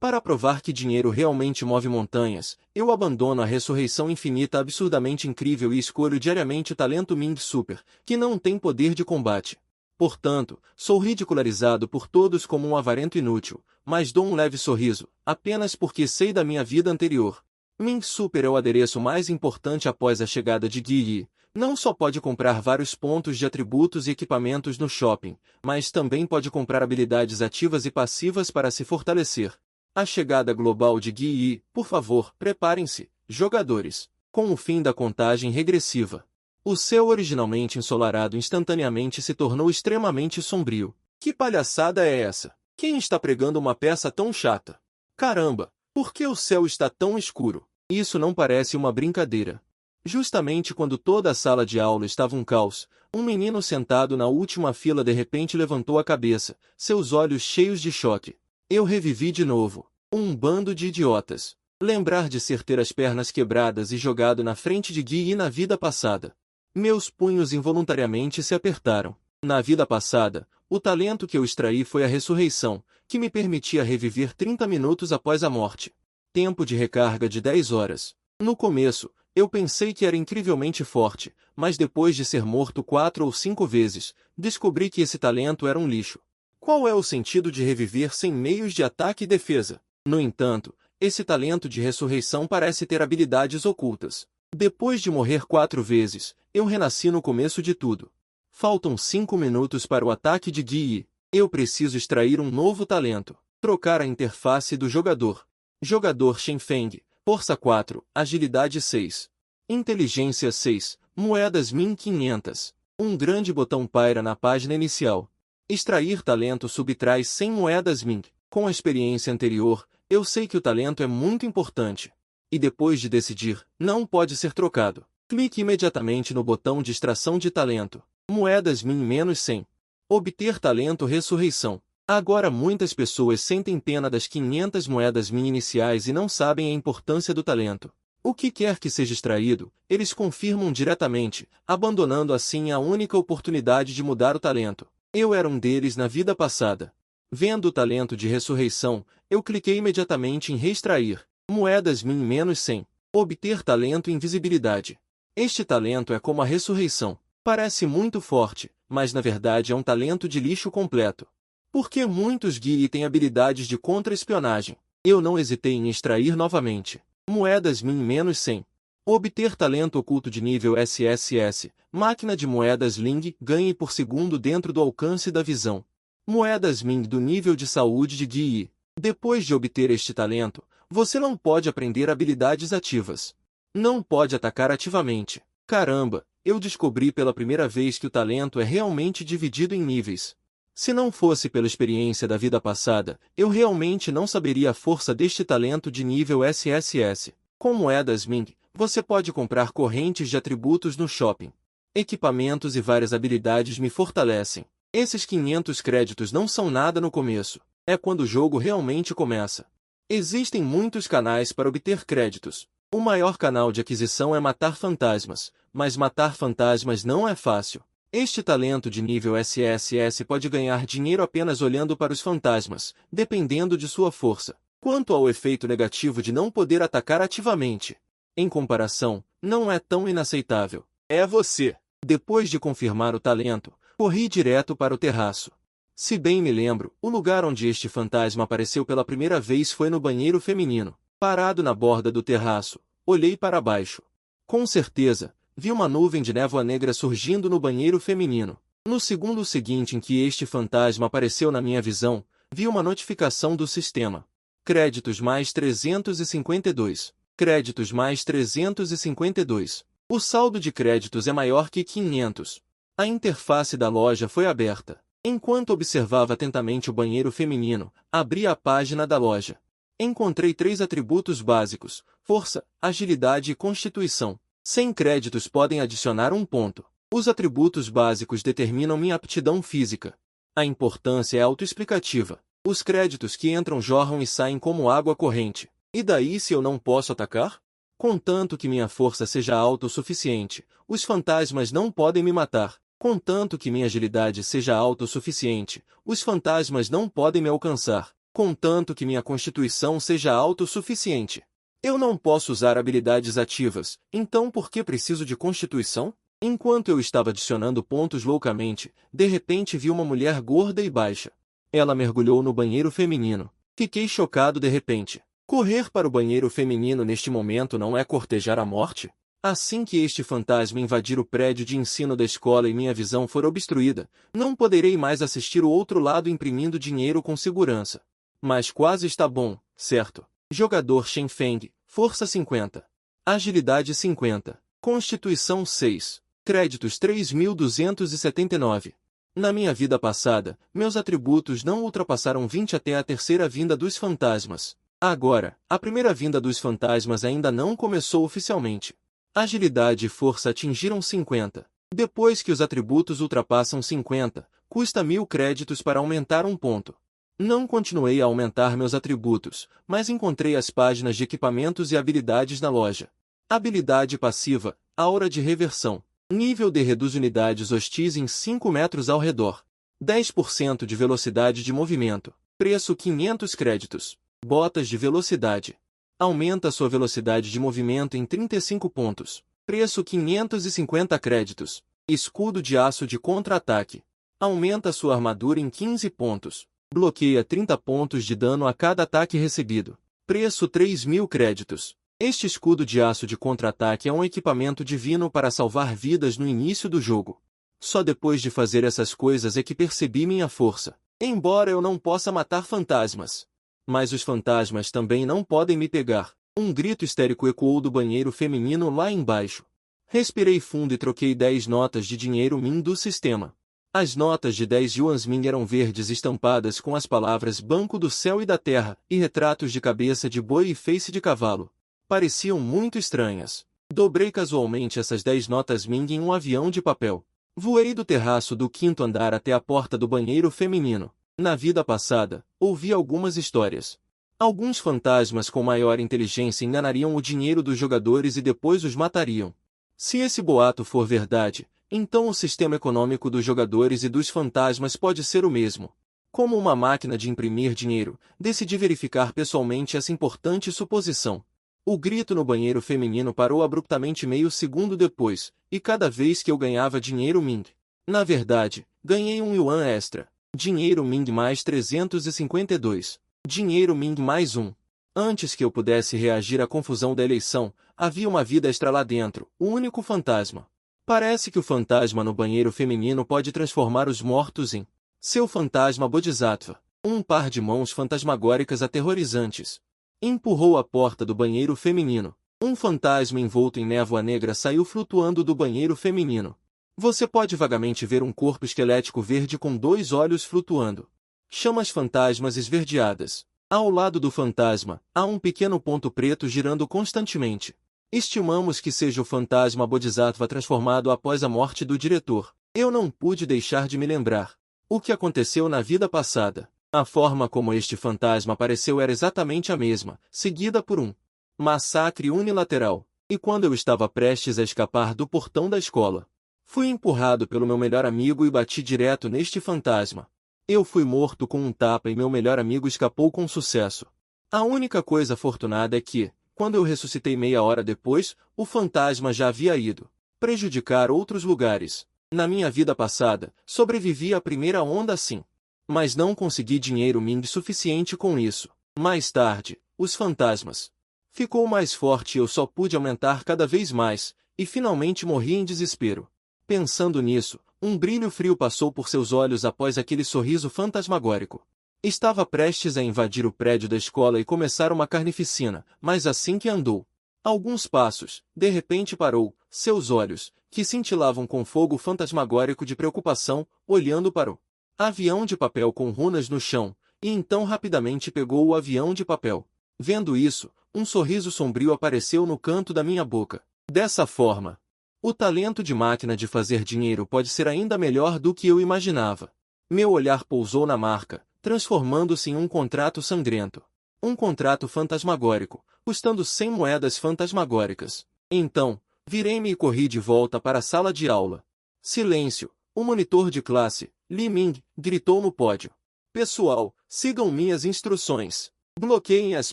Para provar que dinheiro realmente move montanhas, eu abandono a ressurreição infinita absurdamente incrível e escolho diariamente o talento Ming Super, que não tem poder de combate. Portanto, sou ridicularizado por todos como um avarento inútil, mas dou um leve sorriso, apenas porque sei da minha vida anterior. Ming Super é o adereço mais importante após a chegada de Yi Yi. Não só pode comprar vários pontos de atributos e equipamentos no shopping, mas também pode comprar habilidades ativas e passivas para se fortalecer. A chegada global de Yi Yi, por favor, preparem-se, jogadores, com o fim da contagem regressiva. O céu originalmente ensolarado instantaneamente se tornou extremamente sombrio. Que palhaçada é essa? Quem está pregando uma peça tão chata? Caramba, por que o céu está tão escuro? Isso não parece uma brincadeira. Justamente quando toda a sala de aula estava um caos, um menino sentado na última fila de repente levantou a cabeça, seus olhos cheios de choque. Eu revivi de novo. Um bando de idiotas. Lembrar de ser ter as pernas quebradas e jogado na frente de Yi na vida passada. Meus punhos involuntariamente se apertaram. Na vida passada, o talento que eu extraí foi a ressurreição, que me permitia reviver 30 minutos após a morte. Tempo de recarga de 10 horas. No começo, eu pensei que era incrivelmente forte, mas depois de ser morto 4 ou 5 vezes, descobri que esse talento era um lixo. Qual é o sentido de reviver sem meios de ataque e defesa? No entanto, esse talento de ressurreição parece ter habilidades ocultas. Depois de morrer 4 vezes, eu renasci no começo de tudo. Faltam 5 minutos para o ataque de Yi. Eu preciso extrair um novo talento. Trocar a interface do jogador. Jogador Shenfeng, Força 4, Agilidade 6. Inteligência 6, Moedas Min 500. Um grande botão paira na página inicial. Extrair talento subtrai 100 moedas Min. Com a experiência anterior, eu sei que o talento é muito importante. E depois de decidir, não pode ser trocado. Clique imediatamente no botão de extração de talento. Moedas Min menos 100. Obter talento ressurreição. Agora muitas pessoas sentem pena das 500 moedas Min iniciais e não sabem a importância do talento. O que quer que seja extraído, eles confirmam diretamente, abandonando assim a única oportunidade de mudar o talento. Eu era um deles na vida passada. Vendo o talento de ressurreição, eu cliquei imediatamente em reextrair. Moedas Min menos 100. Obter talento invisibilidade. Este talento é como a ressurreição. Parece muito forte, mas na verdade é um talento de lixo completo. Porque muitos Yi têm habilidades de contra-espionagem. Eu não hesitei em extrair novamente. Moedas Min menos 100. Obter talento oculto de nível SSS. Máquina de moedas Ling ganhe por segundo dentro do alcance da visão. Moedas Min do nível de saúde de Yi. Depois de obter este talento, você não pode aprender habilidades ativas. Não pode atacar ativamente. Caramba, eu descobri pela primeira vez que o talento é realmente dividido em níveis. Se não fosse pela experiência da vida passada, eu realmente não saberia a força deste talento de nível SSS. Com moedas Ming, você pode comprar correntes de atributos no shopping. Equipamentos e várias habilidades me fortalecem. Esses 500 créditos não são nada no começo. É quando o jogo realmente começa. Existem muitos canais para obter créditos. O maior canal de aquisição é matar fantasmas, mas matar fantasmas não é fácil. Este talento de nível SSS pode ganhar dinheiro apenas olhando para os fantasmas, dependendo de sua força. Quanto ao efeito negativo de não poder atacar ativamente, em comparação, não é tão inaceitável. É você. Depois de confirmar o talento, corri direto para o terraço. Se bem me lembro, o lugar onde este fantasma apareceu pela primeira vez foi no banheiro feminino. Parado na borda do terraço, olhei para baixo. Com certeza, vi uma nuvem de névoa negra surgindo no banheiro feminino. No segundo seguinte em que este fantasma apareceu na minha visão, vi uma notificação do sistema. Créditos mais 352. Créditos mais 352. O saldo de créditos é maior que 500. A interface da loja foi aberta. Enquanto observava atentamente o banheiro feminino, abri a página da loja. Encontrei 3 atributos básicos: força, agilidade e constituição. 100 créditos podem adicionar 1 ponto. Os atributos básicos determinam minha aptidão física. A importância é autoexplicativa. Os créditos que entram jorram e saem como água corrente. E daí se eu não posso atacar? Contanto que minha força seja alta o suficiente, os fantasmas não podem me matar. Contanto que minha agilidade seja alta o suficiente, os fantasmas não podem me alcançar. contanto que minha constituição seja autossuficiente. Eu não posso usar habilidades ativas, então por que preciso de constituição? Enquanto eu estava adicionando pontos loucamente, de repente vi uma mulher gorda e baixa. Ela mergulhou no banheiro feminino. Fiquei chocado de repente. Correr para o banheiro feminino neste momento não é cortejar a morte? Assim que este fantasma invadir o prédio de ensino da escola e minha visão for obstruída, não poderei mais assistir o outro lado imprimindo dinheiro com segurança. Mas quase está bom, certo? Jogador Shen Feng, Força 50. Agilidade 50. Constituição 6. Créditos 3.279. Na minha vida passada, meus atributos não ultrapassaram 20 até a terceira vinda dos fantasmas. Agora, a primeira vinda dos fantasmas ainda não começou oficialmente. Agilidade e força atingiram 50. Depois que os atributos ultrapassam 50, custa 1.000 créditos para aumentar um ponto. Não continuei a aumentar meus atributos, mas encontrei as páginas de equipamentos e habilidades na loja. Habilidade passiva, aura de reversão. Nível de reduz unidades hostis em 5 metros ao redor. 10% de velocidade de movimento. Preço 500 créditos. Botas de velocidade. Aumenta sua velocidade de movimento em 35 pontos. Preço 550 créditos. Escudo de aço de contra-ataque. Aumenta sua armadura em 15 pontos. Bloqueia 30 pontos de dano a cada ataque recebido. Preço 3.000 créditos. Este escudo de aço de contra-ataque é um equipamento divino para salvar vidas no início do jogo. Só depois de fazer essas coisas é que percebi minha força. Embora eu não possa matar fantasmas. Mas os fantasmas também não podem me pegar. Um grito histérico ecoou do banheiro feminino lá embaixo. Respirei fundo e troquei 10 notas de dinheiro Min do sistema. As notas de 10 yuans Min eram verdes estampadas com as palavras Banco do Céu e da Terra e retratos de cabeça de boi e feice de cavalo. Pareciam muito estranhas. Dobrei casualmente essas 10 notas Ming em um avião de papel. Voei do terraço do 5º andar até a porta do banheiro feminino. Na vida passada, ouvi algumas histórias. Alguns fantasmas com maior inteligência enganariam o dinheiro dos jogadores e depois os matariam. Se esse boato for verdade, então o sistema econômico dos jogadores e dos fantasmas pode ser o mesmo. Como uma máquina de imprimir dinheiro, decidi verificar pessoalmente essa importante suposição. O grito no banheiro feminino parou abruptamente meio segundo depois, e cada vez que eu ganhava dinheiro Ming. Na verdade, ganhei um yuan extra. Dinheiro Ming mais 352. Dinheiro Ming mais 1. Antes que eu pudesse reagir à confusão da eleição, havia uma vida extra lá dentro, o único fantasma. Parece que o fantasma no banheiro feminino pode transformar os mortos em seu fantasma Bodhisattva. Um par de mãos fantasmagóricas aterrorizantes. Empurrou a porta do banheiro feminino. Um fantasma envolto em névoa negra saiu flutuando do banheiro feminino. Você pode vagamente ver um corpo esquelético verde com 2 olhos flutuando. Chamas fantasmas esverdeadas. Ao lado do fantasma, há um pequeno ponto preto girando constantemente. Estimamos que seja o fantasma Bodhisattva transformado após a morte do diretor. Eu não pude deixar de me lembrar. O que aconteceu na vida passada. A forma como este fantasma apareceu era exatamente a mesma, seguida por um massacre unilateral. E quando eu estava prestes a escapar do portão da escola, fui empurrado pelo meu melhor amigo e bati direto neste fantasma. Eu fui morto com um tapa e meu melhor amigo escapou com sucesso. A única coisa afortunada é que, quando eu ressuscitei meia hora depois, o fantasma já havia ido prejudicar outros lugares. Na minha vida passada, sobrevivi à primeira onda sim. Mas não consegui dinheiro Ming suficiente com isso. Mais tarde, os fantasmas. Ficou mais forte e eu só pude aumentar cada vez mais, e finalmente morri em desespero. Pensando nisso, um brilho frio passou por seus olhos após aquele sorriso fantasmagórico. Estava prestes a invadir o prédio da escola e começar uma carnificina, mas assim que andou alguns passos, de repente parou, seus olhos, que cintilavam com fogo fantasmagórico de preocupação, olhando para o avião de papel com runas no chão, e então rapidamente pegou o avião de papel. Vendo isso, um sorriso sombrio apareceu no canto da minha boca. Dessa forma, o talento de máquina de fazer dinheiro pode ser ainda melhor do que eu imaginava. Meu olhar pousou na marca, transformando-se em um contrato sangrento. Um contrato fantasmagórico, custando 100 moedas fantasmagóricas. Então, virei-me e corri de volta para a sala de aula. Silêncio! O monitor de classe, Li Ming, gritou no pódio. Pessoal, sigam minhas instruções. Bloqueiem as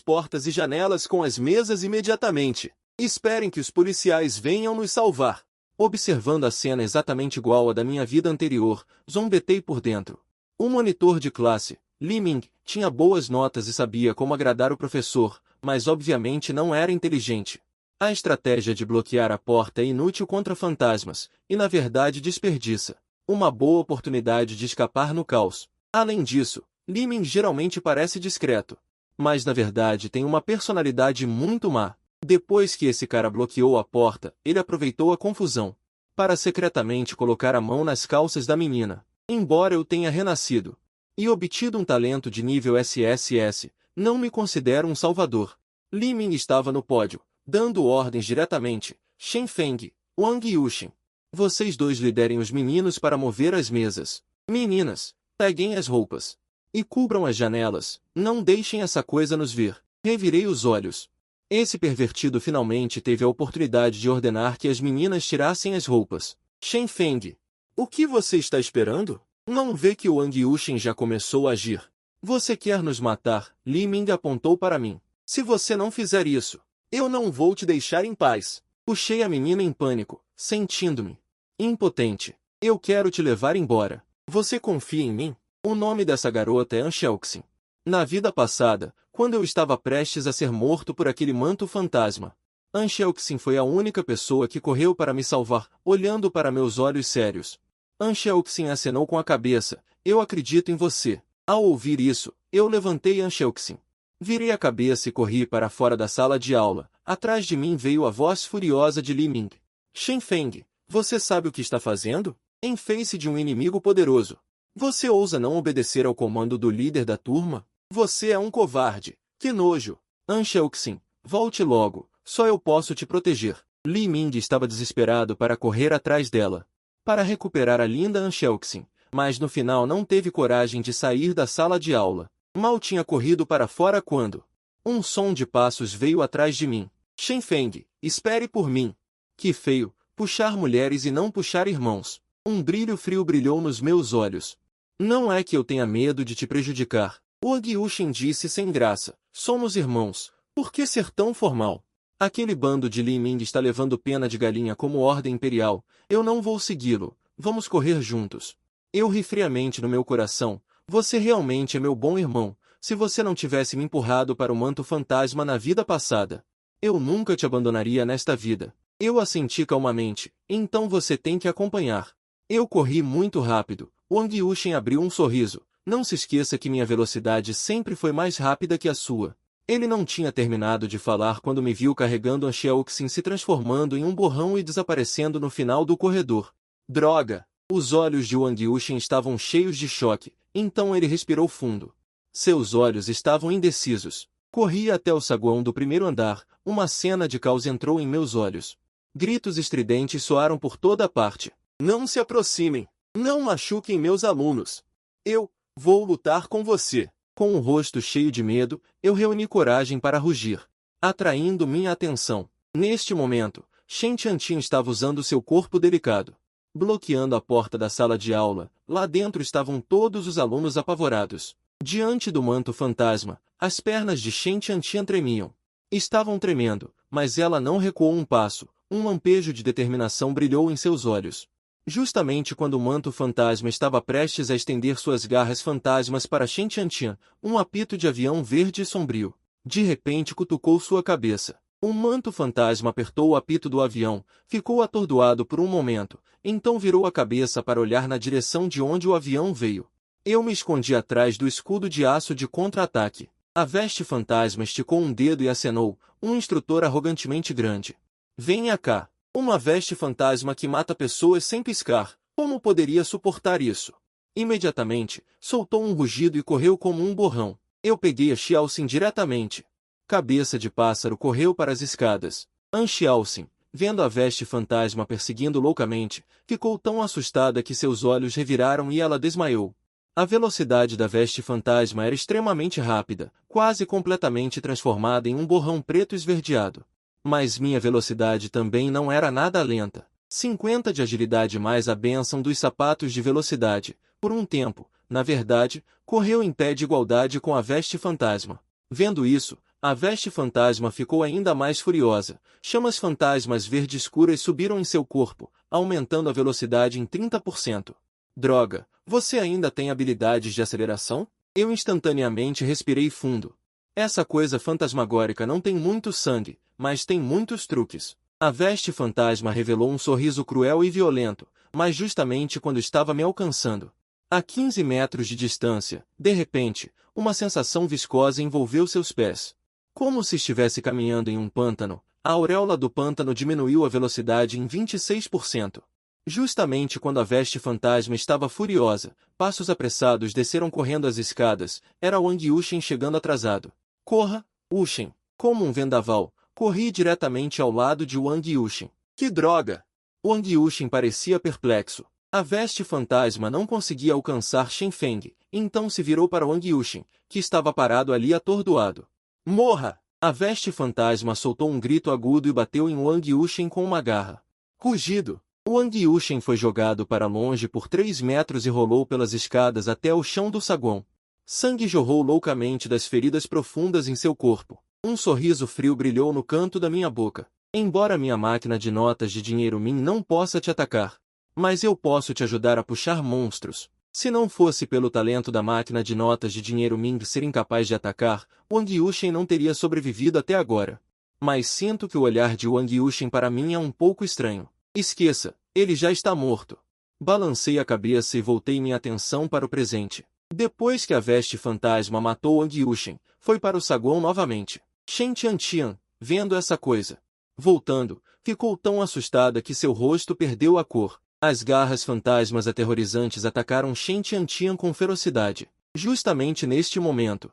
portas e janelas com as mesas imediatamente. Esperem que os policiais venham nos salvar. Observando a cena exatamente igual à da minha vida anterior, zombetei por dentro. O monitor de classe, Li Ming, tinha boas notas e sabia como agradar o professor, mas obviamente não era inteligente. A estratégia de bloquear a porta é inútil contra fantasmas, e na verdade desperdiça uma boa oportunidade de escapar no caos. Além disso, Li Ming geralmente parece discreto, mas na verdade tem uma personalidade muito má. Depois que esse cara bloqueou a porta, ele aproveitou a confusão para secretamente colocar a mão nas calças da menina. Embora eu tenha renascido e obtido um talento de nível SSS, não me considero um salvador. Li Ming estava no pódio, dando ordens diretamente. Shen Feng, Wang Yushin, vocês dois liderem os meninos para mover as mesas. Meninas, peguem as roupas e cubram as janelas, não deixem essa coisa nos ver. Revirei os olhos. Esse pervertido finalmente teve a oportunidade de ordenar que as meninas tirassem as roupas. Shen Feng, o que você está esperando? Não vê que o Wang Yushin já começou a agir? Você quer nos matar? Li Ming apontou para mim. Se você não fizer isso, eu não vou te deixar em paz. Puxei a menina em pânico, sentindo-me impotente. Eu quero te levar embora. Você confia em mim? O nome dessa garota é Anxelxin. Na vida passada, quando eu estava prestes a ser morto por aquele manto fantasma, Anxelxin foi a única pessoa que correu para me salvar, olhando para meus olhos sérios. Anxelxin acenou com a cabeça. Eu acredito em você. Ao ouvir isso, eu levantei Anxelxin. Virei a cabeça e corri para fora da sala de aula. Atrás de mim veio a voz furiosa de Li Ming. Shen Feng, você sabe o que está fazendo? Em face de um inimigo poderoso, você ousa não obedecer ao comando do líder da turma? Você é um covarde. Que nojo. Anxelxin, volte logo. Só eu posso te proteger. Li Ming estava desesperado para correr atrás dela, para recuperar a linda Anxelxin, mas no final não teve coragem de sair da sala de aula. Mal tinha corrido para fora quando um som de passos veio atrás de mim. Shen Feng, espere por mim. Que feio, puxar mulheres e não puxar irmãos. Um brilho frio brilhou nos meus olhos. Não é que eu tenha medo de te prejudicar. Wang Yushin disse sem graça. Somos irmãos. Por que ser tão formal? Aquele bando de Li Ming está levando pena de galinha como ordem imperial. Eu não vou segui-lo. Vamos correr juntos. Eu ri friamente no meu coração. Você realmente é meu bom irmão. Se você não tivesse me empurrado para o manto fantasma na vida passada, eu nunca te abandonaria nesta vida. Eu assenti calmamente. Então você tem que acompanhar. Eu corri muito rápido. Wang Yushin abriu um sorriso. Não se esqueça que minha velocidade sempre foi mais rápida que a sua. Ele não tinha terminado de falar quando me viu carregando Anxelxin se transformando em um borrão e desaparecendo no final do corredor. Droga! Os olhos de Wang Yushin estavam cheios de choque, então ele respirou fundo. Seus olhos estavam indecisos. Corri até o saguão do primeiro andar. Uma cena de caos entrou em meus olhos. Gritos estridentes soaram por toda parte. Não se aproximem! Não machuquem meus alunos! Eu vou lutar com você! Com o rosto cheio de medo, eu reuni coragem para rugir, atraindo minha atenção. Neste momento, Shen Tiantin estava usando seu corpo delicado, bloqueando a porta da sala de aula. Lá dentro estavam todos os alunos apavorados. Diante do manto fantasma, as pernas de Shen Tiantin tremiam. Estavam tremendo, mas ela não recuou um passo. Um lampejo de determinação brilhou em seus olhos. Justamente quando o manto fantasma estava prestes a estender suas garras fantasmas para Shen Tiantin, um apito de avião verde e sombrio de repente cutucou sua cabeça. O manto fantasma apertou o apito do avião, ficou atordoado por um momento, então virou a cabeça para olhar na direção de onde o avião veio. Eu me escondi atrás do escudo de aço de contra-ataque. A veste fantasma esticou um dedo e acenou, um instrutor arrogantemente grande. Venha cá. Uma veste fantasma que mata pessoas sem piscar. Como poderia suportar isso? Imediatamente, soltou um rugido e correu como um borrão. Eu peguei a Xiaoxin diretamente. Cabeça de pássaro correu para as escadas. Xiaoxin, vendo a veste fantasma perseguindo loucamente, ficou tão assustada que seus olhos reviraram e ela desmaiou. A velocidade da veste fantasma era extremamente rápida, quase completamente transformada em um borrão preto esverdeado. Mas minha velocidade também não era nada lenta. 50 de agilidade mais a bênção dos sapatos de velocidade. Por um tempo, na verdade, correu em pé de igualdade com a Veste Fantasma. Vendo isso, a Veste Fantasma ficou ainda mais furiosa. Chamas fantasmas verdes escuras subiram em seu corpo, aumentando a velocidade em 30%. Droga, você ainda tem habilidades de aceleração? Eu instantaneamente respirei fundo. Essa coisa fantasmagórica não tem muito sangue, mas tem muitos truques. A Veste Fantasma revelou um sorriso cruel e violento, mas justamente quando estava me alcançando. A 15 metros de distância, de repente, uma sensação viscosa envolveu seus pés. Como se estivesse caminhando em um pântano, a auréola do pântano diminuiu a velocidade em 26%. Justamente quando a Veste Fantasma estava furiosa, passos apressados desceram correndo as escadas, era Wang Yushin chegando atrasado. Corra, Yushin! Como um vendaval, corri diretamente ao lado de Wang Yushin. Que droga! Wang Yushin parecia perplexo. A Veste Fantasma não conseguia alcançar Shen Feng, então se virou para Wang Yushin, que estava parado ali atordoado. Morra! A Veste Fantasma soltou um grito agudo e bateu em Wang Yushin com uma garra. Rugido! Wang Yushin foi jogado para longe por 3 metros e rolou pelas escadas até o chão do saguão. Sangue jorrou loucamente das feridas profundas em seu corpo. Um sorriso frio brilhou no canto da minha boca. Embora minha máquina de notas de dinheiro Min não possa te atacar, mas eu posso te ajudar a puxar monstros. Se não fosse pelo talento da máquina de notas de dinheiro Ming ser incapaz de atacar, Wang Yushin não teria sobrevivido até agora. Mas sinto que o olhar de Wang Yushin para mim é um pouco estranho. Esqueça, ele já está morto. Balancei a cabeça e voltei minha atenção para o presente. Depois que a Veste Fantasma matou Wang Yushin, foi para o saguão novamente. Shen Tiantian, vendo essa coisa, voltando, ficou tão assustada que seu rosto perdeu a cor. As garras fantasmas aterrorizantes atacaram Shen Tiantian com ferocidade. Justamente neste momento,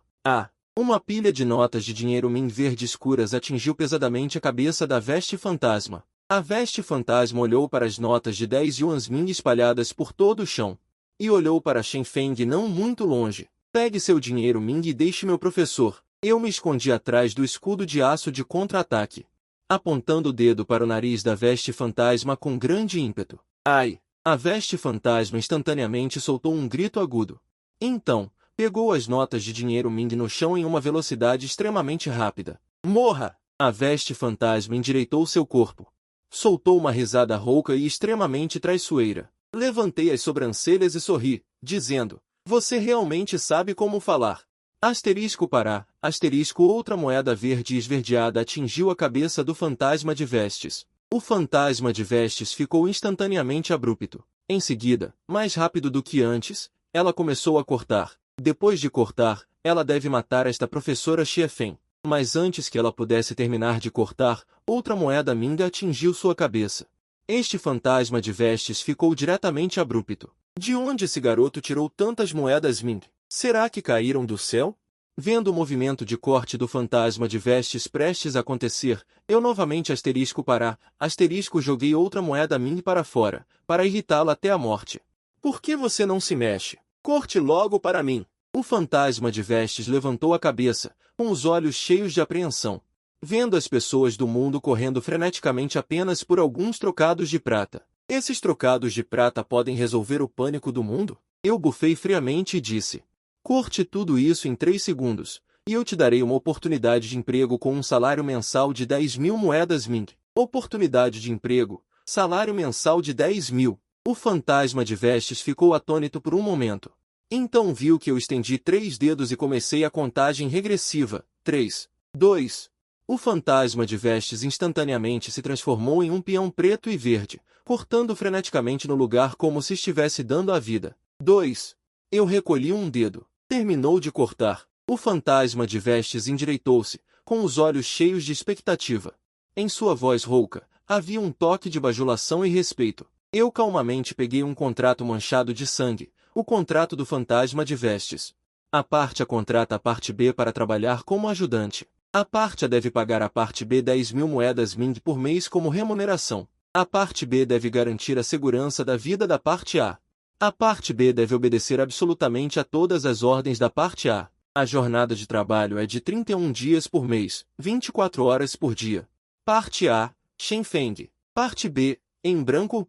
uma pilha de notas de dinheiro Min verde escuras atingiu pesadamente a cabeça da Veste Fantasma. A Veste Fantasma olhou para as notas de 10 yuans Ming espalhadas por todo o chão. E olhou para Shen Feng não muito longe. Pegue seu dinheiro Ming e deixe meu professor. Eu me escondi atrás do escudo de aço de contra-ataque, apontando o dedo para o nariz da Veste Fantasma com grande ímpeto. Ai! A Veste Fantasma instantaneamente soltou um grito agudo. Então, pegou as notas de dinheiro Ming no chão em uma velocidade extremamente rápida. Morra! A Veste Fantasma endireitou seu corpo. Soltou uma risada rouca e extremamente traiçoeira. Levantei as sobrancelhas e sorri, dizendo, você realmente sabe como falar. Asterisco para, asterisco outra moeda verde esverdeada atingiu a cabeça do fantasma de vestes. O fantasma de vestes ficou instantaneamente abrupto. Em seguida, mais rápido do que antes, ela começou a cortar. Depois de cortar, ela deve matar esta professora Xiefen. Mas antes que ela pudesse terminar de cortar, outra moeda minga atingiu sua cabeça. Este fantasma de vestes ficou diretamente abrupto. De onde esse garoto tirou tantas moedas Ming? Será que caíram do céu? Vendo o movimento de corte do fantasma de vestes prestes a acontecer, eu novamente asterisco joguei outra moeda Ming para fora, para irritá-la até a morte. Por que você não se mexe? Corte logo para mim. O fantasma de vestes levantou a cabeça, com os olhos cheios de apreensão. Vendo as pessoas do mundo correndo freneticamente apenas por alguns trocados de prata. Esses trocados de prata podem resolver o pânico do mundo? Eu bufei friamente e disse. Corte tudo isso em 3 segundos, e eu te darei uma oportunidade de emprego com um salário mensal de 10.000 moedas Ming. Oportunidade de emprego, salário mensal de 10.000. O fantasma de vestes ficou atônito por um momento. Então viu que eu estendi 3 dedos e comecei a contagem regressiva. 3, 2... O fantasma de vestes instantaneamente se transformou em um peão preto e verde, cortando freneticamente no lugar como se estivesse dando a vida. 2. Eu recolhi um dedo. Terminou de cortar. O fantasma de vestes endireitou-se, com os olhos cheios de expectativa. Em sua voz rouca, havia um toque de bajulação e respeito. Eu calmamente peguei um contrato manchado de sangue, o contrato do fantasma de vestes. A parte A contrata a parte B para trabalhar como ajudante. A parte A deve pagar à parte B 10.000 moedas Ming por mês como remuneração. A parte B deve garantir a segurança da vida da parte A. A parte B deve obedecer absolutamente a todas as ordens da parte A. A jornada de trabalho é de 31 dias por mês, 24 horas por dia. Parte A, Shen Feng. Parte B, em branco.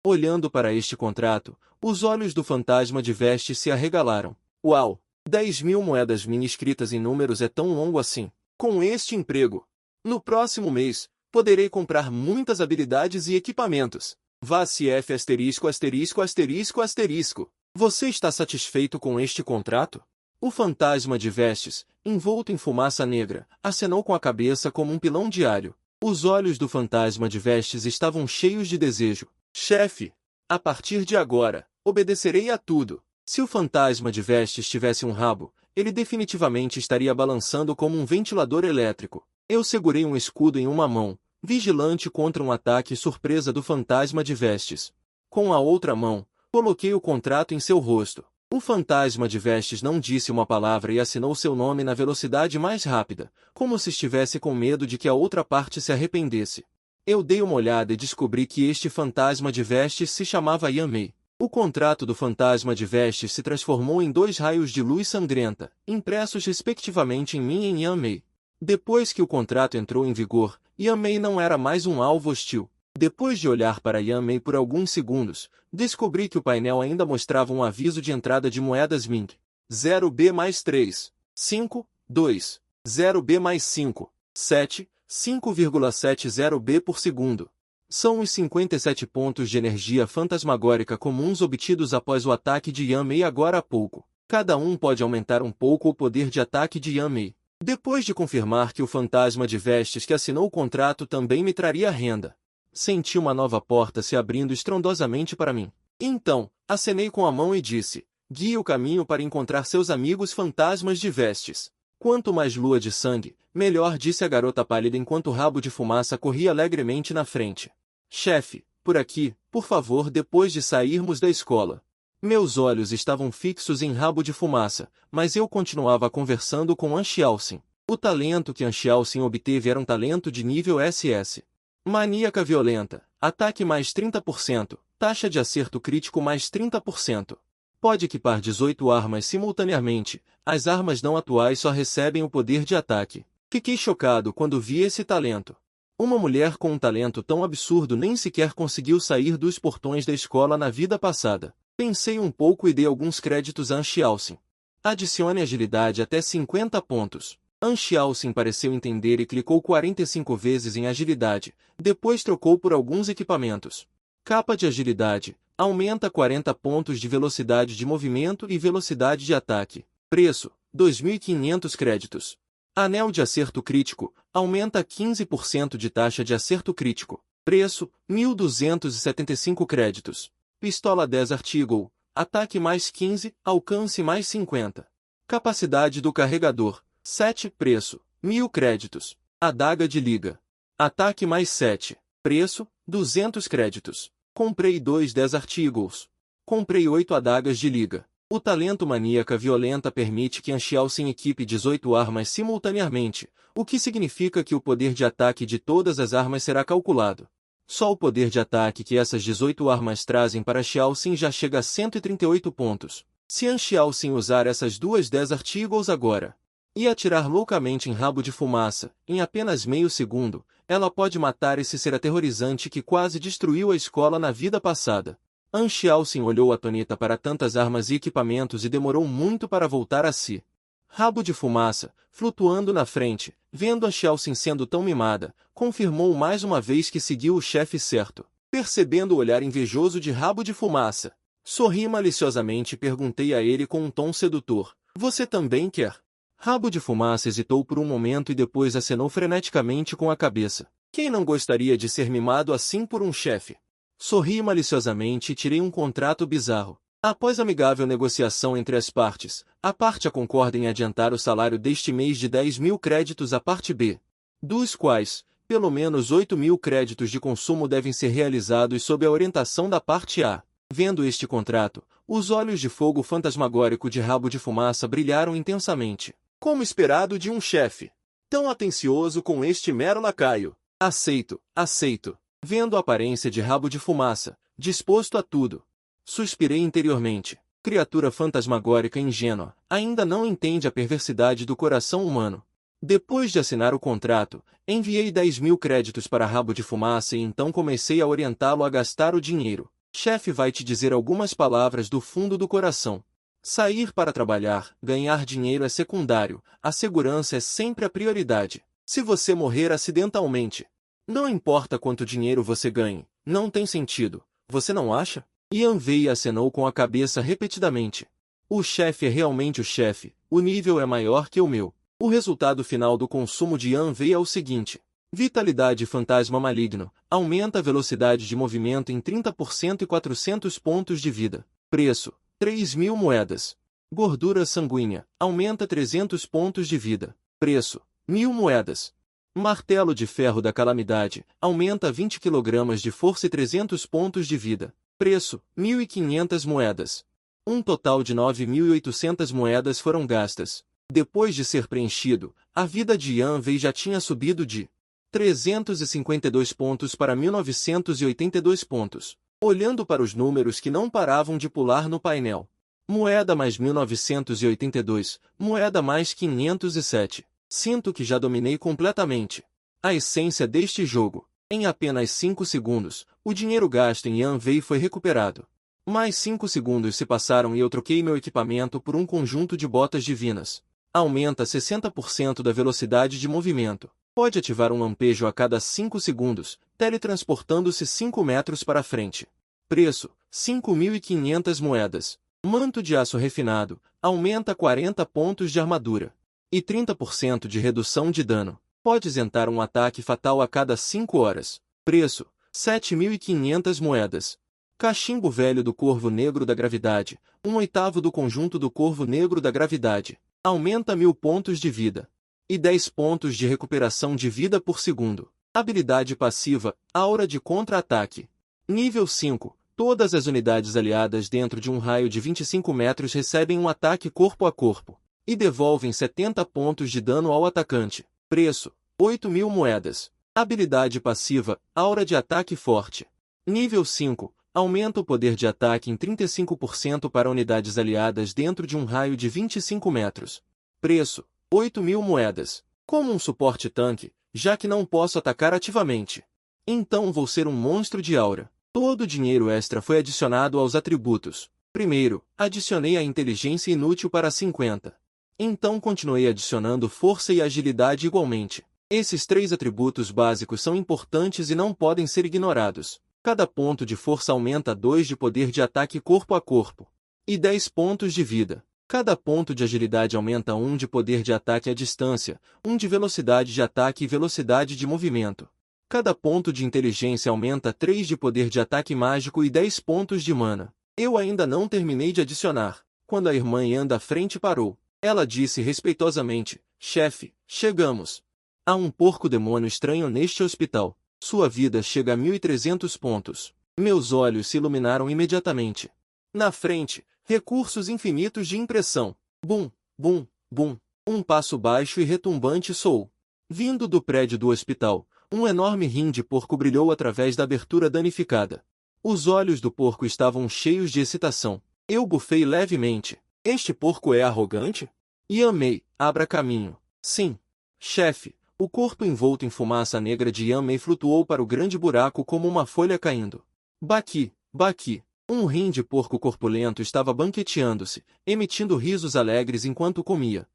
Olhando para este contrato, os olhos do fantasma de vestes se arregalaram. Uau! 10.000 moedas mini escritas em números é tão longo assim. Com este emprego, no próximo mês, poderei comprar muitas habilidades e equipamentos. Vá CF asterisco asterisco asterisco asterisco. Você está satisfeito com este contrato? O fantasma de vestes, envolto em fumaça negra, acenou com a cabeça como um pilão diário. Os olhos do fantasma de vestes estavam cheios de desejo. Chefe, a partir de agora, obedecerei a tudo. Se o fantasma de vestes tivesse um rabo, ele definitivamente estaria balançando como um ventilador elétrico. Eu segurei um escudo em uma mão, vigilante contra um ataque surpresa do fantasma de vestes. Com a outra mão, coloquei o contrato em seu rosto. O fantasma de vestes não disse uma palavra e assinou seu nome na velocidade mais rápida, como se estivesse com medo de que a outra parte se arrependesse. Eu dei uma olhada e descobri que este fantasma de vestes se chamava Yanmei. O contrato do fantasma de vestes se transformou em 2 raios de luz sangrenta, impressos respectivamente em mim e em Yanmei. Depois que o contrato entrou em vigor, Yanmei não era mais um alvo hostil. Depois de olhar para Yanmei por alguns segundos, descobri que o painel ainda mostrava um aviso de entrada de moedas Ming. 0B mais 3, 5, 2, 0B mais 5, 7, 5,70B por segundo. São os 57 pontos de energia fantasmagórica comuns obtidos após o ataque de Yanmei agora há pouco. Cada um pode aumentar um pouco o poder de ataque de Yanmei. Depois de confirmar que o fantasma de vestes que assinou o contrato também me traria renda, senti uma nova porta se abrindo estrondosamente para mim. Então, acenei com a mão e disse: guie o caminho para encontrar seus amigos fantasmas de vestes. Quanto mais lua de sangue, melhor, disse a garota pálida enquanto o rabo de fumaça corria alegremente na frente. Chefe, por aqui, por favor, depois de sairmos da escola. Meus olhos estavam fixos em rabo de fumaça, mas eu continuava conversando com Anxialcin. O talento que Anxialcin obteve era um talento de nível SS. Maníaca violenta, ataque mais 30%, taxa de acerto crítico mais 30%. Pode equipar 18 armas simultaneamente, as armas não atuais só recebem o poder de ataque. Fiquei chocado quando vi esse talento. Uma mulher com um talento tão absurdo nem sequer conseguiu sair dos portões da escola na vida passada. Pensei um pouco e dei alguns créditos a Anxialcin. Adicione agilidade até 50 pontos. Anxialcin pareceu entender e clicou 45 vezes em agilidade, depois trocou por alguns equipamentos. Capa de agilidade, aumenta 40 pontos de velocidade de movimento e velocidade de ataque. Preço, 2.500 créditos. Anel de acerto crítico, aumenta 15% de taxa de acerto crítico. Preço, 1.275 créditos. Pistola Desert Eagle, ataque mais 15, alcance mais 50. Capacidade do carregador, 7, preço, 1.000 créditos. Adaga de liga. Ataque mais 7, preço, 200 créditos. Comprei 2 Desert Eagles. Comprei 8 adagas de liga. O talento maníaca violenta permite que Anxialcin equipe 18 armas simultaneamente, o que significa que o poder de ataque de todas as armas será calculado. Só o poder de ataque que essas 18 armas trazem para Anxialcin já chega a 138 pontos. Se Anxialcin usar essas 2 Desert Eagles agora e atirar loucamente em rabo de fumaça, em apenas meio segundo, ela pode matar esse ser aterrorizante que quase destruiu a escola na vida passada. Anxialcin olhou atônita para tantas armas e equipamentos e demorou muito para voltar a si. Rabo de fumaça, flutuando na frente, vendo Anxialcin sendo tão mimada, confirmou mais uma vez que seguiu o chefe certo. Percebendo o olhar invejoso de Rabo de Fumaça, sorri maliciosamente e perguntei a ele com um tom sedutor: você também quer? Rabo de Fumaça hesitou por um momento e depois acenou freneticamente com a cabeça. Quem não gostaria de ser mimado assim por um chefe? Sorri maliciosamente e tirei um contrato bizarro. Após amigável negociação entre as partes, a parte A concorda em adiantar o salário deste mês de 10.000 créditos à parte B, dos quais, pelo menos 8.000 créditos de consumo devem ser realizados sob a orientação da parte A. Vendo este contrato, os olhos de fogo fantasmagórico de Rabo de Fumaça brilharam intensamente. Como esperado de um chefe tão atencioso com este mero lacaio. Aceito, aceito. Vendo a aparência de Rabo de Fumaça, disposto a tudo, suspirei interiormente. Criatura fantasmagórica ingênua, ainda não entende a perversidade do coração humano. Depois de assinar o contrato, enviei 10.000 créditos para Rabo de Fumaça e então comecei a orientá-lo a gastar o dinheiro. Chefe vai te dizer algumas palavras do fundo do coração. Sair para trabalhar, ganhar dinheiro é secundário, a segurança é sempre a prioridade. Se você morrer acidentalmente, não importa quanto dinheiro você ganhe, não tem sentido, você não acha? Ian Wei acenou com a cabeça repetidamente. O chefe é realmente o chefe, o nível é maior que o meu. O resultado final do consumo de Ian Wei é o seguinte. Vitalidade fantasma maligno, aumenta a velocidade de movimento em 30% e 400 pontos de vida. Preço, 3.000 moedas. Gordura sanguínea, aumenta 300 pontos de vida. Preço, 1.000 moedas. Martelo de ferro da calamidade, aumenta 20 kg de força e 300 pontos de vida. Preço, 1.500 moedas. Um total de 9.800 moedas foram gastas. Depois de ser preenchido, a vida de Ian Wei já tinha subido de 352 pontos para 1.982 pontos. Olhando para os números que não paravam de pular no painel. Moeda mais 1.982, moeda mais 507. Sinto que já dominei completamente a essência deste jogo. Em apenas 5 segundos, o dinheiro gasto em Ian Wei foi recuperado. Mais 5 segundos se passaram e eu troquei meu equipamento por um conjunto de botas divinas. Aumenta 60% da velocidade de movimento. Pode ativar um lampejo a cada 5 segundos, teletransportando-se 5 metros para frente. Preço, 5.500 moedas. Manto de aço refinado, aumenta 40 pontos de armadura. E 30% de redução de dano. Pode isentar um ataque fatal a cada 5 horas. Preço, 7.500 moedas. Cachimbo velho do Corvo Negro da Gravidade, 1/8 do conjunto do Corvo Negro da Gravidade. Aumenta 1.000 pontos de vida. E 10 pontos de recuperação de vida por segundo. Habilidade passiva, Aura de Contra-Ataque. Nível 5. Todas as unidades aliadas dentro de um raio de 25 metros recebem um ataque corpo a corpo. E devolvem 70 pontos de dano ao atacante. Preço, 8.000 moedas. Habilidade passiva, Aura de Ataque Forte. Nível 5. Aumenta o poder de ataque em 35% para unidades aliadas dentro de um raio de 25 metros. Preço, 8.000 moedas. Como um suporte tanque, já que não posso atacar ativamente. Então vou ser um monstro de aura. Todo o dinheiro extra foi adicionado aos atributos. Primeiro, adicionei a inteligência inútil para 50. Então continuei adicionando força e agilidade igualmente. Esses 3 atributos básicos são importantes e não podem ser ignorados. Cada ponto de força aumenta 2 de poder de ataque corpo a corpo. E 10 pontos de vida. Cada ponto de agilidade aumenta 1 de poder de ataque à distância, 1 de velocidade de ataque e velocidade de movimento. Cada ponto de inteligência aumenta 3 de poder de ataque mágico e 10 pontos de mana. Eu ainda não terminei de adicionar, quando a irmã Ian da frente parou. Ela disse respeitosamente, chefe, chegamos. Há um porco-demônio estranho neste hospital. Sua vida chega a 1.300 pontos. Meus olhos se iluminaram imediatamente. Na frente, recursos infinitos de impressão. Bum, bum, bum. Um passo baixo e retumbante soou. Vindo do prédio do hospital, um enorme rim de porco brilhou através da abertura danificada. Os olhos do porco estavam cheios de excitação. Eu bufei levemente. Este porco é arrogante? E amei, abra caminho. Sim. Chefe. O corpo envolto em fumaça negra de Ian Wei flutuou para o grande buraco como uma folha caindo. Baqui, baqui. Um rim de porco corpulento estava banqueteando-se, emitindo risos alegres enquanto comia.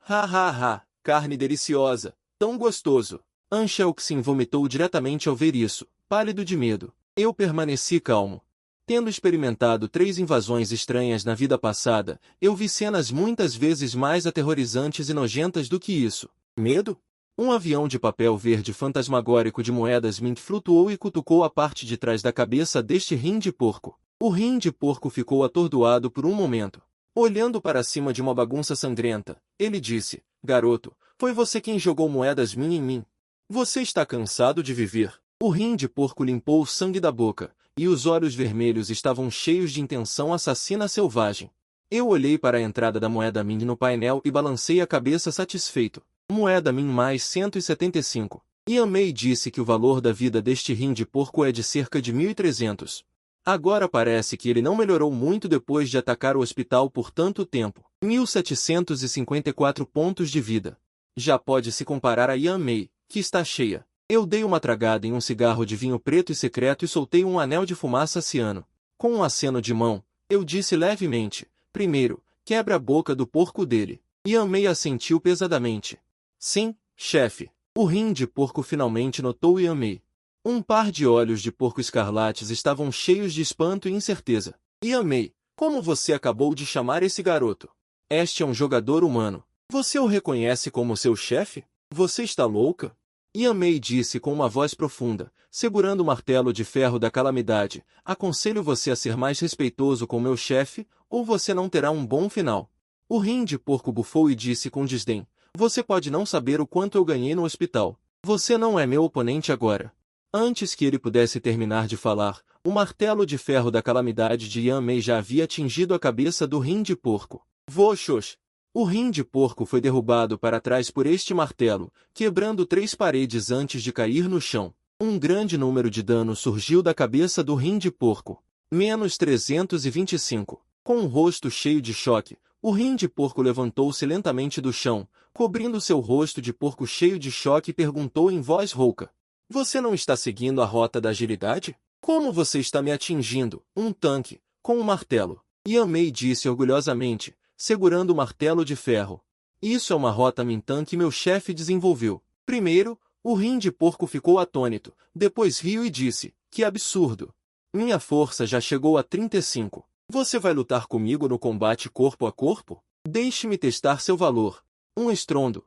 Ha ha ha, carne deliciosa, tão gostoso. Anshelxin vomitou diretamente ao ver isso, pálido de medo. Eu permaneci calmo. Tendo experimentado 3 invasões estranhas na vida passada, eu vi cenas muitas vezes mais aterrorizantes e nojentas do que isso. Medo? Um avião de papel verde fantasmagórico de moedas mint flutuou e cutucou a parte de trás da cabeça deste rim de porco. O rim de porco ficou atordoado por um momento. Olhando para cima de uma bagunça sangrenta, ele disse, garoto, foi você quem jogou moedas mint em mim. Você está cansado de viver. O rim de porco limpou o sangue da boca, e os olhos vermelhos estavam cheios de intenção assassina selvagem. Eu olhei para a entrada da moeda mint no painel e balancei a cabeça satisfeito. Moeda mint mais 175. Ian Wei disse que o valor da vida deste rim de porco é de cerca de 1.300. Agora parece que ele não melhorou muito depois de atacar o hospital por tanto tempo. 1.754 pontos de vida. Já pode se comparar a Ian Wei, que está cheia. Eu dei uma tragada em um cigarro de vinho preto e secreto e soltei um anel de fumaça ciano. Com um aceno de mão, eu disse levemente: primeiro, quebra a boca do porco dele. Yan Mei assentiu pesadamente. Sim, chefe. O rim de porco finalmente notou Yan Mei. Um par de olhos de porco escarlates estavam cheios de espanto e incerteza. Yan Mei, como você acabou de chamar esse garoto? Este é um jogador humano. Você o reconhece como seu chefe? Você está louca? Yan Mei disse com uma voz profunda, segurando o martelo de ferro da calamidade: aconselho você a ser mais respeitoso com meu chefe, ou você não terá um bom final. O rim de porco bufou e disse com desdém: você pode não saber o quanto eu ganhei no hospital. Você não é meu oponente agora. Antes que ele pudesse terminar de falar, o martelo de ferro da calamidade de Yan Mei já havia atingido a cabeça do rim de porco. Voxox! O rim de porco foi derrubado para trás por este martelo, quebrando 3 paredes antes de cair no chão. Um grande número de danos surgiu da cabeça do rim de porco. Menos 325. Com um rosto cheio de choque, o rim de porco levantou-se lentamente do chão, cobrindo seu rosto de porco cheio de choque e perguntou em voz rouca: você não está seguindo a rota da agilidade? Como você está me atingindo, um tanque, com um martelo? Yan Mei disse orgulhosamente, segurando o martelo de ferro. Isso é uma rota Mintan que meu chefe desenvolveu. Primeiro, o rim de porco ficou atônito, depois riu e disse: que absurdo! Minha força já chegou a 35. Você vai lutar comigo no combate corpo a corpo? Deixe-me testar seu valor. Um estrondo,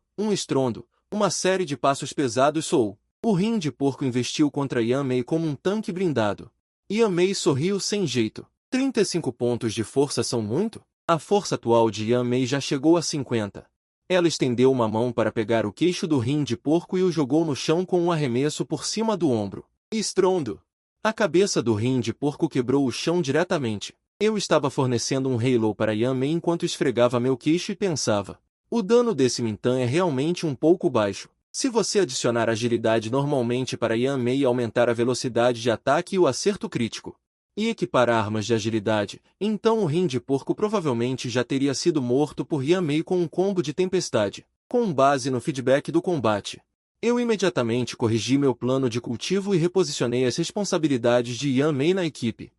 uma série de passos pesados soou. O rim de porco investiu contra Yan Mei como um tanque blindado. Yan Mei sorriu sem jeito. 35 pontos de força são muito? A força atual de Yan Mei já chegou a 50. Ela estendeu uma mão para pegar o queixo do rim de porco e o jogou no chão com um arremesso por cima do ombro. Estrondo! A cabeça do rim de porco quebrou o chão diretamente. Eu estava fornecendo um halo para Yan Mei enquanto esfregava meu queixo e pensava: o dano desse Mintan é realmente um pouco baixo. Se você adicionar agilidade normalmente para Yan Mei e aumentar a velocidade de ataque e o acerto crítico, e equipar armas de agilidade, então o rim de porco provavelmente já teria sido morto por Yan Mei com um combo de tempestade. Com base no feedback do combate, eu imediatamente corrigi meu plano de cultivo e reposicionei as responsabilidades de Yan Mei na equipe.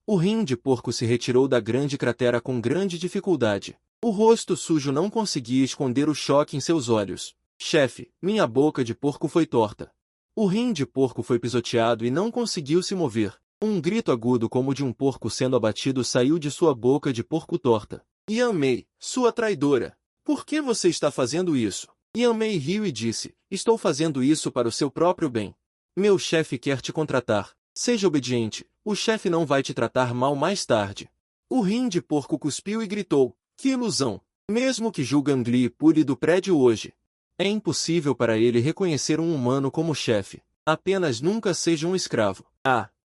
O rim de porco se retirou da grande cratera com grande dificuldade. O rosto sujo não conseguia esconder o choque em seus olhos. Chefe, minha boca de porco foi torta. O rim de porco foi pisoteado e não conseguiu se mover. Um grito agudo como de um porco sendo abatido saiu de sua boca de porco torta. Yan Mei, sua traidora! Por que você está fazendo isso? Yan Mei riu e disse: estou fazendo isso para o seu próprio bem. Meu chefe quer te contratar. Seja obediente, o chefe não vai te tratar mal mais tarde. O rim de porco cuspiu e gritou: que ilusão! Mesmo que Zhu Gangli pule do prédio hoje, é impossível para ele reconhecer um humano como chefe. Apenas nunca seja um escravo.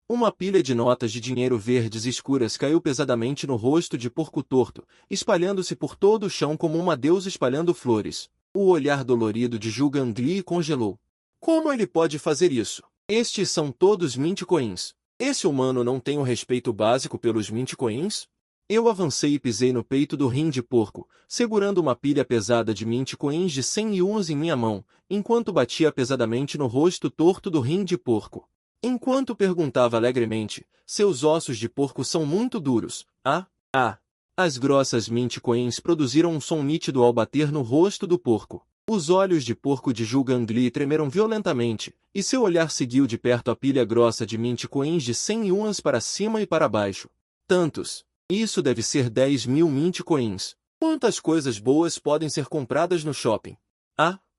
Uma pilha de notas de dinheiro verdes escuras caiu pesadamente no rosto de porco torto, espalhando-se por todo o chão como uma deusa espalhando flores. O olhar dolorido de Zhu Gangli congelou. Como ele pode fazer isso? Estes são todos mint coins. Esse humano não tem o respeito básico pelos mint coins? Eu avancei e pisei no peito do rim de porco, segurando uma pilha pesada de mint coins de 100 yuans em minha mão, enquanto batia pesadamente no rosto torto do rim de porco. Enquanto perguntava alegremente: seus ossos de porco são muito duros. As grossas mint coins produziram um som nítido ao bater no rosto do porco. Os olhos de porco de Zhu Gangli tremeram violentamente, e seu olhar seguiu de perto a pilha grossa de mint coins de 100 yuans para cima e para baixo. Tantos! Isso deve ser 10.000 mint coins. Quantas coisas boas podem ser compradas no shopping?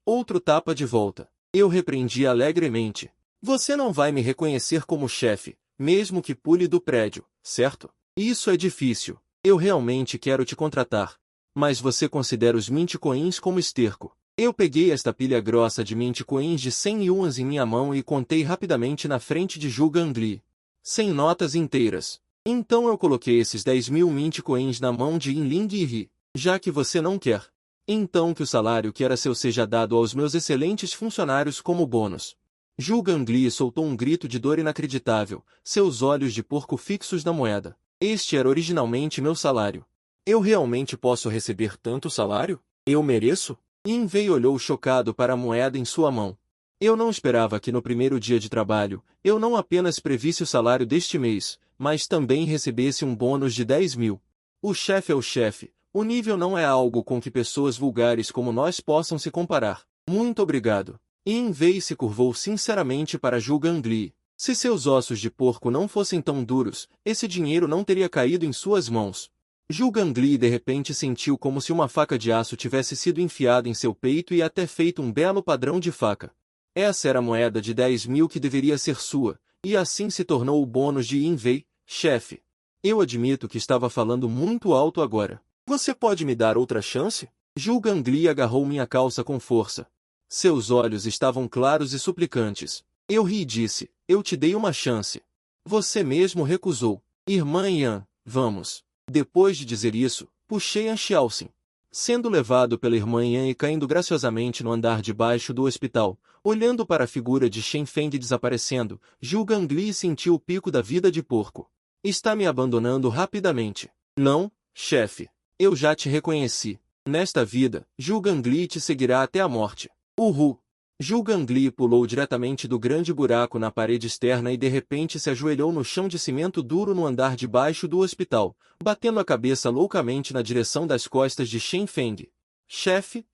Outro tapa de volta. Eu repreendi alegremente. Você não vai me reconhecer como chefe, mesmo que pule do prédio, certo? Isso é difícil. Eu realmente quero te contratar. Mas você considera os mint coins como esterco. Eu peguei esta pilha grossa de mint coins de 100 yuans em minha mão e contei rapidamente na frente de Zhu Gangli. 100 notas inteiras. Então eu coloquei esses 10.000 mint coins na mão de Yinling e ri. Já que você não quer, então que o salário que era seu seja dado aos meus excelentes funcionários como bônus. Zhu Gangli soltou um grito de dor inacreditável, seus olhos de porco fixos na moeda. Este era originalmente meu salário. Eu realmente posso receber tanto salário? Eu mereço? Yin Wei olhou chocado para a moeda em sua mão. Eu não esperava que no primeiro dia de trabalho, eu não apenas previsse o salário deste mês, mas também recebesse um bônus de 10.000. O chefe é o chefe, o nível não é algo com que pessoas vulgares como nós possam se comparar. Muito obrigado. Yin-Wei se curvou sinceramente para Zhu Gangli. Se seus ossos de porco não fossem tão duros, esse dinheiro não teria caído em suas mãos. Zhu Gangli de repente sentiu como se uma faca de aço tivesse sido enfiada em seu peito e até feito um belo padrão de faca. Essa era a moeda de 10.000 que deveria ser sua, e assim se tornou o bônus de Yin-Wei, chefe. Eu admito que estava falando muito alto agora. Você pode me dar outra chance? Zhu Gangli agarrou minha calça com força. Seus olhos estavam claros e suplicantes. Eu ri e disse, eu te dei uma chance. Você mesmo recusou. Irmã Yan, vamos. Depois de dizer isso, puxei a Xiaoxin. Sendo levado pela irmã Yan e caindo graciosamente no andar de baixo do hospital, olhando para a figura de Shen Feng desaparecendo, Zhu Gangli sentiu o pico da vida de porco. Está me abandonando rapidamente. Não, chefe. Eu já te reconheci. Nesta vida, Zhu Gangli te seguirá até a morte. Uhu! Zhu Gangli pulou diretamente do grande buraco na parede externa e de repente se ajoelhou no chão de cimento duro no andar de baixo do hospital, batendo a cabeça loucamente na direção das costas de Shen Feng. Chefe,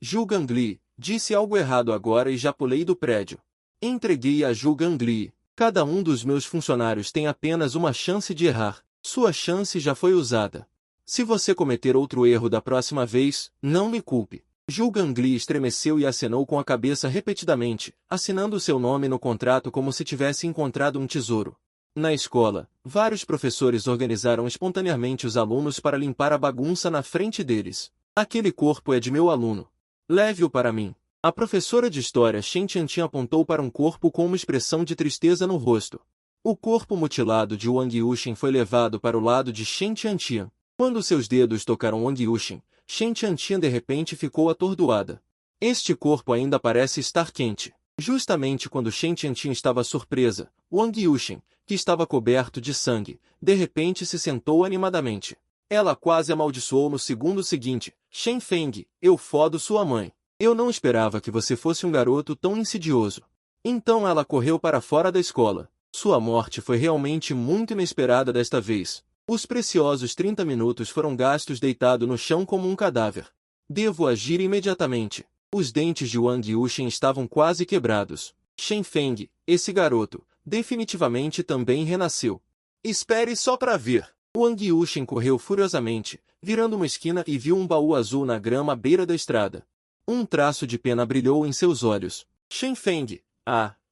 Zhu Gangli, disse algo errado agora e já pulei do prédio. Entreguei a Zhu Gangli. Cada um dos meus funcionários tem apenas uma chance de errar. Sua chance já foi usada. Se você cometer outro erro da próxima vez, não me culpe. Zhu Gangli estremeceu e acenou com a cabeça repetidamente, assinando seu nome no contrato como se tivesse encontrado um tesouro. Na escola, vários professores organizaram espontaneamente os alunos para limpar a bagunça na frente deles. Aquele corpo é de meu aluno. Leve-o para mim. A professora de história Shen Tiantian apontou para um corpo com uma expressão de tristeza no rosto. O corpo mutilado de Wang Yushin foi levado para o lado de Shen Tiantian. Quando seus dedos tocaram Wang Yushin, Shen Tiantian de repente ficou atordoada. Este corpo ainda parece estar quente. Justamente quando Shen Tiantian estava surpresa, Wang Yushin, que estava coberto de sangue, de repente se sentou animadamente. Ela quase amaldiçoou no segundo seguinte. Shen Feng, eu fodo sua mãe. Eu não esperava que você fosse um garoto tão insidioso. Então ela correu para fora da escola. Sua morte foi realmente muito inesperada desta vez. Os preciosos 30 minutos foram gastos deitado no chão como um cadáver. Devo agir imediatamente. Os dentes de Wang Yushin estavam quase quebrados. Shen Feng, esse garoto, definitivamente também renasceu. Espere só para ver. Wang Yushin correu furiosamente, virando uma esquina e viu um baú azul na grama à beira da estrada. Um traço de pena brilhou em seus olhos. Shen Feng,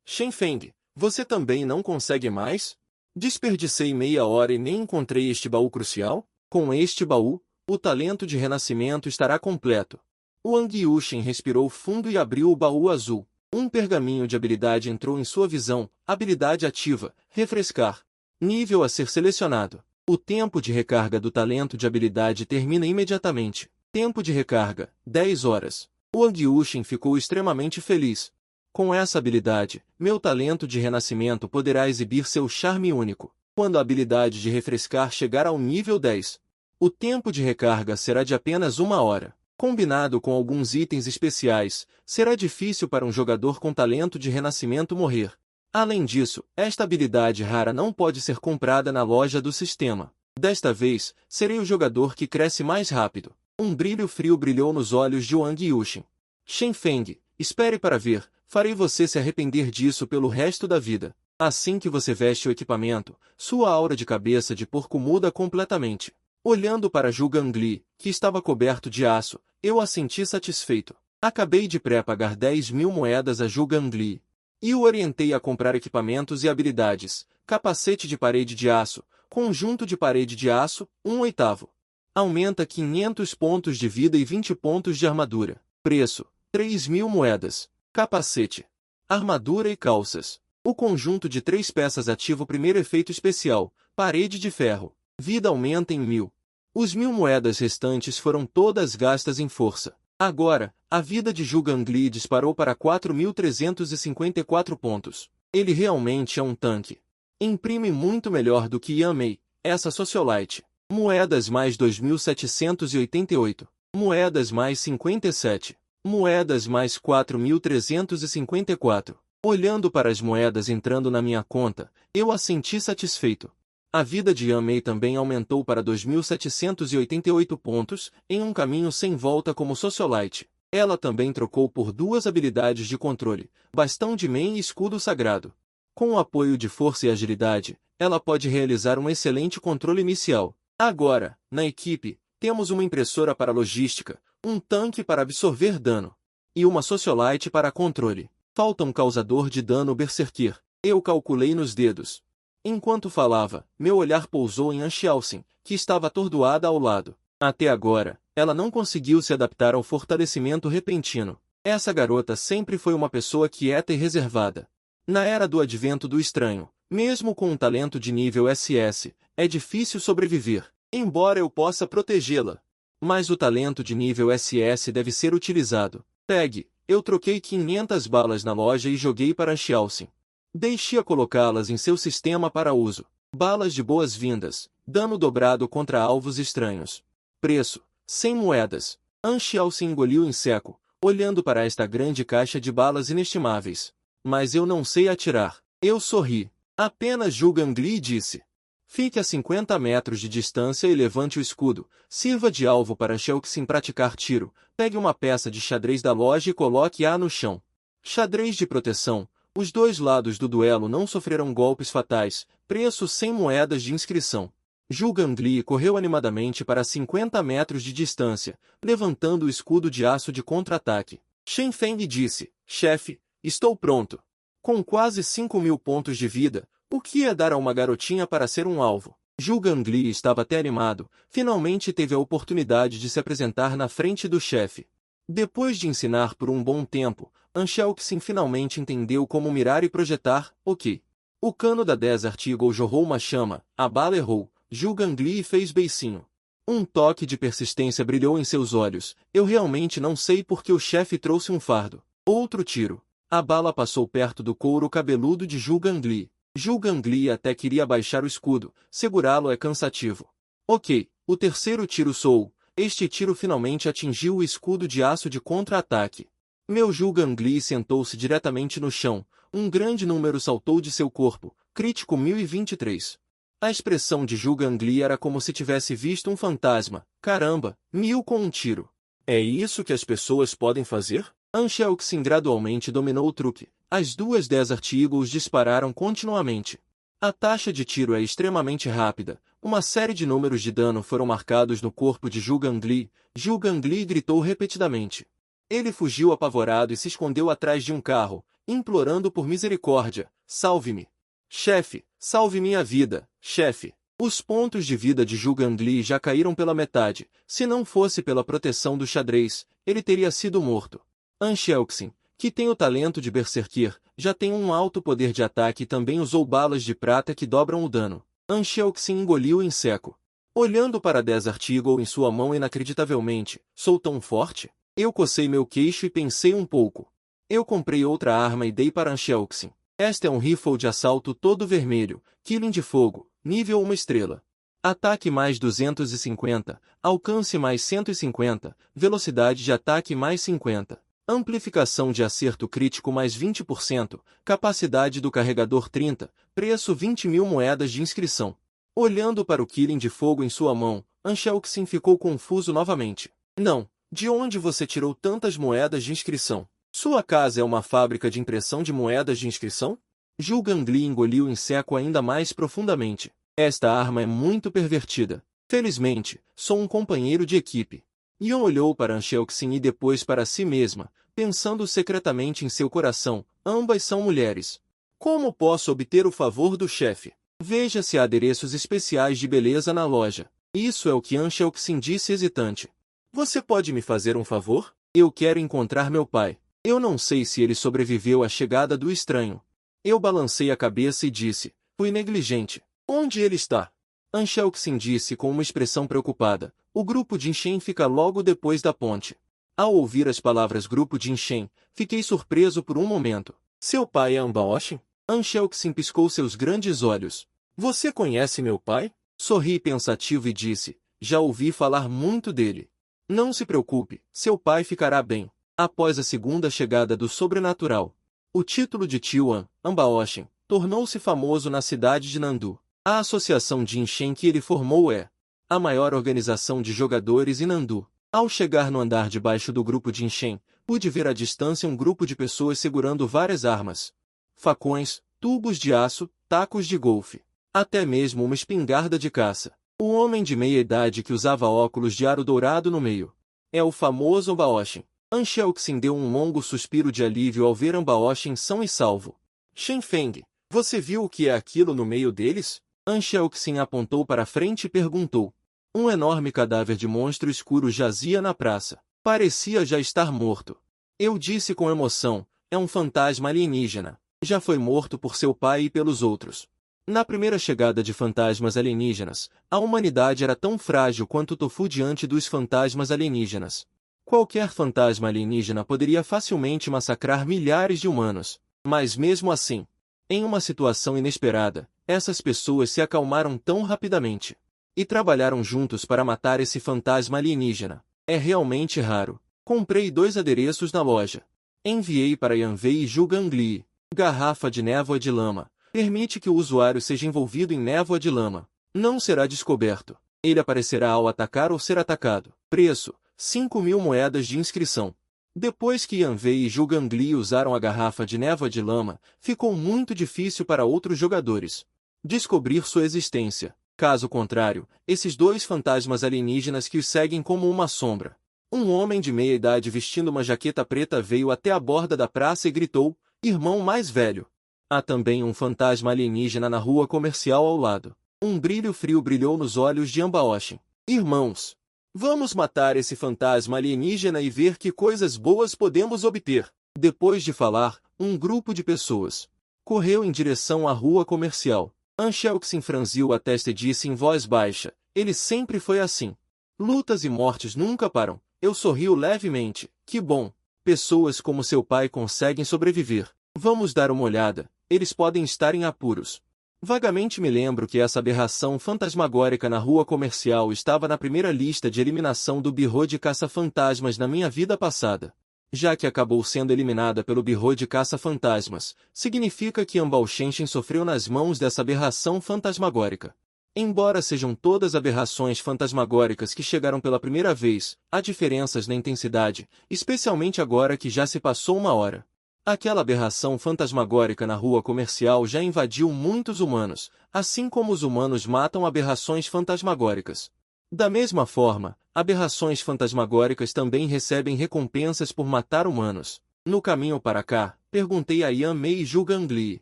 Shen Feng, você também não consegue mais? Desperdicei meia hora e nem encontrei este baú crucial? Com este baú, o talento de renascimento estará completo. Wang Yushin respirou fundo e abriu o baú azul. Um pergaminho de habilidade entrou em sua visão. Habilidade ativa, refrescar. Nível a ser selecionado. O tempo de recarga do talento de habilidade termina imediatamente. Tempo de recarga, 10 horas. Wang Yushin ficou extremamente feliz. Com essa habilidade, meu talento de renascimento poderá exibir seu charme único. Quando a habilidade de refrescar chegar ao nível 10, o tempo de recarga será de apenas 1 hora. Combinado com alguns itens especiais, será difícil para um jogador com talento de renascimento morrer. Além disso, esta habilidade rara não pode ser comprada na loja do sistema. Desta vez, serei o jogador que cresce mais rápido. Um brilho frio brilhou nos olhos de Wang Yushin. Shen Feng, espere para ver. Farei você se arrepender disso pelo resto da vida. Assim que você veste o equipamento, sua aura de cabeça de porco muda completamente. Olhando para Zhu Gangli, que estava coberto de aço, eu a senti satisfeito. Acabei de pré-pagar 10.000 moedas a Zhu Gangli. E o orientei a comprar equipamentos e habilidades, capacete de parede de aço, conjunto de parede de aço, 1/8. Aumenta 500 pontos de vida e 20 pontos de armadura. Preço, 3.000 moedas. Capacete, armadura e calças. O conjunto de 3 peças ativa o primeiro efeito especial, parede de ferro. Vida aumenta em 1.000. Os 1.000 moedas restantes foram todas gastas em força. Agora, a vida de Zhu Gangli disparou para 4.354 pontos. Ele realmente é um tanque. Imprime muito melhor do que Yan Mei, essa socialite. Moedas mais 2.788. Moedas mais 57. Moedas mais 4.354. Olhando para as moedas entrando na minha conta, eu a senti satisfeito. A vida de Yan Mei também aumentou para 2.788 pontos, em um caminho sem volta como Socialite. Ela também trocou por duas habilidades de controle, Bastão de Mei e Escudo Sagrado. Com o apoio de força e agilidade, ela pode realizar um excelente controle inicial. Agora, na equipe, temos uma impressora para logística, um tanque para absorver dano, e uma Socialite para controle. Falta um causador de dano Berserker. Eu calculei nos dedos. Enquanto falava, meu olhar pousou em Anxialcin, que estava atordoada ao lado. Até agora, ela não conseguiu se adaptar ao fortalecimento repentino. Essa garota sempre foi uma pessoa quieta e reservada. Na era do advento do estranho, mesmo com um talento de nível SS, é difícil sobreviver, embora eu possa protegê-la. Mas o talento de nível SS deve ser utilizado. Tag, eu troquei 500 balas na loja e joguei para Anxialcin. Deixe-a colocá-las em seu sistema para uso. Balas de boas-vindas, dano dobrado contra alvos estranhos. Preço, 100 moedas. Anxialcin engoliu em seco, olhando para esta grande caixa de balas inestimáveis. Mas eu não sei atirar. Eu sorri. Apenas Zhuge Li disse. Fique a 50 metros de distância e levante o escudo. Sirva de alvo para Anxialcin praticar tiro. Pegue uma peça de xadrez da loja e coloque-a no chão. Xadrez de proteção. Os dois lados do duelo não sofrerão golpes fatais. Preço 100 moedas de inscrição. Zhuge Li correu animadamente para 50 metros de distância, levantando o escudo de aço de contra-ataque. Shen Feng disse, chefe, estou pronto. Com quase 5.000 pontos de vida, o que é dar a uma garotinha para ser um alvo? Zhuge Li estava até animado, finalmente teve a oportunidade de se apresentar na frente do chefe. Depois de ensinar por um bom tempo, Anxialcin finalmente entendeu como mirar e projetar, ok. O cano da Desert Eagle jorrou uma chama, a bala errou, Zhuge Li fez beicinho. Um toque de persistência brilhou em seus olhos, eu realmente não sei por que o chefe trouxe um fardo. Outro tiro. A bala passou perto do couro cabeludo de Zhuge Li. Zhuge Li até queria baixar o escudo, segurá-lo é cansativo. Ok, o terceiro tiro soou. Este tiro finalmente atingiu o escudo de aço de contra-ataque. Meu Zhuge Li sentou-se diretamente no chão, um grande número saltou de seu corpo, crítico 1023. A expressão de Zhuge Li era como se tivesse visto um fantasma, caramba, 1000 com um tiro. É isso que as pessoas podem fazer? Anxialcin gradualmente dominou o truque, as duas Desert Eagles dispararam continuamente. A taxa de tiro é extremamente rápida, uma série de números de dano foram marcados no corpo de Zhuge Li. Zhuge Li gritou repetidamente. Ele fugiu apavorado e se escondeu atrás de um carro, implorando por misericórdia, salve-me. Chefe, salve minha vida, chefe. Os pontos de vida de Zhuge Li já caíram pela metade, se não fosse pela proteção do xadrez, ele teria sido morto. Anxialcin, que tem o talento de Berserker, já tem um alto poder de ataque e também usou balas de prata que dobram o dano. Anxialcin engoliu em seco. Olhando para Desert Eagle em sua mão inacreditavelmente, sou tão forte? Eu cocei meu queixo e pensei um pouco. Eu comprei outra arma e dei para Anxialcin. Esta é um rifle de assalto todo vermelho, Killing de fogo, nível 1 estrela. Ataque mais 250, alcance mais 150, velocidade de ataque mais 50. Amplificação de acerto crítico mais 20%, capacidade do carregador 30, preço 20.000 moedas de inscrição. Olhando para o Killing de fogo em sua mão, Anxialcin ficou confuso novamente. Não, de onde você tirou tantas moedas de inscrição? Sua casa é uma fábrica de impressão de moedas de inscrição? Zhuge Li engoliu em seco ainda mais profundamente. Esta arma é muito pervertida. Felizmente, sou um companheiro de equipe. Yon olhou para Anxialcin e depois para si mesma, pensando secretamente em seu coração, ambas são mulheres. Como posso obter o favor do chefe? Veja se há adereços especiais de beleza na loja. Isso é o que Anxialcin disse hesitante. Você pode me fazer um favor? Eu quero encontrar meu pai. Eu não sei se ele sobreviveu à chegada do estranho. Eu balancei a cabeça e disse, fui negligente. Onde ele está? Anxialcin disse com uma expressão preocupada. O grupo de Shen fica logo depois da ponte. Ao ouvir as palavras grupo de Shen, fiquei surpreso por um momento. Seu pai é Ambaoshi? Anxialcin piscou seus grandes olhos. Você conhece meu pai? Sorri pensativo e disse, já ouvi falar muito dele. Não se preocupe, seu pai ficará bem. Após a segunda chegada do sobrenatural, o título de Tiwan, Ambaoshi, tornou-se famoso na cidade de Nandu. A associação Jinshen que ele formou é a maior organização de jogadores em Nandu. Ao chegar no andar de baixo do grupo Jinshen, pude ver à distância um grupo de pessoas segurando várias armas. Facões, tubos de aço, tacos de golfe. Até mesmo uma espingarda de caça. O homem de meia idade que usava óculos de aro dourado no meio. É o famoso Ambaoshin. Anxiaoxin deu um longo suspiro de alívio ao ver Ambaoshin são e salvo. Shenfeng, você viu o que é aquilo no meio deles? Anxiaoxin apontou para frente e perguntou. Um enorme cadáver de monstro escuro jazia na praça. Parecia já estar morto. Eu disse com emoção, é um fantasma alienígena. Já foi morto por seu pai e pelos outros. Na primeira chegada de fantasmas alienígenas, a humanidade era tão frágil quanto o tofu diante dos fantasmas alienígenas. Qualquer fantasma alienígena poderia facilmente massacrar milhares de humanos. Mas mesmo assim, em uma situação inesperada, essas pessoas se acalmaram tão rapidamente. E trabalharam juntos para matar esse fantasma alienígena. É realmente raro. Comprei 2 adereços na loja. Enviei para Yanvei e Zhu Gangli. Garrafa de névoa de lama. Permite que o usuário seja envolvido em névoa de lama. Não será descoberto. Ele aparecerá ao atacar ou ser atacado. Preço: 5.000 moedas de inscrição. Depois que Yanvei e Zhu Gangli usaram a garrafa de névoa de lama, ficou muito difícil para outros jogadores descobrir sua existência. Caso contrário, esses 2 fantasmas alienígenas que os seguem como uma sombra. Um homem de meia idade vestindo uma jaqueta preta veio até a borda da praça e gritou, irmão mais velho. Há também um fantasma alienígena na rua comercial ao lado. Um brilho frio brilhou nos olhos de Ambaoshin. Irmãos, vamos matar esse fantasma alienígena e ver que coisas boas podemos obter. Depois de falar, um grupo de pessoas correu em direção à rua comercial. Anxiaoxin franziu a testa e disse em voz baixa, ele sempre foi assim. Lutas e mortes nunca param. Eu sorriu levemente. Que bom. Pessoas como seu pai conseguem sobreviver. Vamos dar uma olhada. Eles podem estar em apuros. Vagamente me lembro que essa aberração fantasmagórica na rua comercial estava na primeira lista de eliminação do birô de caça-fantasmas na minha vida passada. Já que acabou sendo eliminada pelo birô de caça-fantasmas, significa que Ambaoshin sofreu nas mãos dessa aberração fantasmagórica. Embora sejam todas aberrações fantasmagóricas que chegaram pela primeira vez, há diferenças na intensidade, especialmente agora que já se passou 1 hora. Aquela aberração fantasmagórica na rua comercial já invadiu muitos humanos, assim como os humanos matam aberrações fantasmagóricas. Da mesma forma, aberrações fantasmagóricas também recebem recompensas por matar humanos. No caminho para cá, perguntei a Yan Mei e Zhu Gangli.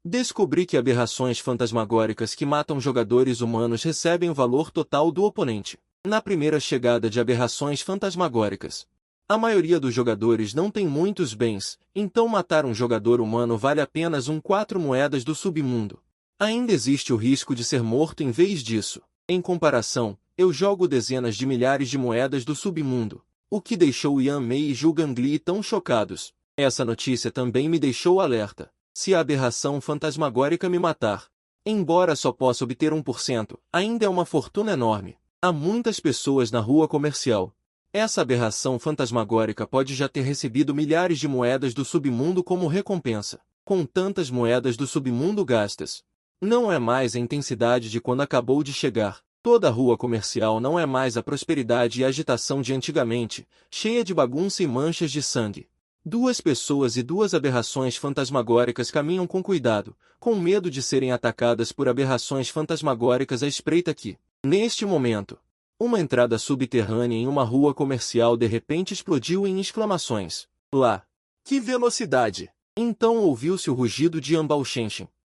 Descobri que aberrações fantasmagóricas que matam jogadores humanos recebem o valor total do oponente. Na primeira chegada de aberrações fantasmagóricas, a maioria dos jogadores não tem muitos bens, então matar um jogador humano vale apenas 4 moedas do submundo. Ainda existe o risco de ser morto em vez disso. Em comparação, eu jogo dezenas de milhares de moedas do submundo, o que deixou Yan Mei e Zhu Gangli tão chocados. Essa notícia também me deixou alerta. Se a aberração fantasmagórica me matar, embora só possa obter 1%, ainda é uma fortuna enorme. Há muitas pessoas na rua comercial. Essa aberração fantasmagórica pode já ter recebido milhares de moedas do submundo como recompensa. Com tantas moedas do submundo gastas, não é mais a intensidade de quando acabou de chegar. Toda a rua comercial não é mais a prosperidade e agitação de antigamente, cheia de bagunça e manchas de sangue. 2 pessoas e 2 aberrações fantasmagóricas caminham com cuidado, com medo de serem atacadas por aberrações fantasmagóricas à espreita aqui. Neste momento, uma entrada subterrânea em uma rua comercial de repente explodiu em exclamações. Lá! Que velocidade! Então ouviu-se o rugido de Ambaoshin.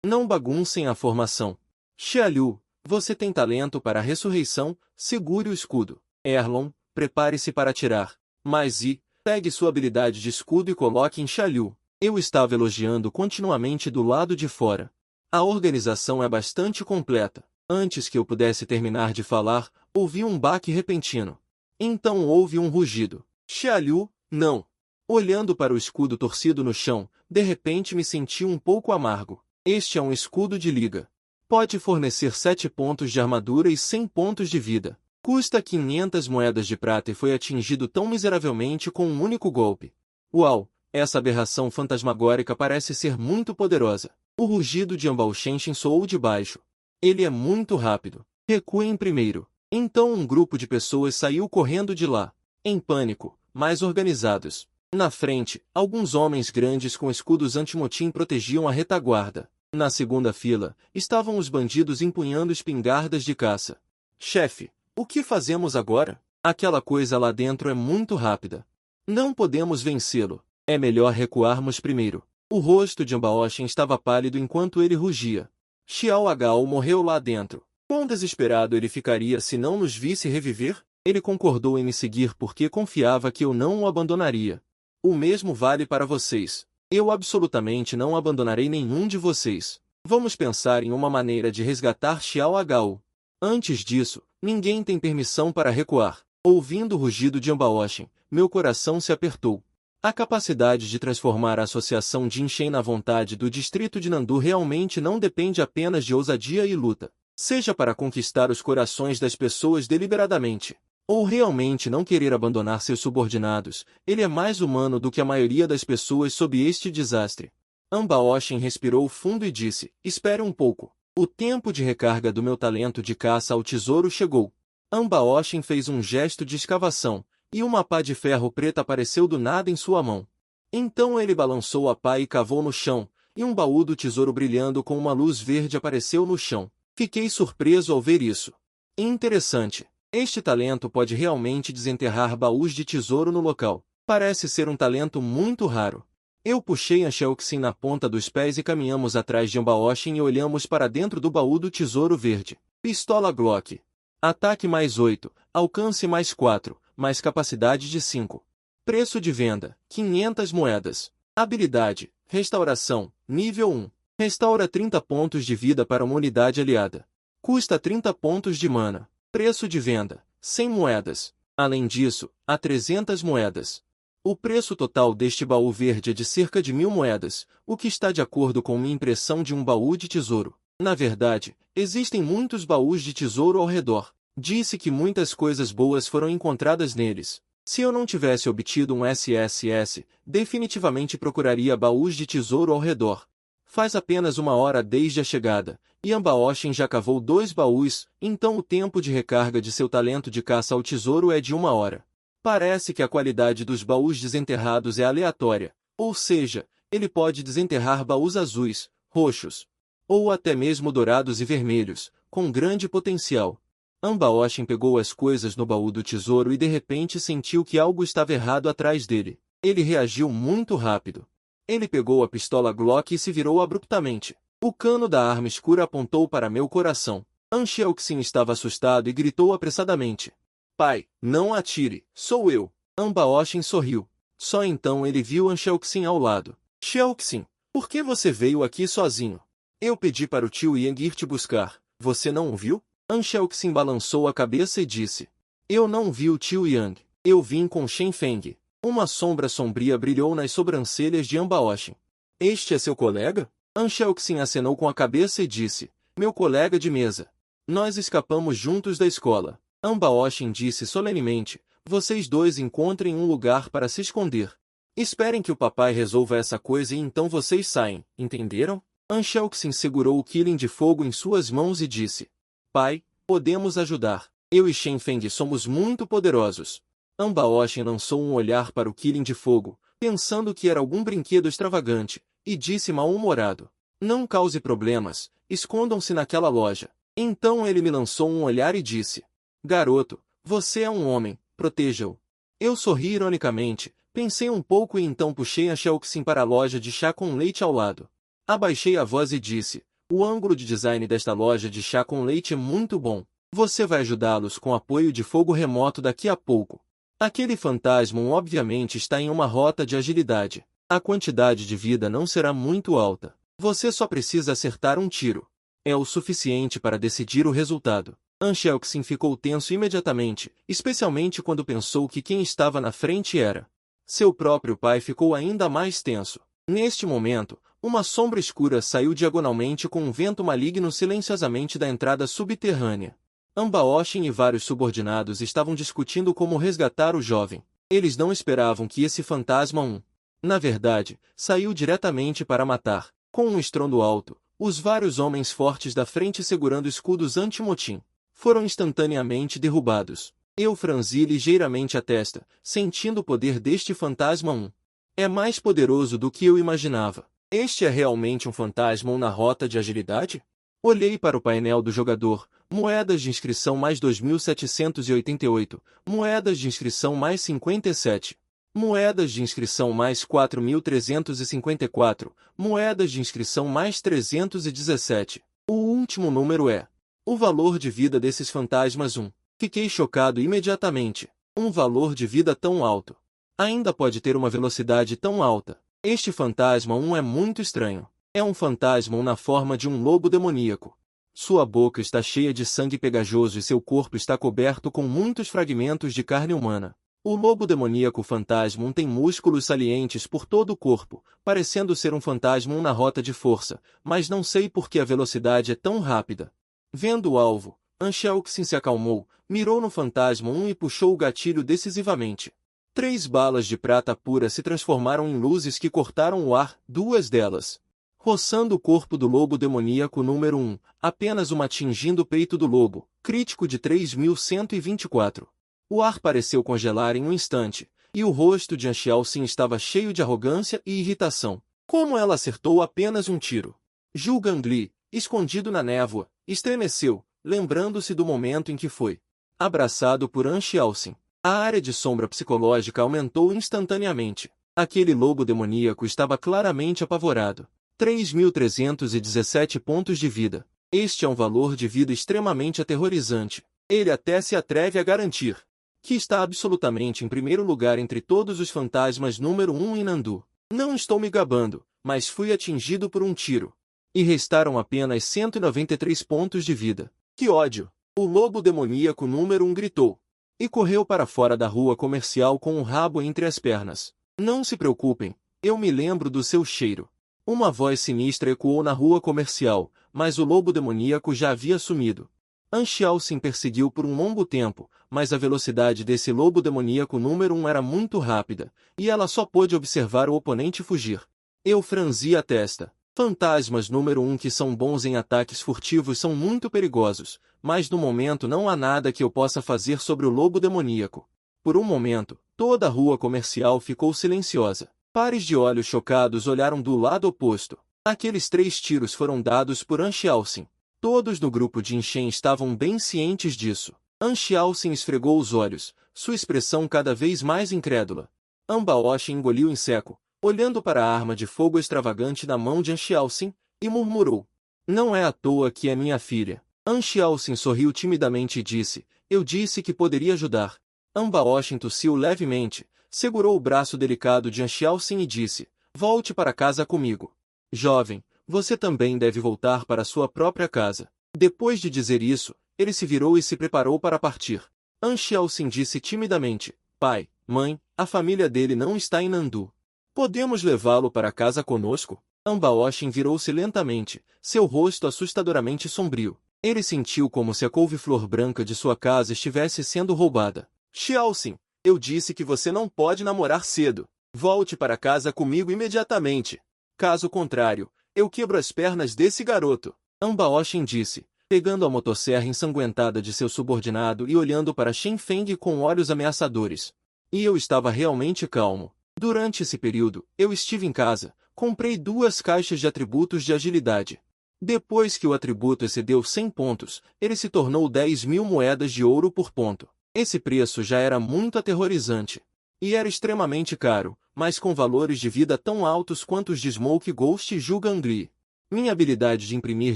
Não baguncem a formação. Xiaoliu, você tem talento para a ressurreição, segure o escudo. Erlon, prepare-se para atirar. Mas pegue sua habilidade de escudo e coloque em Xiaoliu. Eu estava elogiando continuamente do lado de fora. A organização é bastante completa. Antes que eu pudesse terminar de falar, ouvi um baque repentino. Então houve um rugido. Xiaoliu, não! Olhando para o escudo torcido no chão, de repente me senti um pouco amargo. Este é um escudo de liga. Pode fornecer 7 pontos de armadura e 100 pontos de vida. Custa 500 moedas de prata e foi atingido tão miseravelmente com um único golpe. Uau! Essa aberração fantasmagórica parece ser muito poderosa. O rugido de Ambaoshin soou de baixo. Ele é muito rápido. Recuem primeiro. Então um grupo de pessoas saiu correndo de lá. Em pânico, mais organizados. Na frente, alguns homens grandes com escudos antimotim protegiam a retaguarda. Na segunda fila, estavam os bandidos empunhando espingardas de caça. Chefe, o que fazemos agora? Aquela coisa lá dentro é muito rápida. Não podemos vencê-lo. É melhor recuarmos primeiro. O rosto de Ambaoshin estava pálido enquanto ele rugia. Xiao Agao morreu lá dentro. Quão desesperado ele ficaria se não nos visse reviver? Ele concordou em me seguir porque confiava que eu não o abandonaria. O mesmo vale para vocês. Eu absolutamente não abandonarei nenhum de vocês. Vamos pensar em uma maneira de resgatar Xiao Agao. Antes disso, ninguém tem permissão para recuar. Ouvindo o rugido de Ambaoshin, meu coração se apertou. A capacidade de transformar a associação Jinshen na vontade do distrito de Nandu realmente não depende apenas de ousadia e luta. Seja para conquistar os corações das pessoas deliberadamente, ou realmente não querer abandonar seus subordinados, ele é mais humano do que a maioria das pessoas sob este desastre. Ambaoshin respirou fundo e disse, espere um pouco. O tempo de recarga do meu talento de caça ao tesouro chegou. Ambaoshin fez um gesto de escavação, e uma pá de ferro preta apareceu do nada em sua mão. Então ele balançou a pá e cavou no chão, e um baú do tesouro brilhando com uma luz verde apareceu no chão. Fiquei surpreso ao ver isso. Interessante. Este talento pode realmente desenterrar baús de tesouro no local. Parece ser um talento muito raro. Eu puxei a Shelxin na ponta dos pés e caminhamos atrás de Ambaoshin e olhamos para dentro do baú do tesouro verde. Pistola Glock. Ataque mais 8, alcance mais 4, mais capacidade de 5. Preço de venda, 500 moedas. Habilidade, restauração, nível 1. Restaura 30 pontos de vida para uma unidade aliada. Custa 30 pontos de mana. Preço de venda, 100 moedas. Além disso, há 300 moedas. O preço total deste baú verde é de cerca de 1000 moedas, o que está de acordo com minha impressão de um baú de tesouro. Na verdade, existem muitos baús de tesouro ao redor. Disse que muitas coisas boas foram encontradas neles. Se eu não tivesse obtido um SSS, definitivamente procuraria baús de tesouro ao redor. Faz apenas 1 hora desde a chegada, e Ambaoshin já cavou 2 baús, então o tempo de recarga de seu talento de caça ao tesouro é de 1 hora. Parece que a qualidade dos baús desenterrados é aleatória, ou seja, ele pode desenterrar baús azuis, roxos, ou até mesmo dourados e vermelhos, com grande potencial. Ambaoshin pegou as coisas no baú do tesouro e de repente sentiu que algo estava errado atrás dele. Ele reagiu muito rápido. Ele pegou a pistola Glock e se virou abruptamente. O cano da arma escura apontou para meu coração. Shelxin estava assustado e gritou apressadamente. Pai, não atire, sou eu. Ambaoshin sorriu. Só então ele viu Shelxin ao lado. Shelxin, por que você veio aqui sozinho? Eu pedi para o tio Yang ir te buscar. Você não o viu? Shelxin balançou a cabeça e disse. Eu não vi o tio Yang. Eu vim com Shen Feng. Uma sombra sombria brilhou nas sobrancelhas de Ambaoshin. Este é seu colega? Shelxin acenou com a cabeça e disse. Meu colega de mesa. Nós escapamos juntos da escola. Ambaoshin disse solenemente. Vocês dois encontrem um lugar para se esconder. Esperem que o papai resolva essa coisa e então vocês saem, entenderam? Shelxin segurou o Killing de fogo em suas mãos e disse. Pai, podemos ajudar. Eu e Shen Feng somos muito poderosos. Ambaoshin lançou um olhar para o Killing de fogo, pensando que era algum brinquedo extravagante, e disse mal-humorado. Não cause problemas, escondam-se naquela loja. Então ele me lançou um olhar e disse. Garoto, você é um homem, proteja-o. Eu sorri ironicamente, pensei um pouco e então puxei a Shelxin para a loja de chá com leite ao lado. Abaixei a voz e disse. O ângulo de design desta loja de chá com leite é muito bom. Você vai ajudá-los com apoio de fogo remoto daqui a pouco. Aquele fantasma obviamente está em uma rota de agilidade. A quantidade de vida não será muito alta. Você só precisa acertar um tiro. É o suficiente para decidir o resultado. Shelxin ficou tenso imediatamente, especialmente quando pensou que quem estava na frente era. Seu próprio pai ficou ainda mais tenso. Neste momento, uma sombra escura saiu diagonalmente com um vento maligno silenciosamente da entrada subterrânea. Ambaoshin e vários subordinados estavam discutindo como resgatar o jovem. Eles não esperavam que esse fantasma na verdade, saiu diretamente para matar. Com um estrondo alto, Os vários homens fortes da frente segurando escudos anti-motim foram instantaneamente derrubados. Eu franzi ligeiramente a testa, sentindo o poder deste fantasma. É mais poderoso do que eu imaginava. Este é realmente um fantasma na rota de agilidade? Olhei para o painel do jogador. Moedas de inscrição mais 2.788. Moedas de inscrição mais 57. Moedas de inscrição mais 4.354. Moedas de inscrição mais 317. O último número é o valor de vida desses fantasmas. Fiquei chocado imediatamente. Um valor de vida tão alto. Ainda pode ter uma velocidade tão alta. Este fantasma é muito estranho. É um fantasma na forma de um lobo demoníaco. Sua boca está cheia de sangue pegajoso e seu corpo está coberto com muitos fragmentos de carne humana. O lobo demoníaco fantasma tem músculos salientes por todo o corpo, parecendo ser um fantasma na rota de força, mas não sei por que a velocidade é tão rápida. Vendo o alvo, Anxelxin se acalmou, mirou no fantasma e puxou o gatilho decisivamente. 3 balas de prata pura se transformaram em luzes que cortaram o ar, 2 delas roçando o corpo do lobo demoníaco número 1, apenas uma atingindo o peito do lobo, crítico de 3.124. O ar pareceu congelar em um instante, e o rosto de Anxelxin estava cheio de arrogância e irritação. Como ela acertou apenas um tiro? Zhuge Li, escondido na névoa, estremeceu, lembrando-se do momento em que foi abraçado por Anxelxin. A área de sombra psicológica aumentou instantaneamente. Aquele lobo demoníaco estava claramente apavorado. 3.317 pontos de vida. Este é um valor de vida extremamente aterrorizante. Ele até se atreve a garantir que está absolutamente em primeiro lugar entre todos os fantasmas número 1 em Nandu. Não estou me gabando, mas fui atingido por um tiro. E restaram apenas 193 pontos de vida. Que ódio! O lobo demoníaco número 1 gritou. E correu para fora da rua comercial com o rabo entre as pernas. Não se preocupem, eu me lembro do seu cheiro. Uma voz sinistra ecoou na rua comercial, mas o lobo demoníaco já havia sumido. Anxelxin perseguiu por um longo tempo, mas a velocidade desse lobo demoníaco número 1 era muito rápida, e ela só pôde observar o oponente fugir. Eu franzi a testa. Fantasmas número 1 que são bons em ataques furtivos são muito perigosos, mas no momento não há nada que eu possa fazer sobre o lobo demoníaco. Por um momento, toda a rua comercial ficou silenciosa. Pares de olhos chocados olharam do lado oposto. Aqueles 3 tiros foram dados por Anxelxin. Todos no grupo de Inshen estavam bem cientes disso. Anxelxin esfregou os olhos, sua expressão cada vez mais incrédula. Ambaoshi engoliu em seco, olhando para a arma de fogo extravagante na mão de Anxelxin, e murmurou. Não é à toa que é minha filha. Anxelxin sorriu timidamente e disse, eu disse que poderia ajudar. Ambaoshi tossiu levemente, segurou o braço delicado de Anxelxin e disse, volte para casa comigo. Jovem, você também deve voltar para sua própria casa. Depois de dizer isso, ele se virou e se preparou para partir. Anxelxin disse timidamente, pai, mãe, a família dele não está em Nandu. Podemos levá-lo para casa conosco? Ambaoshi virou-se lentamente, seu rosto assustadoramente sombrio. Ele sentiu como se a couve-flor branca de sua casa estivesse sendo roubada. Xiaoxin, eu disse que você não pode namorar cedo. Volte para casa comigo imediatamente. Caso contrário, eu quebro as pernas desse garoto. Ambaoshi disse, pegando a motosserra ensanguentada de seu subordinado e olhando para Shen Feng com olhos ameaçadores. E eu estava realmente calmo. Durante esse período, eu estive em casa, comprei 2 caixas de atributos de agilidade. Depois que o atributo excedeu 100 pontos, ele se tornou 10.000 moedas de ouro por ponto. Esse preço já era muito aterrorizante. E era extremamente caro, mas com valores de vida tão altos quanto os de Smoke Ghost e Zhuge Li. Minha habilidade de imprimir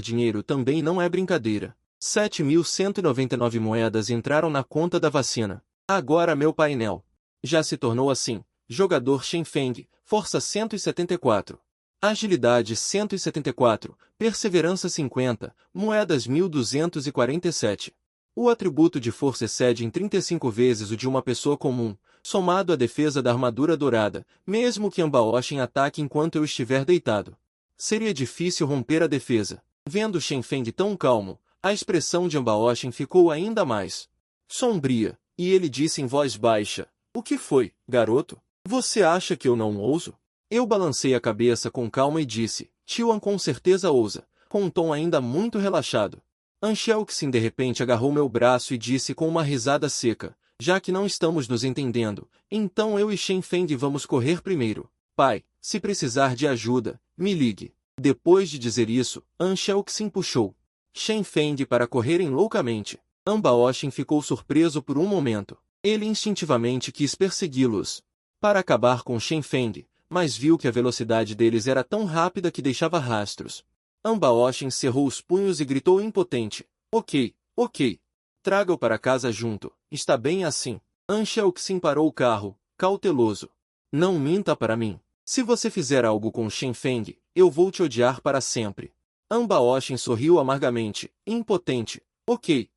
dinheiro também não é brincadeira. 7.199 moedas entraram na conta da vacina. Agora meu painel já se tornou assim. Jogador Shen Feng, força 174. Agilidade 174, perseverança 50, moedas 1.247. O atributo de força excede em 35 vezes o de uma pessoa comum, somado à defesa da armadura dourada, mesmo que Ambaoshi ataque enquanto eu estiver deitado. Seria difícil romper a defesa. Vendo Shen Feng tão calmo, a expressão de Ambaoshi ficou ainda mais sombria, e ele disse em voz baixa, o que foi, garoto? Você acha que eu não ouso? Eu balancei a cabeça com calma e disse, Tian com certeza ousa, com um tom ainda muito relaxado. Anshelksin de repente agarrou meu braço e disse com uma risada seca, já que não estamos nos entendendo, então eu e Shen Feng vamos correr primeiro. Pai, se precisar de ajuda, me ligue. Depois de dizer isso, Anshelksin puxou Shen Feng para correrem loucamente. Ambaoshin ficou surpreso por um momento. Ele instintivamente quis persegui-los para acabar com Shen Feng, mas viu que a velocidade deles era tão rápida que deixava rastros. Ambaoshin cerrou os punhos e gritou impotente. Ok. Traga-o para casa junto. Está bem assim. Anshelksin parou o carro, cauteloso. Não minta para mim. Se você fizer algo com Shen Feng, eu vou te odiar para sempre. Ambaoshin sorriu amargamente, impotente. Ok.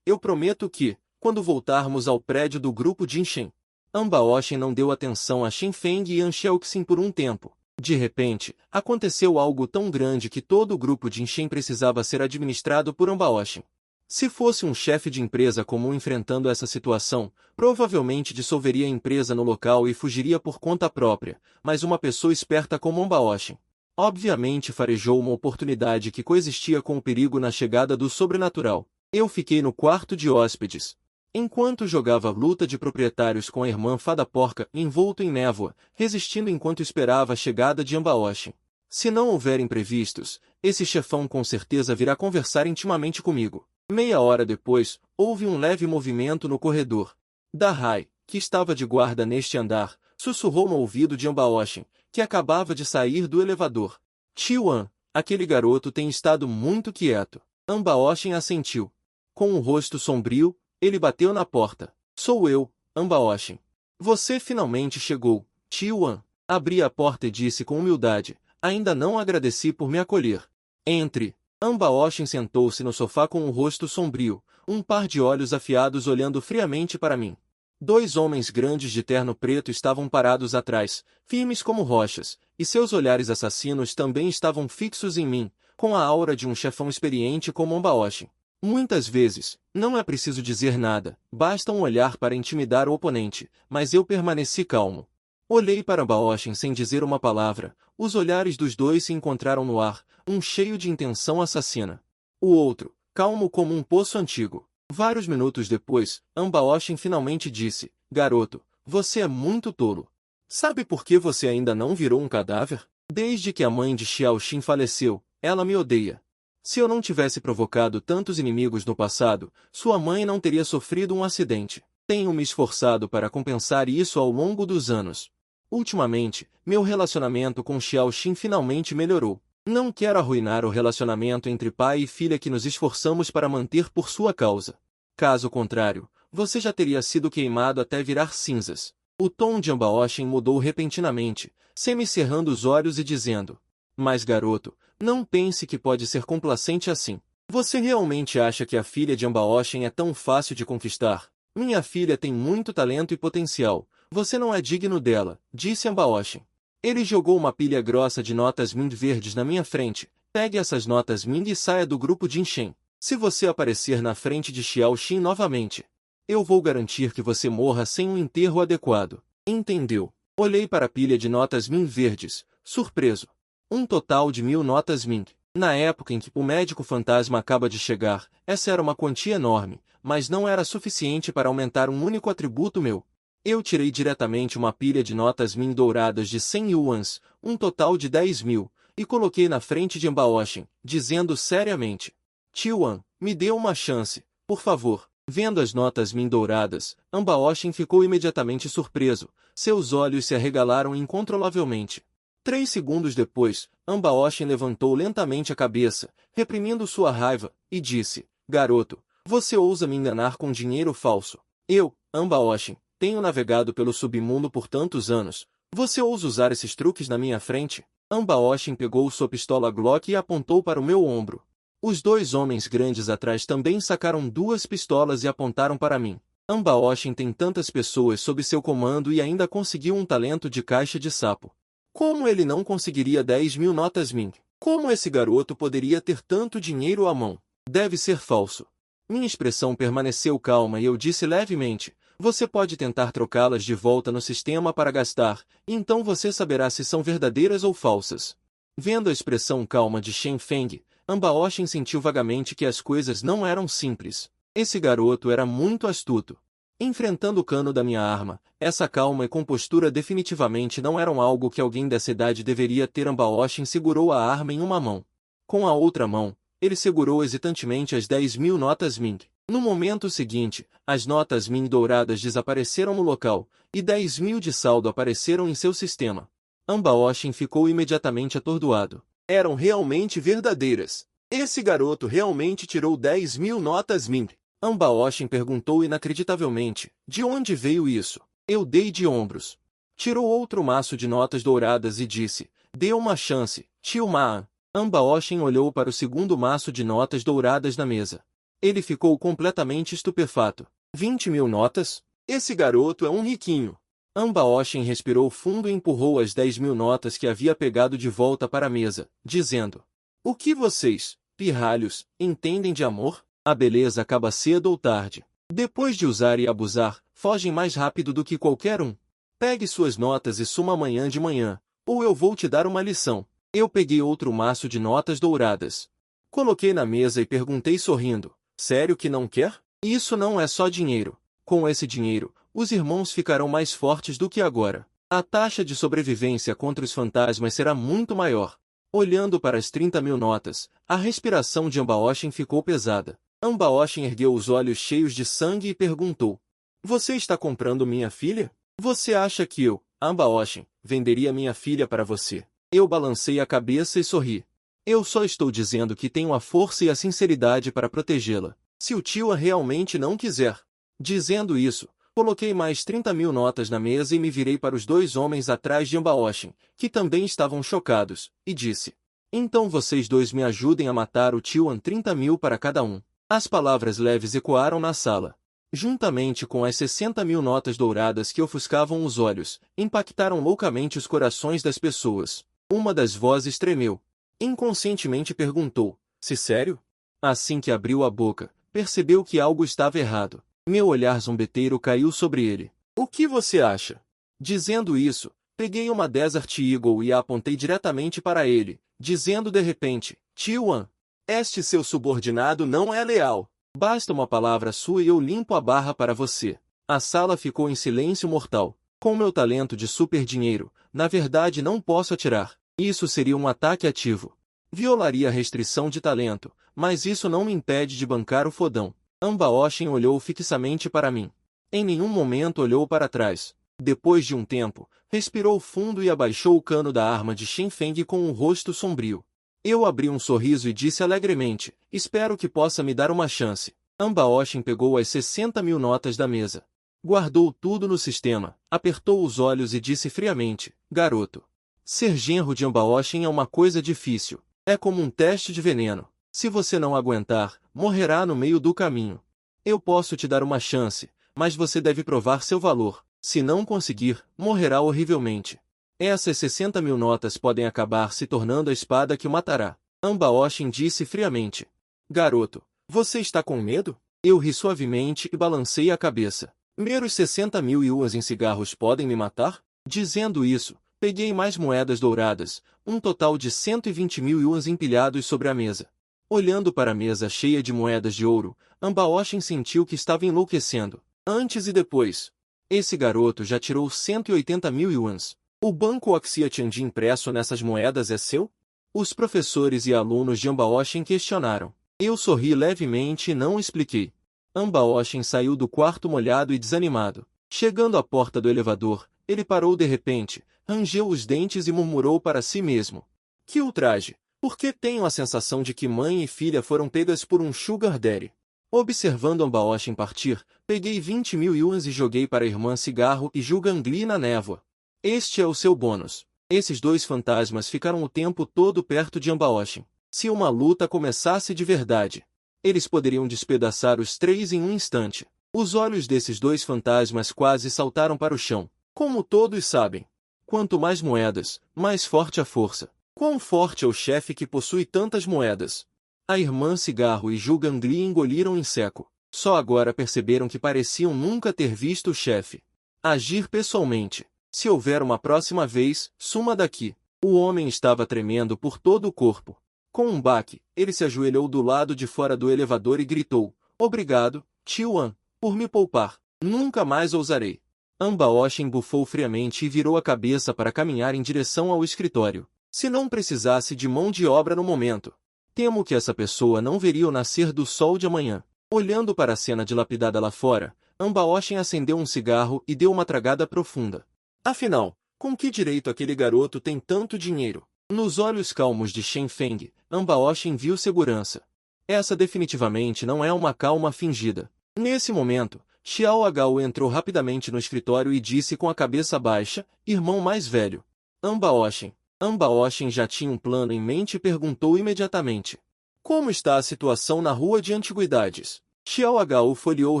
Eu prometo que, quando voltarmos ao prédio do grupo Jinshen. Ambaoshin não deu atenção a Shen Feng e Anshelksin por um tempo. De repente, aconteceu algo tão grande que todo o grupo Jinshen precisava ser administrado por Ambaoshin. Se fosse um chefe de empresa comum enfrentando essa situação, provavelmente dissolveria a empresa no local e fugiria por conta própria, mas uma pessoa esperta como Ambaoshin obviamente farejou uma oportunidade que coexistia com o perigo na chegada do sobrenatural. Eu fiquei no quarto de hóspedes. Enquanto jogava luta de proprietários com a irmã Fada Porca envolto em névoa, resistindo enquanto esperava a chegada de Ambaoshin. Se não houver imprevistos, esse chefão com certeza virá conversar intimamente comigo. Meia hora depois, houve um leve movimento no corredor. Dahai, que estava de guarda neste andar, sussurrou no ouvido de Ambaoshin, que acabava de sair do elevador. Tiwan, aquele garoto tem estado muito quieto. Ambaoshin assentiu. Com um rosto sombrio, ele bateu na porta. Sou eu, Ambaoshin. Você finalmente chegou, Tiwan. Abri a porta e disse com humildade, ainda não agradeci por me acolher. Entre. Ambaoshin sentou-se no sofá com um rosto sombrio, um par de olhos afiados olhando friamente para mim. Dois homens grandes de terno preto estavam parados atrás, firmes como rochas, e seus olhares assassinos também estavam fixos em mim, com a aura de um chefão experiente como Ambaoshin. Muitas vezes, não é preciso dizer nada, basta um olhar para intimidar o oponente, mas eu permaneci calmo. Olhei para Ambaoshin sem dizer uma palavra, os olhares dos dois se encontraram no ar, um cheio de intenção assassina. O outro, calmo como um poço antigo. Vários minutos depois, Ambaoshin finalmente disse, garoto, você é muito tolo. Sabe por que você ainda não virou um cadáver? Desde que a mãe de Xiaoxin faleceu, ela me odeia. Se eu não tivesse provocado tantos inimigos no passado, sua mãe não teria sofrido um acidente. Tenho me esforçado para compensar isso ao longo dos anos. Ultimamente, meu relacionamento com Xiaoxin finalmente melhorou. Não quero arruinar o relacionamento entre pai e filha que nos esforçamos para manter por sua causa. Caso contrário, você já teria sido queimado até virar cinzas. O tom de Ambaoshin mudou repentinamente, semicerrando os olhos e dizendo, mas garoto, não pense que pode ser complacente assim. Você realmente acha que a filha de Ambaoshin é tão fácil de conquistar? Minha filha tem muito talento e potencial. Você não é digno dela, disse Ambaoshin. Ele jogou uma pilha grossa de notas Ming verdes na minha frente. Pegue essas notas Ming e saia do grupo Jinshen. Se você aparecer na frente de Xiaoxin novamente, eu vou garantir que você morra sem um enterro adequado. Entendeu? Olhei para a pilha de notas Ming verdes, surpreso. Um total de 1000 notas Ming. Na época em que o médico fantasma acaba de chegar, essa era uma quantia enorme, mas não era suficiente para aumentar um único atributo meu. Eu tirei diretamente uma pilha de notas Ming douradas de 100 yuans, um total de 10.000, e coloquei na frente de Ambaoshin, dizendo seriamente, Tiwan, me dê uma chance, por favor. Vendo as notas Ming douradas, Ambaoshin ficou imediatamente surpreso, seus olhos se arregalaram incontrolavelmente. 3 segundos depois, Ambaoshin levantou lentamente a cabeça, reprimindo sua raiva, e disse, garoto, você ousa me enganar com dinheiro falso. Eu, Ambaoshin, tenho navegado pelo submundo por tantos anos. Você ousa usar esses truques na minha frente? Ambaoshin pegou sua pistola Glock e apontou para o meu ombro. Os dois homens grandes atrás também sacaram 2 pistolas e apontaram para mim. Ambaoshin tem tantas pessoas sob seu comando e ainda conseguiu um talento de caixa de sapo. Como ele não conseguiria 10.000 notas Ming? Como esse garoto poderia ter tanto dinheiro à mão? Deve ser falso. Minha expressão permaneceu calma e eu disse levemente, você pode tentar trocá-las de volta no sistema para gastar, e então você saberá se são verdadeiras ou falsas. Vendo a expressão calma de Shen Feng, Ambaoshin sentiu vagamente que as coisas não eram simples. Esse garoto era muito astuto. Enfrentando o cano da minha arma, essa calma e compostura definitivamente não eram algo que alguém dessa idade deveria ter. Ambaoshin segurou a arma em uma mão. Com a outra mão, ele segurou hesitantemente as 10.000 notas Ming. No momento seguinte, as notas Ming douradas desapareceram no local, e 10.000 de saldo apareceram em seu sistema. Ambaoshin ficou imediatamente atordoado. Eram realmente verdadeiras. Esse garoto realmente tirou 10.000 notas Ming. Ambaoshin perguntou inacreditavelmente, de onde veio isso? Eu dei de ombros. Tirou outro maço de notas douradas e disse, dê uma chance, Tio Maan. Ambaoshin olhou para o segundo maço de notas douradas na mesa. Ele ficou completamente estupefato. 20.000 notas? Esse garoto é um riquinho. Ambaoshin respirou fundo e empurrou as 10.000 notas que havia pegado de volta para a mesa, dizendo, o que vocês, pirralhos, entendem de amor? A beleza acaba cedo ou tarde. Depois de usar e abusar, fogem mais rápido do que qualquer um. Pegue suas notas e suma amanhã de manhã, ou eu vou te dar uma lição. Eu peguei outro maço de notas douradas. Coloquei na mesa e perguntei sorrindo, sério que não quer? Isso não é só dinheiro. Com esse dinheiro, os irmãos ficarão mais fortes do que agora. A taxa de sobrevivência contra os fantasmas será muito maior. Olhando para as 30.000 notas, a respiração de Ambaoshin ficou pesada. Ambaoshin ergueu os olhos cheios de sangue e perguntou, você está comprando minha filha? Você acha que eu, Ambaoshin, venderia minha filha para você? Eu balancei a cabeça e sorri. Eu só estou dizendo que tenho a força e a sinceridade para protegê-la. Se o tio realmente não quiser. Dizendo isso, coloquei mais 30.000 notas na mesa e me virei para os dois homens atrás de Ambaoshin, que também estavam chocados, e disse, então vocês dois me ajudem a matar o tio 30.000 para cada um. As palavras leves ecoaram na sala. Juntamente com as 60.000 notas douradas que ofuscavam os olhos, impactaram loucamente os corações das pessoas. Uma das vozes tremeu. Inconscientemente perguntou, se sério? Assim que abriu a boca, percebeu que algo estava errado. Meu olhar zombeteiro caiu sobre ele. O que você acha? Dizendo isso, peguei uma Desert Eagle e a apontei diretamente para ele, dizendo de repente, Tio An, este seu subordinado não é leal. Basta uma palavra sua e eu limpo a barra para você. A sala ficou em silêncio mortal. Com meu talento de super dinheiro, na verdade não posso atirar. Isso seria um ataque ativo. Violaria a restrição de talento, mas isso não me impede de bancar o fodão. Ambaoshin olhou fixamente para mim. Em nenhum momento olhou para trás. Depois de um tempo, respirou fundo e abaixou o cano da arma de Shen Feng com um rosto sombrio. Eu abri um sorriso e disse alegremente, espero que possa me dar uma chance. Ambaoshin pegou as 60.000 notas da mesa. Guardou tudo no sistema, apertou os olhos e disse friamente, garoto. Ser genro de Ambaoshin é uma coisa difícil. É como um teste de veneno. Se você não aguentar, morrerá no meio do caminho. Eu posso te dar uma chance, mas você deve provar seu valor. Se não conseguir, morrerá horrivelmente. Essas 60.000 notas podem acabar se tornando a espada que o matará. Ambaoshin disse friamente. Garoto, você está com medo? Eu ri suavemente e balancei a cabeça. Meros 60.000 yuans em cigarros podem me matar? Dizendo isso, peguei mais moedas douradas, um total de 120.000 yuans empilhados sobre a mesa. Olhando para a mesa cheia de moedas de ouro, Ambaoshin sentiu que estava enlouquecendo. Antes e depois. Esse garoto já tirou 180.000 yuans. O banco Oxia Tianjin impresso nessas moedas é seu? Os professores e alunos de Ambaoshin questionaram. Eu sorri levemente e não expliquei. Ambaoshin saiu do quarto molhado e desanimado. Chegando à porta do elevador, ele parou de repente, rangeu os dentes e murmurou para si mesmo. Que ultraje! Por que tenho a sensação de que mãe e filha foram pegas por um sugar daddy? Observando Ambaoshin partir, peguei 20.000 yuans e joguei para a irmã Cigarro e Jugangli na névoa. Este é o seu bônus. Esses dois fantasmas ficaram o tempo todo perto de Ambaoshin. Se uma luta começasse de verdade, eles poderiam despedaçar os três em um instante. Os olhos desses dois fantasmas quase saltaram para o chão. Como todos sabem, quanto mais moedas, mais forte a força. Quão forte é o chefe que possui tantas moedas? A irmã Cigarro e Jugangli engoliram em seco. Só agora perceberam que pareciam nunca ter visto o chefe agir pessoalmente. Se houver uma próxima vez, suma daqui. O homem estava tremendo por todo o corpo. Com um baque, ele se ajoelhou do lado de fora do elevador e gritou: "Obrigado, Tio An, por me poupar. Nunca mais ousarei." Ambaoshin bufou friamente e virou a cabeça para caminhar em direção ao escritório. Se não precisasse de mão de obra no momento, temo que essa pessoa não veria o nascer do sol de amanhã. Olhando para a cena dilapidada lá fora, Ambaoshin acendeu um cigarro e deu uma tragada profunda. Afinal, com que direito aquele garoto tem tanto dinheiro? Nos olhos calmos de Shen Feng, Ambaoshin viu segurança. Essa definitivamente não é uma calma fingida. Nesse momento, Xiao Agao entrou rapidamente no escritório e disse com a cabeça baixa: "Irmão mais velho." Ambaoshin. Ambaoshin já tinha um plano em mente e perguntou imediatamente: "Como está a situação na rua de antiguidades?" Xiao Agao folheou o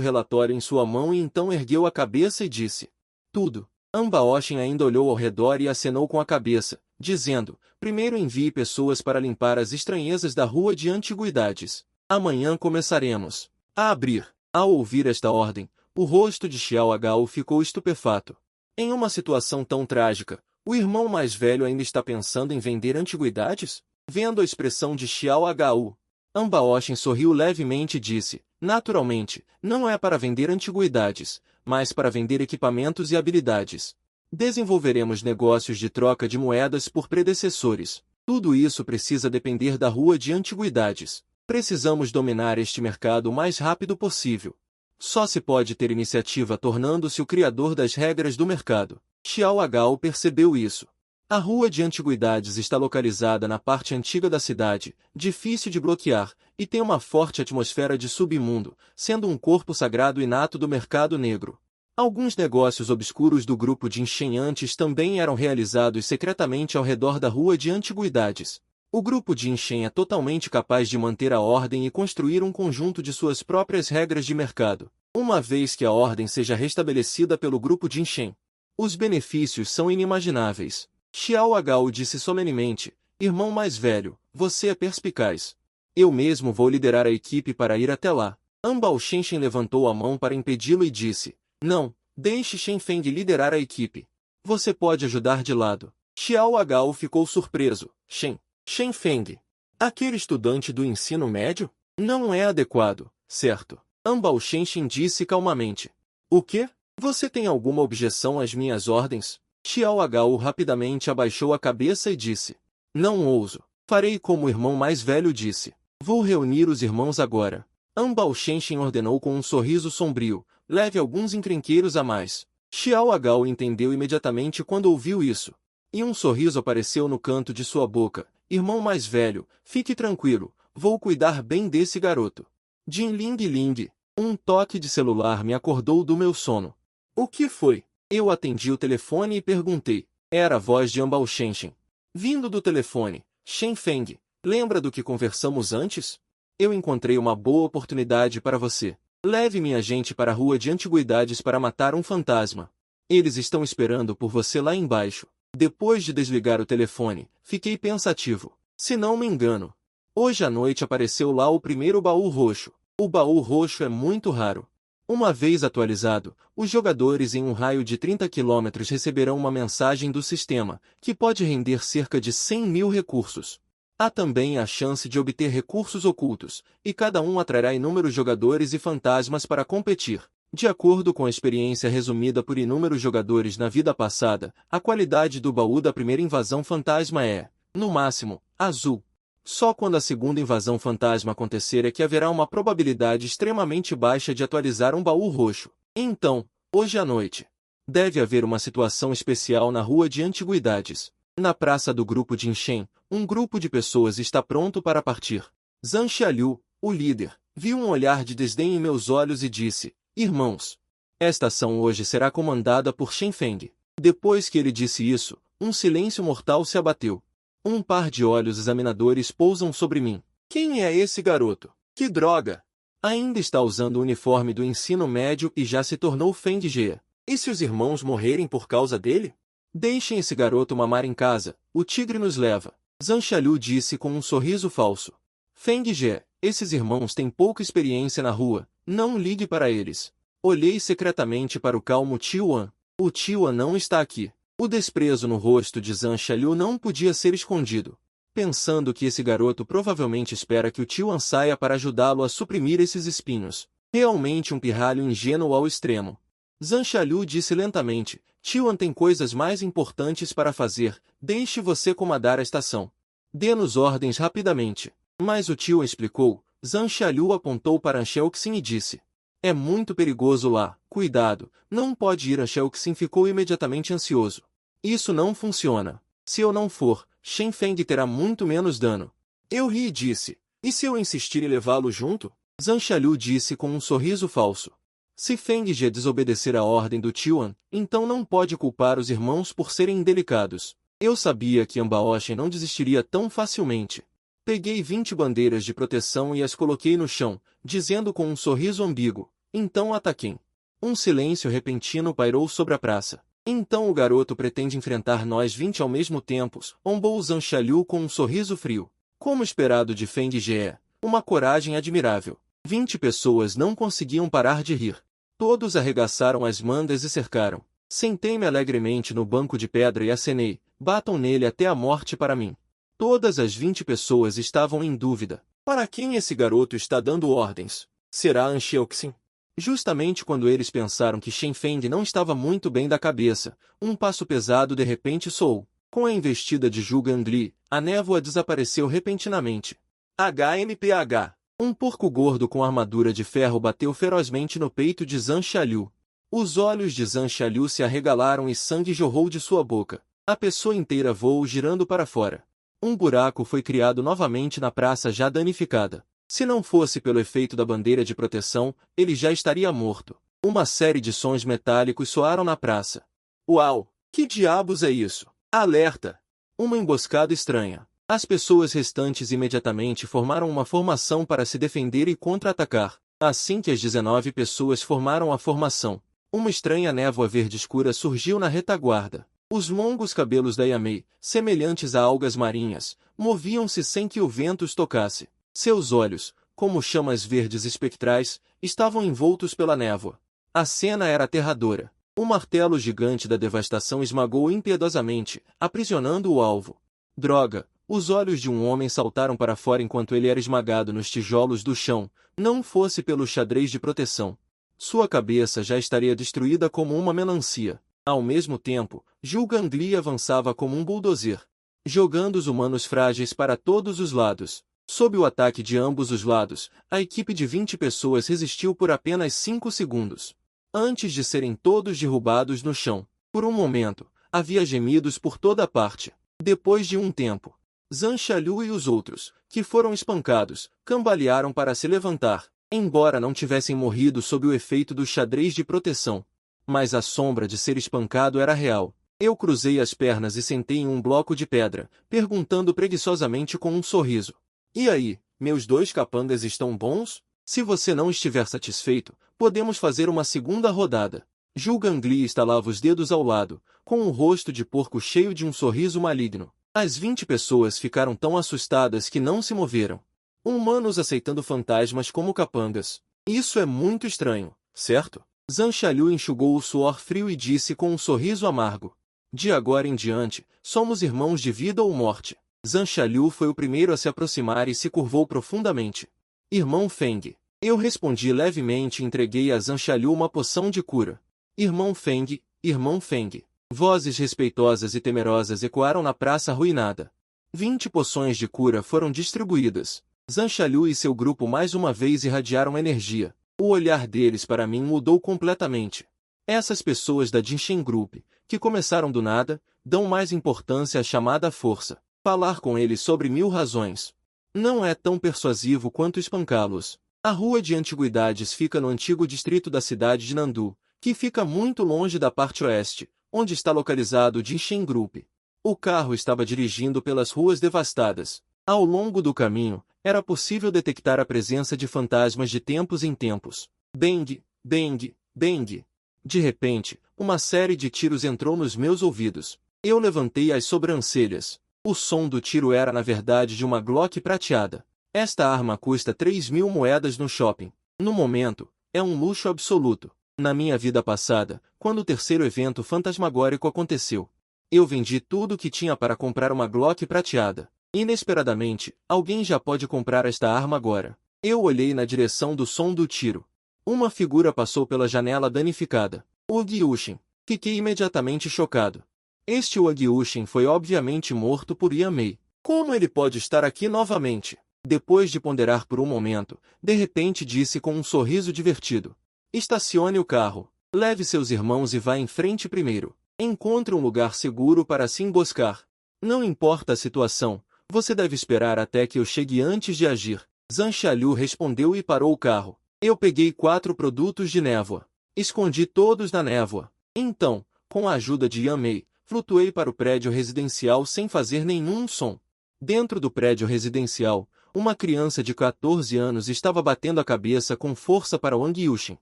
relatório em sua mão e então ergueu a cabeça e disse: "Tudo." Ambaoshin ainda olhou ao redor e acenou com a cabeça, dizendo: "Primeiro envie pessoas para limpar as estranhezas da rua de antiguidades. Amanhã começaremos a abrir." Ao ouvir esta ordem, o rosto de Xiao Agao ficou estupefato. Em uma situação tão trágica, o irmão mais velho ainda está pensando em vender antiguidades? Vendo a expressão de Xiao Agao, Ambaoshin sorriu levemente e disse: "Naturalmente, não é para vender antiguidades, mas para vender equipamentos e habilidades. Desenvolveremos negócios de troca de moedas por predecessores. Tudo isso precisa depender da rua de antiguidades. Precisamos dominar este mercado o mais rápido possível. Só se pode ter iniciativa tornando-se o criador das regras do mercado." Xiao Agao percebeu isso. A rua de antiguidades está localizada na parte antiga da cidade, difícil de bloquear, e tem uma forte atmosfera de submundo, sendo um corpo sagrado inato do mercado negro. Alguns negócios obscuros do grupo de enxenhantes também eram realizados secretamente ao redor da rua de antiguidades. O grupo de Inshen é totalmente capaz de manter a ordem e construir um conjunto de suas próprias regras de mercado, uma vez que a ordem seja restabelecida pelo grupo de Inshen. Os benefícios são inimagináveis. Xiao Agao disse solenemente: "Irmão mais velho, você é perspicaz. Eu mesmo vou liderar a equipe para ir até lá." Ambaoshin levantou a mão para impedi-lo e disse: "Não, deixe Shen Feng liderar a equipe. Você pode ajudar de lado." Xiao Agao ficou surpreso. Shen Feng, aquele estudante do ensino médio? Não é adequado, certo? Ambaoshin disse calmamente. "O quê? Você tem alguma objeção às minhas ordens?" Xiao Agao rapidamente abaixou a cabeça e disse: "Não ouso. Farei como o irmão mais velho disse. Vou reunir os irmãos agora." Ambaoshin ordenou com um sorriso sombrio: "Leve alguns encrenqueiros a mais." Xiao Agao entendeu imediatamente quando ouviu isso. E um sorriso apareceu no canto de sua boca. "Irmão mais velho, fique tranquilo, vou cuidar bem desse garoto." Jin Ling Ling. Um toque de celular me acordou do meu sono. "O que foi?" Eu atendi o telefone e perguntei. Era a voz de Ambaoshin. Vindo do telefone: "Shen Feng, lembra do que conversamos antes? Eu encontrei uma boa oportunidade para você. Leve minha gente para a rua de antiguidades para matar um fantasma. Eles estão esperando por você lá embaixo." Depois de desligar o telefone, fiquei pensativo. Se não me engano, hoje à noite apareceu lá o primeiro baú roxo. O baú roxo é muito raro. Uma vez atualizado, os jogadores em um raio de 30 km receberão uma mensagem do sistema, que pode render cerca de 100.000 recursos. Há também a chance de obter recursos ocultos, e cada um atrairá inúmeros jogadores e fantasmas para competir. De acordo com a experiência resumida por inúmeros jogadores na vida passada, a qualidade do baú da primeira invasão fantasma é, no máximo, azul. Só quando a segunda invasão fantasma acontecer é que haverá uma probabilidade extremamente baixa de atualizar um baú roxo. Então, hoje à noite, deve haver uma situação especial na rua de antiguidades. Na praça do grupo de Inshen, um grupo de pessoas está pronto para partir. Zhang Xiaoliu, o líder, viu um olhar de desdém em meus olhos e disse: "Irmãos, esta ação hoje será comandada por Shen Feng." Depois que ele disse isso, um silêncio mortal se abateu. Um par de olhos examinadores pousam sobre mim. Quem é esse garoto? Que droga! Ainda está usando o uniforme do ensino médio e já se tornou Feng Jie. E se os irmãos morrerem por causa dele? Deixem esse garoto mamar em casa, o tigre nos leva. Zhang Xiaoliu disse com um sorriso falso. Feng Jie, esses irmãos têm pouca experiência na rua, não ligue para eles. Olhei secretamente para o calmo Tio An. O Tio An não está aqui. O desprezo no rosto de Zhang Xiaoliu não podia ser escondido. Pensando que esse garoto provavelmente espera que o Tian saia para ajudá-lo a suprimir esses espinhos. Realmente um pirralho ingênuo ao extremo. Zhang Xiaoliu disse lentamente, Tian tem coisas mais importantes para fazer, deixe você comandar a estação. Dê-nos ordens rapidamente. Mas o Tian explicou, Zhang Xiaoliu apontou para Anxelxin e disse, é muito perigoso lá, cuidado, não pode ir. Anxelxin ficou imediatamente ansioso. Isso não funciona. Se eu não for, Shen Feng terá muito menos dano. Eu ri e disse, e se eu insistir em levá-lo junto? Zhang Xiaoliu disse com um sorriso falso. Se Feng Jie desobedecer a ordem do Tian, então não pode culpar os irmãos por serem indelicados. Eu sabia que Ambaoshen não desistiria tão facilmente. Peguei 20 bandeiras de proteção e as coloquei no chão, dizendo com um sorriso ambíguo, então ataquem. Um silêncio repentino pairou sobre a praça. Então o garoto pretende enfrentar nós 20 ao mesmo tempo, zombou Zhang Xiaoliu com um sorriso frio. Como esperado de Feng Jie, uma coragem admirável. 20 pessoas não conseguiam parar de rir. Todos arregaçaram as mangas e cercaram. Sentei-me alegremente no banco de pedra e acenei, batam nele até a morte para mim. Todas as 20 pessoas estavam em dúvida. Para quem esse garoto está dando ordens? Será Anxelxin? Justamente quando eles pensaram que Shen Feng não estava muito bem da cabeça, um passo pesado de repente soou. Com a investida de Zhu Gangli, a névoa desapareceu repentinamente. HMPH. Um porco gordo com armadura de ferro bateu ferozmente no peito de Zhang Xiaoliu. Os olhos de Zhang Xiaoliu se arregalaram e sangue jorrou de sua boca. A pessoa inteira voou girando para fora. Um buraco foi criado novamente na praça já danificada. Se não fosse pelo efeito da bandeira de proteção, ele já estaria morto. Uma série de sons metálicos soaram na praça. Uau! Que diabos é isso? Alerta! Uma emboscada estranha. As pessoas restantes imediatamente formaram uma formação para se defender e contra-atacar. Assim que as 19 pessoas formaram a formação, uma estranha névoa verde escura surgiu na retaguarda. Os longos cabelos da Yamei, semelhantes a algas marinhas, moviam-se sem que o vento os tocasse. Seus olhos, como chamas verdes espectrais, estavam envoltos pela névoa. A cena era aterradora. Um martelo gigante da devastação esmagou impiedosamente, aprisionando o alvo. Droga! Os olhos de um homem saltaram para fora enquanto ele era esmagado nos tijolos do chão, não fosse pelo xadrez de proteção. Sua cabeça já estaria destruída como uma melancia. Ao mesmo tempo, Zhu Gangli avançava como um bulldozer, jogando os humanos frágeis para todos os lados. Sob o ataque de ambos os lados, a equipe de 20 pessoas resistiu por apenas 5 segundos. Antes de serem todos derrubados no chão, por um momento, havia gemidos por toda parte. Depois de um tempo, Zhang Xiaoliu e os outros, que foram espancados, cambalearam para se levantar, embora não tivessem morrido sob o efeito do xadrez de proteção. Mas a sombra de ser espancado era real. Eu cruzei as pernas e sentei em um bloco de pedra, perguntando preguiçosamente com um sorriso. E aí, meus 2 capangas estão bons? Se você não estiver satisfeito, podemos fazer uma segunda rodada. Zhu Gangli estalava os dedos ao lado, com um rosto de porco cheio de um sorriso maligno. As 20 pessoas ficaram tão assustadas que não se moveram. Humanos aceitando fantasmas como capangas. Isso é muito estranho, certo? Zhang Xiaoliu enxugou o suor frio e disse com um sorriso amargo. De agora em diante, somos irmãos de vida ou morte. Zhang Xiaoliu foi o primeiro a se aproximar e se curvou profundamente. Irmão Feng. Eu respondi levemente e entreguei a Zhang Xiaoliu uma poção de cura. Irmão Feng, irmão Feng. Vozes respeitosas e temerosas ecoaram na praça arruinada. 20 poções de cura foram distribuídas. Zhang Xiaoliu e seu grupo mais uma vez irradiaram energia. O olhar deles para mim mudou completamente. Essas pessoas da Jinshen Group, que começaram do nada, dão mais importância à chamada força. Falar com eles sobre 1000 razões. Não é tão persuasivo quanto espancá-los. A rua de antiguidades fica no antigo distrito da cidade de Nandu, que fica muito longe da parte oeste, onde está localizado o Jinshen Group. O carro estava dirigindo pelas ruas devastadas. Ao longo do caminho, era possível detectar a presença de fantasmas de tempos em tempos. Bang, bang, bang. De repente, uma série de tiros entrou nos meus ouvidos. Eu levantei as sobrancelhas. O som do tiro era na verdade de uma Glock prateada. Esta arma custa 3.000 moedas no shopping. No momento, é um luxo absoluto. Na minha vida passada, quando o terceiro evento fantasmagórico aconteceu, Eu vendi tudo o que tinha para comprar uma Glock prateada. Inesperadamente, alguém já pode comprar esta arma agora. Eu olhei na direção do som do tiro. Uma figura passou pela janela danificada. Ugyushin. Fiquei imediatamente chocado. Este Ugyushin foi obviamente morto por Yamei. Como ele pode estar aqui novamente? Depois de ponderar por um momento, de repente disse com um sorriso divertido. Estacione o carro. Leve seus irmãos e vá em frente primeiro. Encontre um lugar seguro para se emboscar. Não importa a situação, você deve esperar até que eu chegue antes de agir. Zhang Xiaoliu respondeu e parou o carro. Eu peguei 4 produtos de névoa. Escondi todos na névoa. Então, com a ajuda de Yamei, flutuei para o prédio residencial sem fazer nenhum som. Dentro do prédio residencial, uma criança de 14 anos estava batendo a cabeça com força para Wang Yushin.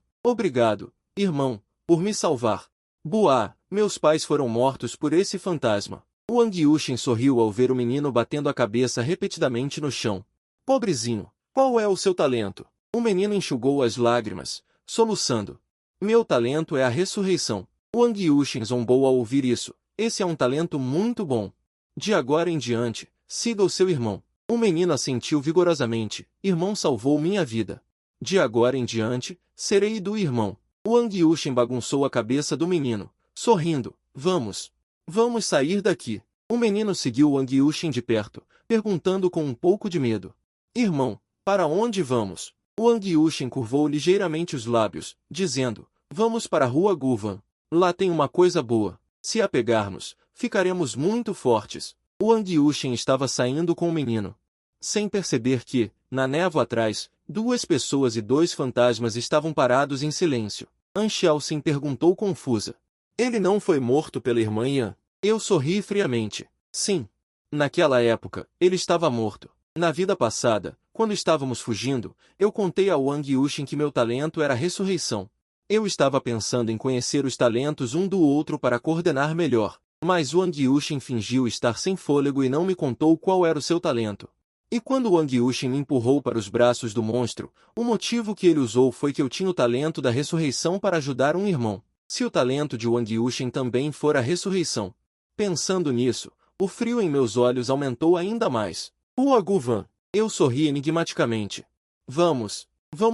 Obrigado, irmão, por me salvar. Buá, meus pais foram mortos por esse fantasma. Wang Yushin sorriu ao ver o menino batendo a cabeça repetidamente no chão. Pobrezinho, qual é o seu talento? O menino enxugou as lágrimas, soluçando. Meu talento é a ressurreição. Wang Yushin zombou ao ouvir isso. Esse é um talento muito bom. De agora em diante, siga o seu irmão. O menino assentiu vigorosamente. Irmão salvou minha vida. De agora em diante, serei do irmão. Wang Yushin bagunçou a cabeça do menino, sorrindo. Vamos. Vamos sair daqui. O menino seguiu Wang Yushin de perto, perguntando com um pouco de medo. Irmão, para onde vamos? Wang Yushin curvou ligeiramente os lábios, dizendo, vamos para a rua Guvan. Lá tem uma coisa boa. Se a pegarmos, ficaremos muito fortes. Wang Yushin estava saindo com o menino. Sem perceber que, na névoa atrás, 2 pessoas e 2 fantasmas estavam parados em silêncio. An Xiaoxin perguntou confusa. Ele não foi morto pela irmã Yan? Eu sorri friamente. Sim. Naquela época, ele estava morto. Na vida passada, quando estávamos fugindo, eu contei a Wang Yushin que meu talento era a ressurreição. Eu estava pensando em conhecer os talentos um do outro para coordenar melhor, mas Wang Yushin fingiu estar sem fôlego e não me contou qual era o seu talento. E quando Wang Yushin me empurrou para os braços do monstro, o motivo que ele usou foi que eu tinha o talento da ressurreição para ajudar um irmão. Se o talento de Wang Yushin também for a ressurreição. Pensando nisso, o frio em meus olhos aumentou ainda mais. Rua Guvan. Eu sorri enigmaticamente. Vamos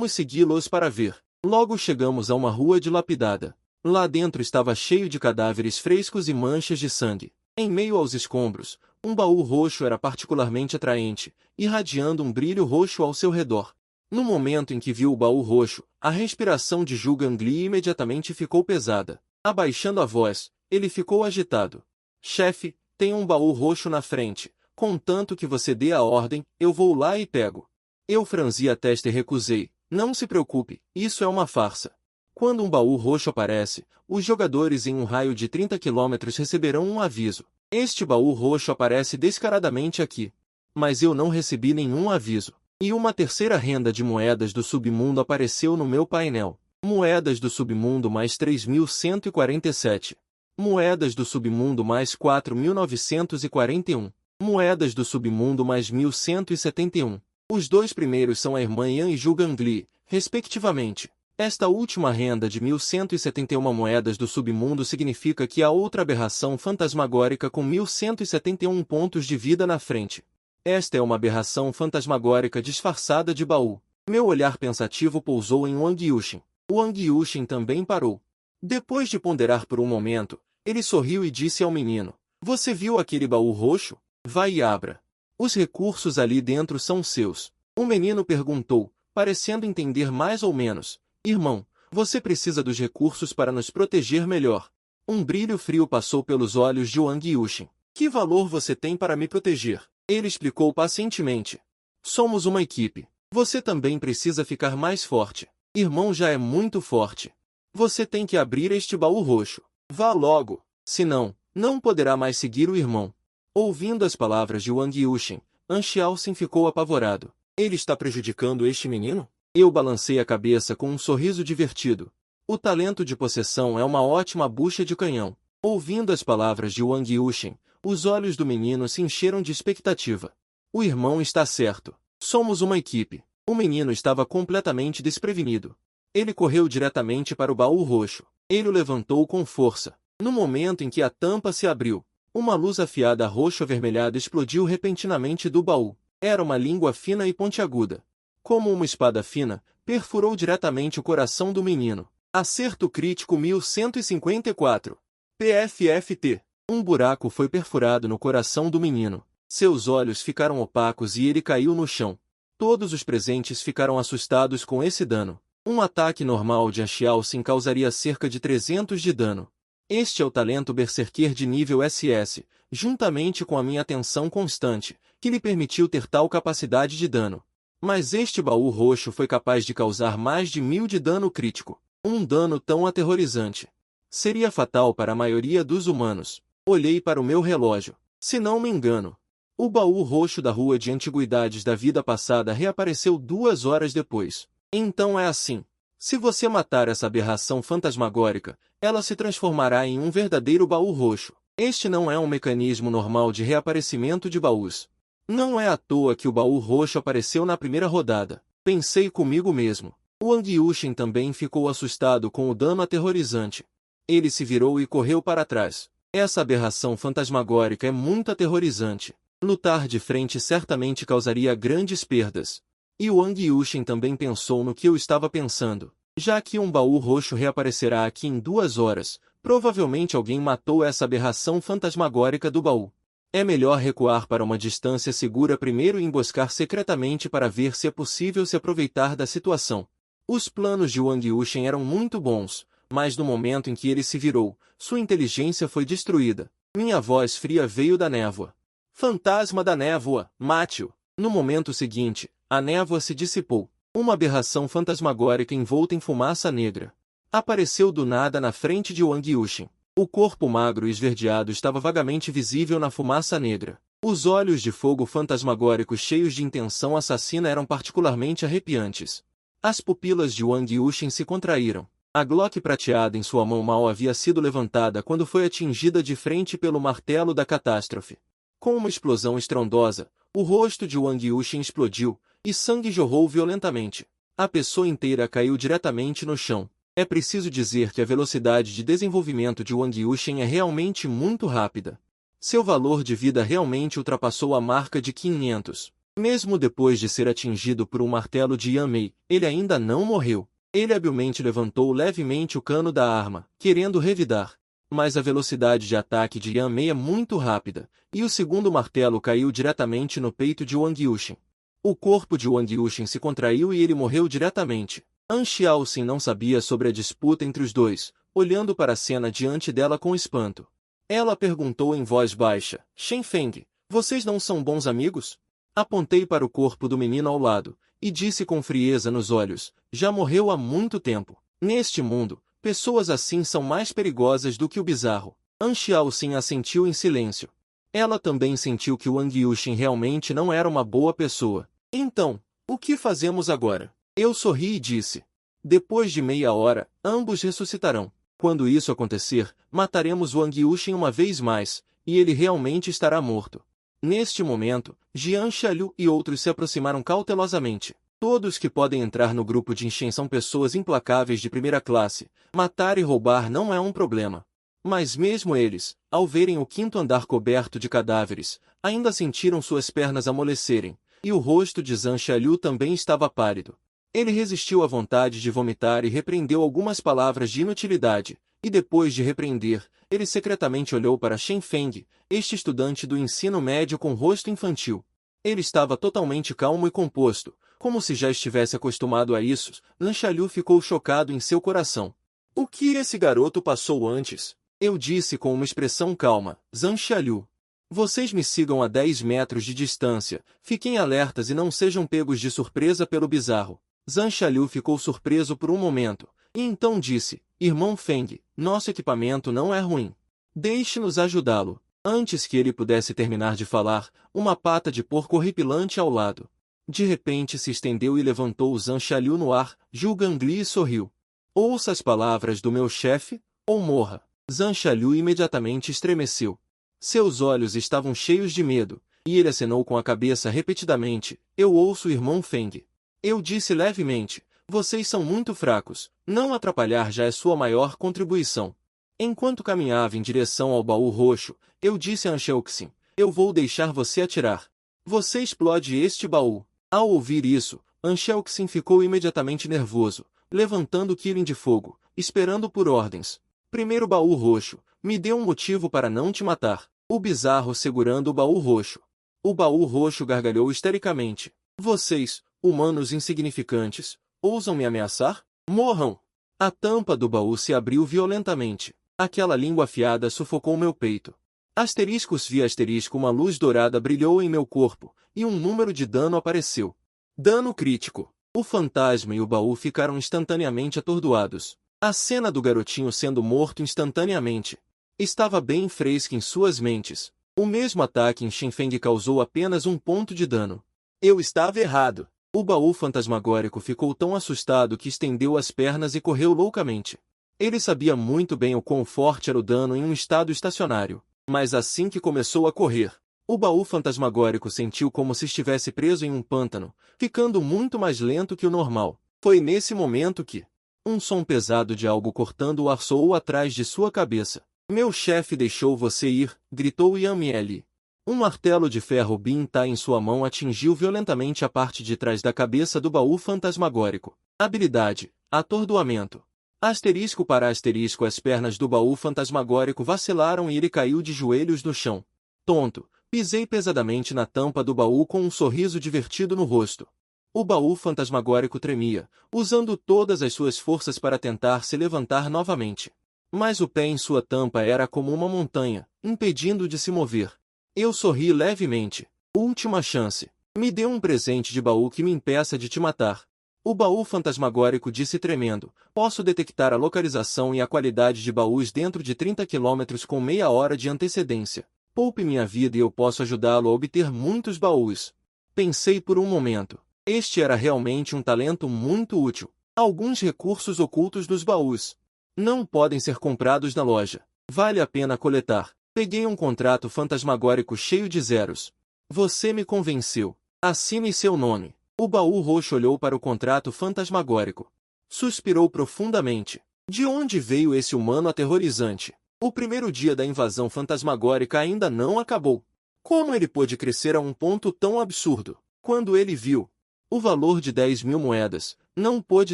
segui-los para ver. Logo chegamos a uma rua dilapidada. Lá dentro estava cheio de cadáveres frescos e manchas de sangue. Em meio aos escombros, um baú roxo era particularmente atraente, irradiando um brilho roxo ao seu redor. No momento em que viu o baú roxo, a respiração de Zhu Gangli imediatamente ficou pesada. Abaixando a voz, ele ficou agitado. Chefe, tem um baú roxo na frente. Contanto que você dê a ordem, eu vou lá e pego. Eu franzi a testa e recusei. Não se preocupe, isso é uma farsa. Quando um baú roxo aparece, os jogadores em um raio de 30 km receberão um aviso. Este baú roxo aparece descaradamente aqui. Mas eu não recebi nenhum aviso. E uma terceira renda de moedas do submundo apareceu no meu painel. Moedas do submundo mais 3.147. Moedas do submundo mais 4.941. Moedas do submundo mais 1.171. Os 2 primeiros são a irmã Yan e Zhu Gangli, respectivamente. Esta última renda de 1.171 moedas do submundo significa que há outra aberração fantasmagórica com 1.171 pontos de vida na frente. Esta é uma aberração fantasmagórica disfarçada de baú. Meu olhar pensativo pousou em Wang Yushin. Wang Yushin também parou. Depois de ponderar por um momento, ele sorriu e disse ao menino, você viu aquele baú roxo? Vai e abra. Os recursos ali dentro são seus. O menino perguntou, parecendo entender mais ou menos. Irmão, você precisa dos recursos para nos proteger melhor. Um brilho frio passou pelos olhos de Wang Yushin. Que valor você tem para me proteger? Ele explicou pacientemente. Somos uma equipe. Você também precisa ficar mais forte. Irmão já é muito forte. Você tem que abrir este baú roxo. Vá logo, senão, não poderá mais seguir o irmão. Ouvindo as palavras de Wang Yushin, An Xiaoxin ficou apavorado. Ele está prejudicando este menino? Eu balancei a cabeça com um sorriso divertido. O talento de possessão é uma ótima bucha de canhão. Ouvindo as palavras de Wang Yushin, os olhos do menino se encheram de expectativa. O irmão está certo. Somos uma equipe. O menino estava completamente desprevenido. Ele correu diretamente para o baú roxo. Ele o levantou com força. No momento em que a tampa se abriu, Uma luz afiada roxo-avermelhada explodiu repentinamente do baú. Era uma língua fina e pontiaguda. Como uma espada fina, perfurou diretamente o coração do menino. Acerto crítico 1154. PFFT. Um buraco foi perfurado no coração do menino. Seus olhos ficaram opacos e ele caiu no chão. Todos os presentes ficaram assustados com esse dano. Um ataque normal de Ashiao-Sin causaria cerca de 300 de dano. Este é o talento Berserker de nível SS, juntamente com a minha atenção constante, que lhe permitiu ter tal capacidade de dano. Mas este baú roxo foi capaz de causar mais de 1000 de dano crítico. Um dano tão aterrorizante. Seria fatal para a maioria dos humanos. Olhei para o meu relógio. Se não me engano, o baú roxo da Rua de Antiguidades da vida passada reapareceu 2 horas depois. Então é assim. Se você matar essa aberração fantasmagórica, ela se transformará em um verdadeiro baú roxo. Este não é um mecanismo normal de reaparecimento de baús. Não é à toa que o baú roxo apareceu na primeira rodada. Pensei comigo mesmo. O Wang Yushin também ficou assustado com o dano aterrorizante. Ele se virou e correu para trás. Essa aberração fantasmagórica é muito aterrorizante. Lutar de frente certamente causaria grandes perdas. E o Wang Yushin também pensou no que eu estava pensando. Já que um baú roxo reaparecerá aqui em 2 horas, provavelmente alguém matou essa aberração fantasmagórica do baú. É melhor recuar para uma distância segura primeiro e emboscar secretamente para ver se é possível se aproveitar da situação. Os planos de Wang Yushin eram muito bons, mas no momento em que ele se virou, sua inteligência foi destruída. Minha voz fria veio da névoa. Fantasma da névoa, mate-o! No momento seguinte, a névoa se dissipou. Uma aberração fantasmagórica envolta em fumaça negra apareceu do nada na frente de Wang Yushin. O corpo magro e esverdeado estava vagamente visível na fumaça negra. Os olhos de fogo fantasmagóricos cheios de intenção assassina eram particularmente arrepiantes. As pupilas de Wang Yushin se contraíram. A Glock prateada em sua mão mal havia sido levantada quando foi atingida de frente pelo martelo da catástrofe. Com uma explosão estrondosa, o rosto de Wang Yushin explodiu, e sangue jorrou violentamente. A pessoa inteira caiu diretamente no chão. É preciso dizer que a velocidade de desenvolvimento de Wang Yushin é realmente muito rápida. Seu valor de vida realmente ultrapassou a marca de 500. Mesmo depois de ser atingido por um martelo de Yan Mei, ele ainda não morreu. Ele habilmente levantou levemente o cano da arma, querendo revidar. Mas a velocidade de ataque de Yan Mei é muito rápida, e o segundo martelo caiu diretamente no peito de Wang Yushin. O corpo de Wang Yushin se contraiu e ele morreu diretamente. An Xiaoxin não sabia sobre a disputa entre os dois, olhando para a cena diante dela com espanto. Ela perguntou em voz baixa, Shen Feng, vocês não são bons amigos? Apontei para o corpo do menino ao lado, e disse com frieza nos olhos, já morreu há muito tempo. Neste mundo, pessoas assim são mais perigosas do que o bizarro. An Xiaoxin assentiu em silêncio. Ela também sentiu que o Wang Yushin realmente não era uma boa pessoa. Então, o que fazemos agora? Eu sorri e disse. Depois de meia hora, ambos ressuscitarão. Quando isso acontecer, mataremos Wang Yushin uma vez mais, e ele realmente estará morto. Neste momento, Jian Xiaolu e outros se aproximaram cautelosamente. Todos que podem entrar no grupo de Inshen são pessoas implacáveis de primeira classe. Matar e roubar não é um problema. Mas mesmo eles, ao verem o 5º andar coberto de cadáveres, ainda sentiram suas pernas amolecerem, e o rosto de Zhang Xiaolu também estava pálido. Ele resistiu à vontade de vomitar e repreendeu algumas palavras de inutilidade, e depois de repreender, ele secretamente olhou para Shen Feng, este estudante do ensino médio com rosto infantil. Ele estava totalmente calmo e composto, como se já estivesse acostumado a isso. Zhang Xiaolu ficou chocado em seu coração. O que esse garoto passou antes? Eu disse com uma expressão calma, Zhang Xiaolu. Vocês me sigam a 10 metros de distância, fiquem alertas e não sejam pegos de surpresa pelo bizarro. Zhang Xiaolu ficou surpreso por um momento, e então disse, Irmão Feng, nosso equipamento não é ruim. Deixe-nos ajudá-lo. Antes que ele pudesse terminar de falar, uma pata de porco horripilante ao lado. De repente se estendeu e levantou Zhang Xiaolu no ar, Zhu Gangli sorriu. Ouça as palavras do meu chefe, ou morra. Zhang Xiaolu imediatamente estremeceu. Seus olhos estavam cheios de medo, e ele acenou com a cabeça repetidamente, eu ouço o irmão Feng. Eu disse levemente, vocês são muito fracos, não atrapalhar já é sua maior contribuição. Enquanto caminhava em direção ao baú roxo, eu disse a Ansheuxin, eu vou deixar você atirar. Você explode este baú. Ao ouvir isso, Ansheuxin ficou imediatamente nervoso, levantando Kirin de fogo, esperando por ordens. Primeiro baú roxo, me dê um motivo para não te matar. O bizarro segurando o baú roxo. O baú roxo gargalhou histericamente. Vocês, humanos insignificantes, ousam me ameaçar? Morram! A tampa do baú se abriu violentamente. Aquela língua afiada sufocou meu peito. Asteriscos via asterisco, uma luz dourada brilhou em meu corpo, e um número de dano apareceu. Dano crítico. O fantasma e o baú ficaram instantaneamente atordoados. A cena do garotinho sendo morto instantaneamente estava bem fresca em suas mentes. O mesmo ataque em Shenfeng causou apenas 1 ponto de dano. Eu estava errado. O baú fantasmagórico ficou tão assustado que estendeu as pernas e correu loucamente. Ele sabia muito bem o quão forte era o dano em um estado estacionário. Mas assim que começou a correr, o baú fantasmagórico sentiu como se estivesse preso em um pântano, ficando muito mais lento que o normal. Foi nesse momento que um som pesado de algo cortando o ar soou atrás de sua cabeça. Meu chefe deixou você ir, gritou Yamiel. Um martelo de ferro Binta em sua mão atingiu violentamente a parte de trás da cabeça do baú fantasmagórico. Habilidade: atordoamento. Asterisco para asterisco, as pernas do baú fantasmagórico vacilaram e ele caiu de joelhos no chão. Tonto, pisei pesadamente na tampa do baú com um sorriso divertido no rosto. O baú fantasmagórico tremia, usando todas as suas forças para tentar se levantar novamente. Mas o pé em sua tampa era como uma montanha, impedindo-o de se mover. Eu sorri levemente. Última chance. Me dê um presente de baú que me impeça de te matar. O baú fantasmagórico disse tremendo. Posso detectar a localização e a qualidade de baús dentro de 30 km com meia hora de antecedência. Poupe minha vida e eu posso ajudá-lo a obter muitos baús. Pensei por um momento. Este era realmente um talento muito útil. Alguns recursos ocultos nos baús não podem ser comprados na loja. Vale a pena coletar. Peguei um contrato fantasmagórico cheio de zeros. Você me convenceu. Assine seu nome. O baú roxo olhou para o contrato fantasmagórico. Suspirou profundamente. De onde veio esse humano aterrorizante? O primeiro dia da invasão fantasmagórica ainda não acabou. Como ele pôde crescer a um ponto tão absurdo? Quando ele viu o valor de 10.000 moedas, não pôde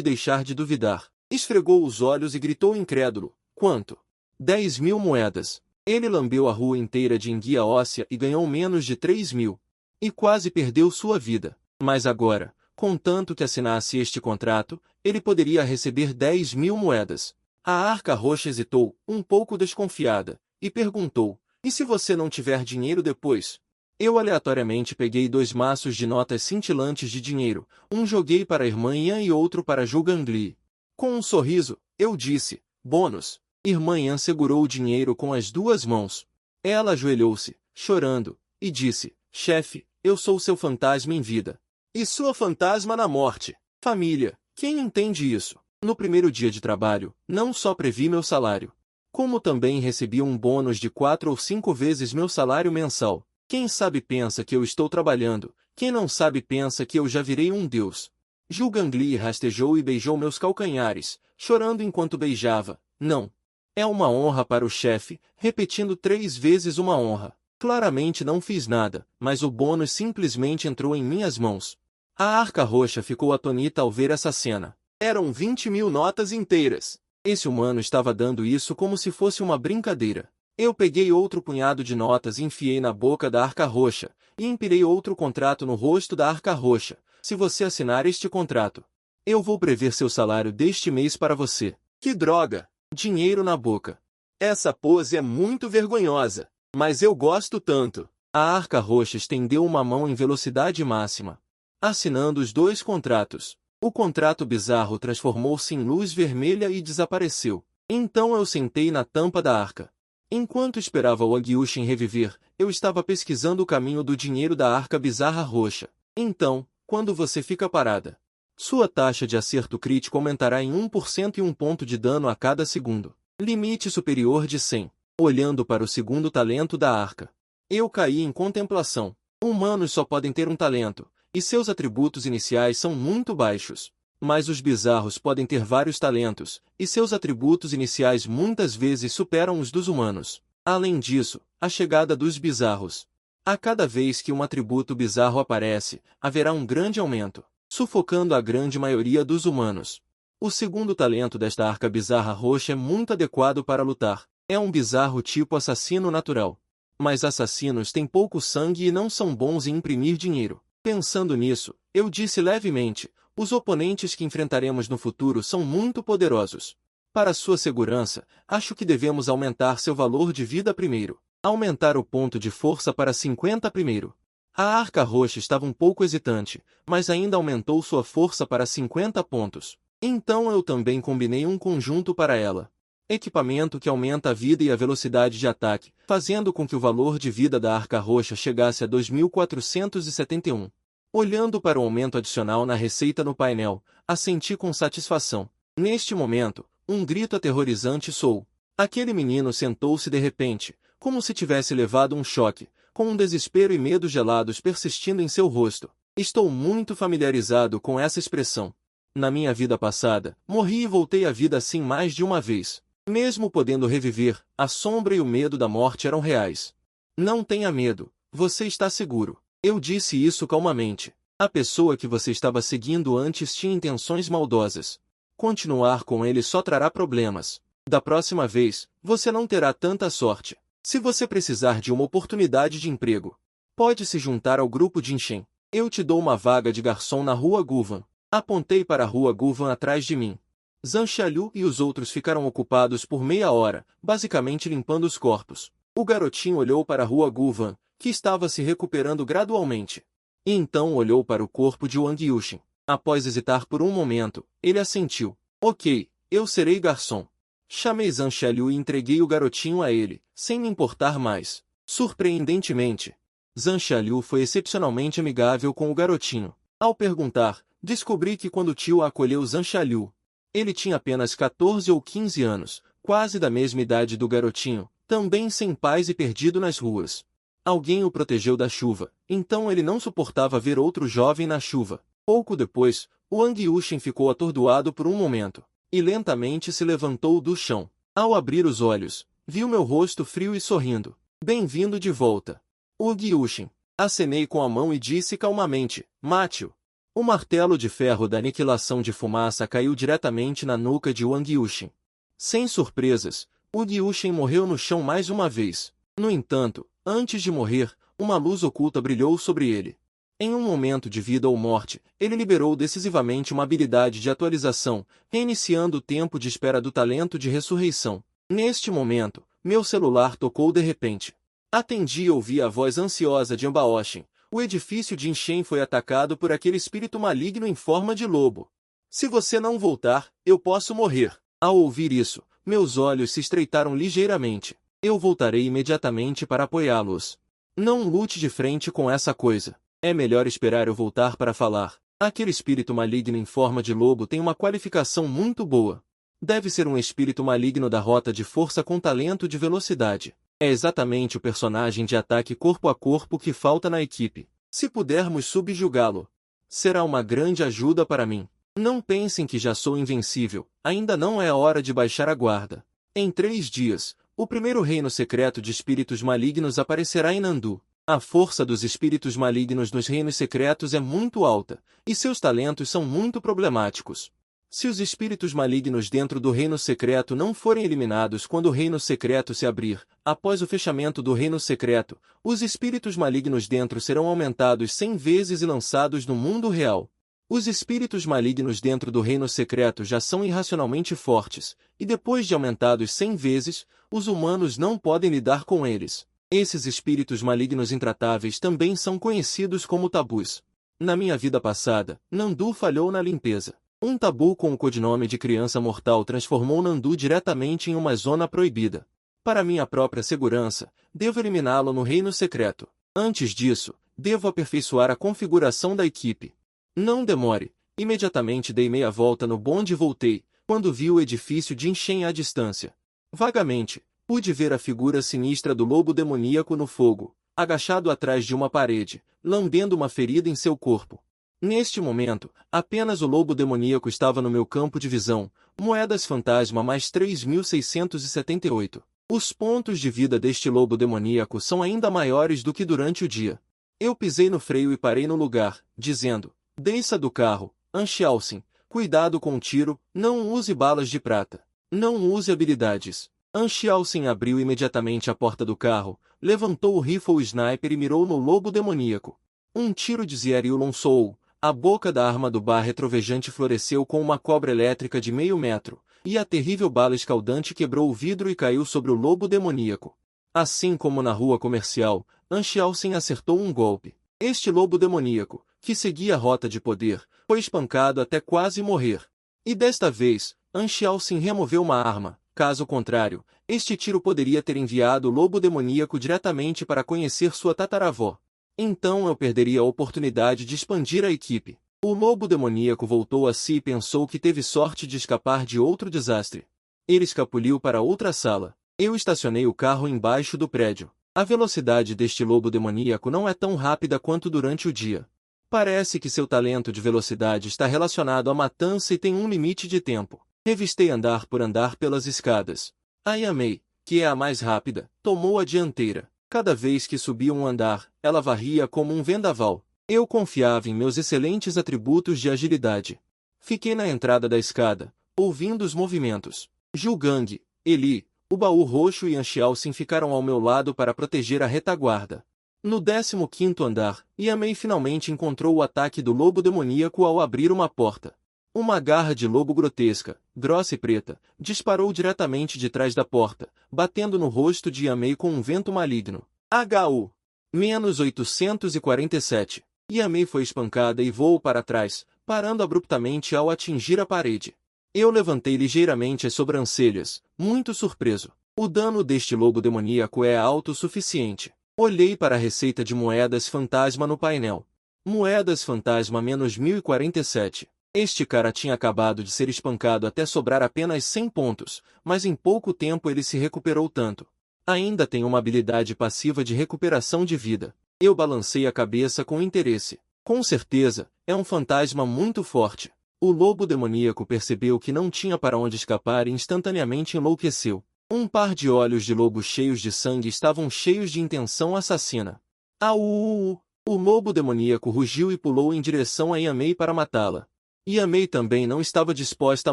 deixar de duvidar. Esfregou os olhos e gritou incrédulo. Quanto? 10.000 moedas. Ele lambeu a rua inteira de enguia óssea e ganhou menos de 3.000. E quase perdeu sua vida. Mas agora, contanto que assinasse este contrato, ele poderia receber 10.000 moedas. A Arca Roxa hesitou, um pouco desconfiada, e perguntou, e se você não tiver dinheiro depois? Eu aleatoriamente peguei 2 maços de notas cintilantes de dinheiro, um joguei para a irmã Yan e outro para Zhu Gangli. Com um sorriso, eu disse, bônus. Irmã Yan segurou o dinheiro com as 2 mãos. Ela ajoelhou-se, chorando, e disse, chefe, eu sou seu fantasma em vida. E sua fantasma na morte. Família, quem entende isso? No primeiro dia de trabalho, não só previ meu salário, como também recebi um bônus de 4 ou 5 vezes meu salário mensal. Quem sabe pensa que eu estou trabalhando, quem não sabe pensa que eu já virei um deus. Zhu Gangli rastejou e beijou meus calcanhares, chorando enquanto beijava. Não. É uma honra para o chefe, repetindo 3 vezes uma honra. Claramente não fiz nada, mas o bônus simplesmente entrou em minhas mãos. A Arca Roxa ficou atônita ao ver essa cena. Eram 20.000 notas inteiras. Esse humano estava dando isso como se fosse uma brincadeira. Eu peguei outro punhado de notas e enfiei na boca da Arca Roxa, e empilhei outro contrato no rosto da Arca Roxa. Se você assinar este contrato, eu vou prever seu salário deste mês para você. Que droga! Dinheiro na boca. Essa pose é muito vergonhosa, mas eu gosto tanto. A Arca Roxa estendeu uma mão em velocidade máxima, assinando os 2 contratos. O contrato bizarro transformou-se em luz vermelha e desapareceu. Então eu sentei na tampa da arca. Enquanto esperava o Agyushin reviver, eu estava pesquisando o caminho do dinheiro da Arca Bizarra Roxa. Então, quando você fica parada, sua taxa de acerto crítico aumentará em 1% e 1 ponto de dano a cada segundo. Limite superior de 100. Olhando para o segundo talento da arca, eu caí em contemplação. Humanos só podem ter um talento, e seus atributos iniciais são muito baixos. Mas os bizarros podem ter vários talentos, e seus atributos iniciais muitas vezes superam os dos humanos. Além disso, a chegada dos bizarros. A cada vez que um atributo bizarro aparece, haverá um grande aumento, sufocando a grande maioria dos humanos. O segundo talento desta arca bizarra roxa é muito adequado para lutar. É um bizarro tipo assassino natural. Mas assassinos têm pouco sangue e não são bons em imprimir dinheiro. Pensando nisso, eu disse levemente, os oponentes que enfrentaremos no futuro são muito poderosos. Para sua segurança, acho que devemos aumentar seu valor de vida primeiro. Aumentar o ponto de força para 50 primeiro. A arca roxa estava um pouco hesitante, mas ainda aumentou sua força para 50 pontos. Então eu também combinei um conjunto para ela. Equipamento que aumenta a vida e a velocidade de ataque, fazendo com que o valor de vida da arca roxa chegasse a 2.471. Olhando para o aumento adicional na receita no painel, assenti com satisfação. Neste momento, um grito aterrorizante soou. Aquele menino sentou-se de repente, como se tivesse levado um choque, com um desespero e medo gelados persistindo em seu rosto. Estou muito familiarizado com essa expressão. Na minha vida passada, morri e voltei à vida assim mais de uma vez. Mesmo podendo reviver, a sombra e o medo da morte eram reais. Não tenha medo, você está seguro. Eu disse isso calmamente. A pessoa que você estava seguindo antes tinha intenções maldosas. Continuar com ele só trará problemas. Da próxima vez, você não terá tanta sorte. Se você precisar de uma oportunidade de emprego, pode se juntar ao grupo de Inshen. Eu te dou uma vaga de garçom na Rua Guvan. Apontei para a Rua Guvan atrás de mim. Zhang Xiaolu e os outros ficaram ocupados por meia hora, basicamente limpando os corpos. O garotinho olhou para a Rua Guvan, que estava se recuperando gradualmente. E então olhou para o corpo de Wang Yushin. Após hesitar por um momento, ele assentiu. Ok, eu serei garçom. Chamei Zhang Xiaolu e entreguei o garotinho a ele, sem me importar mais. Surpreendentemente, Zhang Xiaolu foi excepcionalmente amigável com o garotinho. Ao perguntar, descobri que quando o tio acolheu Zhang Xiaolu, ele tinha apenas 14 ou 15 anos, quase da mesma idade do garotinho, também sem pais e perdido nas ruas. Alguém o protegeu da chuva, então ele não suportava ver outro jovem na chuva. Pouco depois, Wang Yushin ficou atordoado por um momento, e lentamente se levantou do chão. Ao abrir os olhos, viu meu rosto frio e sorrindo. Bem-vindo de volta. Wang Yushin. Acenei com a mão e disse calmamente, mate-o. O martelo de ferro da aniquilação de fumaça caiu diretamente na nuca de Wang Yushin. Sem surpresas, Wang Yushin morreu no chão mais uma vez. No entanto, antes de morrer, uma luz oculta brilhou sobre ele. Em um momento de vida ou morte, ele liberou decisivamente uma habilidade de atualização, reiniciando o tempo de espera do talento de ressurreição. Neste momento, meu celular tocou de repente. Atendi e ouvi a voz ansiosa de Ambaoshin. O edifício de Inshen foi atacado por aquele espírito maligno em forma de lobo. Se você não voltar, eu posso morrer. Ao ouvir isso, meus olhos se estreitaram ligeiramente. Eu voltarei imediatamente para apoiá-los. Não lute de frente com essa coisa. É melhor esperar eu voltar para falar. Aquele espírito maligno em forma de lobo tem uma qualificação muito boa. Deve ser um espírito maligno da rota de força com talento de velocidade. É exatamente o personagem de ataque corpo a corpo que falta na equipe. Se pudermos subjugá-lo, será uma grande ajuda para mim. Não pensem que já sou invencível, ainda não é a hora de baixar a guarda. Em 3 dias, o primeiro reino secreto de espíritos malignos aparecerá em Nandu. A força dos espíritos malignos nos reinos secretos é muito alta, e seus talentos são muito problemáticos. Se os espíritos malignos dentro do reino secreto não forem eliminados quando o reino secreto se abrir, após o fechamento do reino secreto, os espíritos malignos dentro serão aumentados 100 vezes e lançados no mundo real. Os espíritos malignos dentro do reino secreto já são irracionalmente fortes, e depois de aumentados 100 vezes, os humanos não podem lidar com eles. Esses espíritos malignos intratáveis também são conhecidos como tabus. Na minha vida passada, Nandu falhou na limpeza. Um tabu com o codinome de criança mortal transformou Nandu diretamente em uma zona proibida. Para minha própria segurança, devo eliminá-lo no reino secreto. Antes disso, devo aperfeiçoar a configuração da equipe. Não demore. Imediatamente dei meia volta no bonde e voltei, quando vi o edifício de Inshen à distância. Vagamente, pude ver a figura sinistra do lobo demoníaco no fogo, agachado atrás de uma parede, lambendo uma ferida em seu corpo. Neste momento, apenas o lobo demoníaco estava no meu campo de visão, moedas fantasma mais 3.678. Os pontos de vida deste lobo demoníaco são ainda maiores do que durante o dia. Eu pisei no freio e parei no lugar, dizendo: desça do carro, Anchialcin, cuidado com o tiro, não use balas de prata. Não use habilidades. Anchialcin abriu imediatamente a porta do carro, levantou o rifle sniper e mirou no lobo demoníaco. Um tiro de Zierilon soou, a boca da arma do bar retrovejante floresceu com uma cobra elétrica de meio metro, e a terrível bala escaldante quebrou o vidro e caiu sobre o lobo demoníaco. Assim como na rua comercial, Anchialcin acertou um golpe. Este lobo demoníaco, que seguia a rota de poder, foi espancado até quase morrer. E desta vez, Anchialcin removeu uma arma, caso contrário, este tiro poderia ter enviado o lobo demoníaco diretamente para conhecer sua tataravó. Então eu perderia a oportunidade de expandir a equipe. O lobo demoníaco voltou a si e pensou que teve sorte de escapar de outro desastre. Ele escapuliu para outra sala. Eu estacionei o carro embaixo do prédio. A velocidade deste lobo demoníaco não é tão rápida quanto durante o dia. Parece que seu talento de velocidade está relacionado à matança e tem um limite de tempo. Revistei andar por andar pelas escadas. A Yamei, que é a mais rápida, tomou a dianteira. Cada vez que subia um andar, ela varria como um vendaval. Eu confiava em meus excelentes atributos de agilidade. Fiquei na entrada da escada, ouvindo os movimentos. Julgang, Eli, o baú roxo e Anchialcin ficaram ao meu lado para proteger a retaguarda. No 15º andar, Yamei finalmente encontrou o ataque do lobo demoníaco ao abrir uma porta. Uma garra de lobo grotesca, grossa e preta, disparou diretamente de trás da porta, batendo no rosto de Yamei com um vento maligno. HU. -847. Yamei foi espancada e voou para trás, parando abruptamente ao atingir a parede. Eu levantei ligeiramente as sobrancelhas, muito surpreso. O dano deste lobo demoníaco é alto o suficiente. Olhei para a receita de moedas fantasma no painel. Moedas fantasma menos 1047. Este cara tinha acabado de ser espancado até sobrar apenas 100 pontos, mas em pouco tempo ele se recuperou tanto. Ainda tem uma habilidade passiva de recuperação de vida. Eu balancei a cabeça com interesse. Com certeza, é um fantasma muito forte. O lobo demoníaco percebeu que não tinha para onde escapar e instantaneamente enlouqueceu. Um par de olhos de lobo cheios de sangue estavam cheios de intenção assassina. Au! O lobo demoníaco rugiu e pulou em direção a Yamei para matá-la. Yamei também não estava disposta a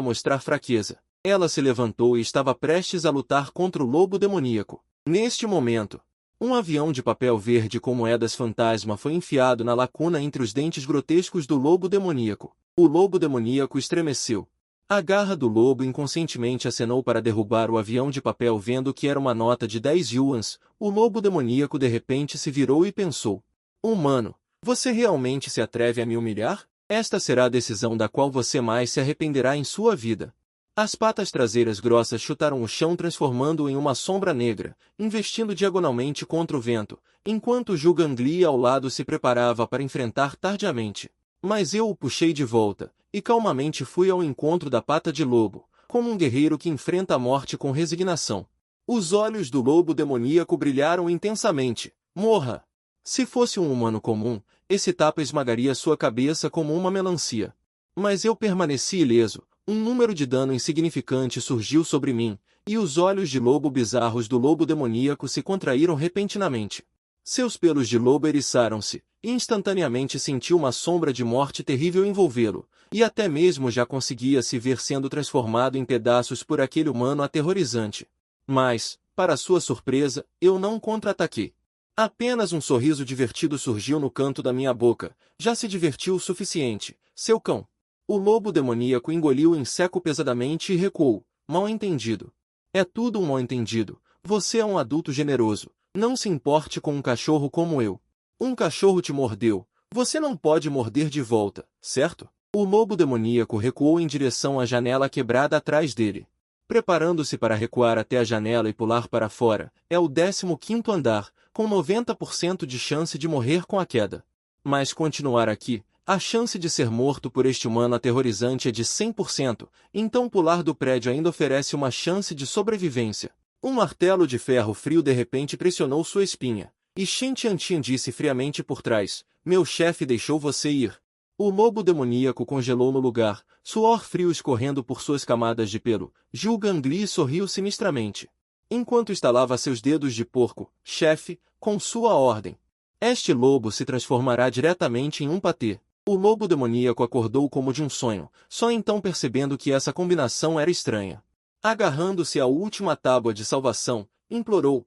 mostrar fraqueza. Ela se levantou e estava prestes a lutar contra o lobo demoníaco. Neste momento, um avião de papel verde com moedas fantasma foi enfiado na lacuna entre os dentes grotescos do lobo demoníaco. O lobo demoníaco estremeceu. A garra do lobo inconscientemente acenou para derrubar o avião de papel vendo que era uma nota de 10 yuans. O lobo demoníaco de repente se virou e pensou: humano, você realmente se atreve a me humilhar? Esta será a decisão da qual você mais se arrependerá em sua vida. As patas traseiras grossas chutaram o chão transformando-o em uma sombra negra, investindo diagonalmente contra o vento, enquanto Julgangli ao lado se preparava para enfrentar tardiamente. Mas eu o puxei de volta, e calmamente fui ao encontro da pata de lobo, como um guerreiro que enfrenta a morte com resignação. Os olhos do lobo demoníaco brilharam intensamente. Morra! Se fosse um humano comum, esse tapa esmagaria sua cabeça como uma melancia. Mas eu permaneci ileso, um número de dano insignificante surgiu sobre mim, e os olhos de lobo bizarros do lobo demoníaco se contraíram repentinamente. Seus pelos de lobo eriçaram-se, e instantaneamente senti uma sombra de morte terrível envolvê-lo, e até mesmo já conseguia se ver sendo transformado em pedaços por aquele humano aterrorizante. Mas, para sua surpresa, eu não contra-ataquei. Apenas um sorriso divertido surgiu no canto da minha boca. Já se divertiu o suficiente, seu cão. O lobo demoníaco engoliu em seco pesadamente e recuou. Mal entendido. É tudo um mal entendido. Você é um adulto generoso. Não se importe com um cachorro como eu. Um cachorro te mordeu. Você não pode morder de volta, certo? O lobo demoníaco recuou em direção à janela quebrada atrás dele. Preparando-se para recuar até a janela e pular para fora, é o 15º andar, com 90% de chance de morrer com a queda. Mas continuar aqui, a chance de ser morto por este humano aterrorizante é de 100%, então pular do prédio ainda oferece uma chance de sobrevivência. Um martelo de ferro frio de repente pressionou sua espinha, e Shen Tiantian disse friamente por trás: meu chefe deixou você ir. O lobo demoníaco congelou no lugar, suor frio escorrendo por suas camadas de pelo. Zhu Gangli sorriu sinistramente. Enquanto estalava seus dedos de porco, chefe, com sua ordem. Este lobo se transformará diretamente em um patê. O lobo demoníaco acordou como de um sonho, só então percebendo que essa combinação era estranha. Agarrando-se à última tábua de salvação, implorou,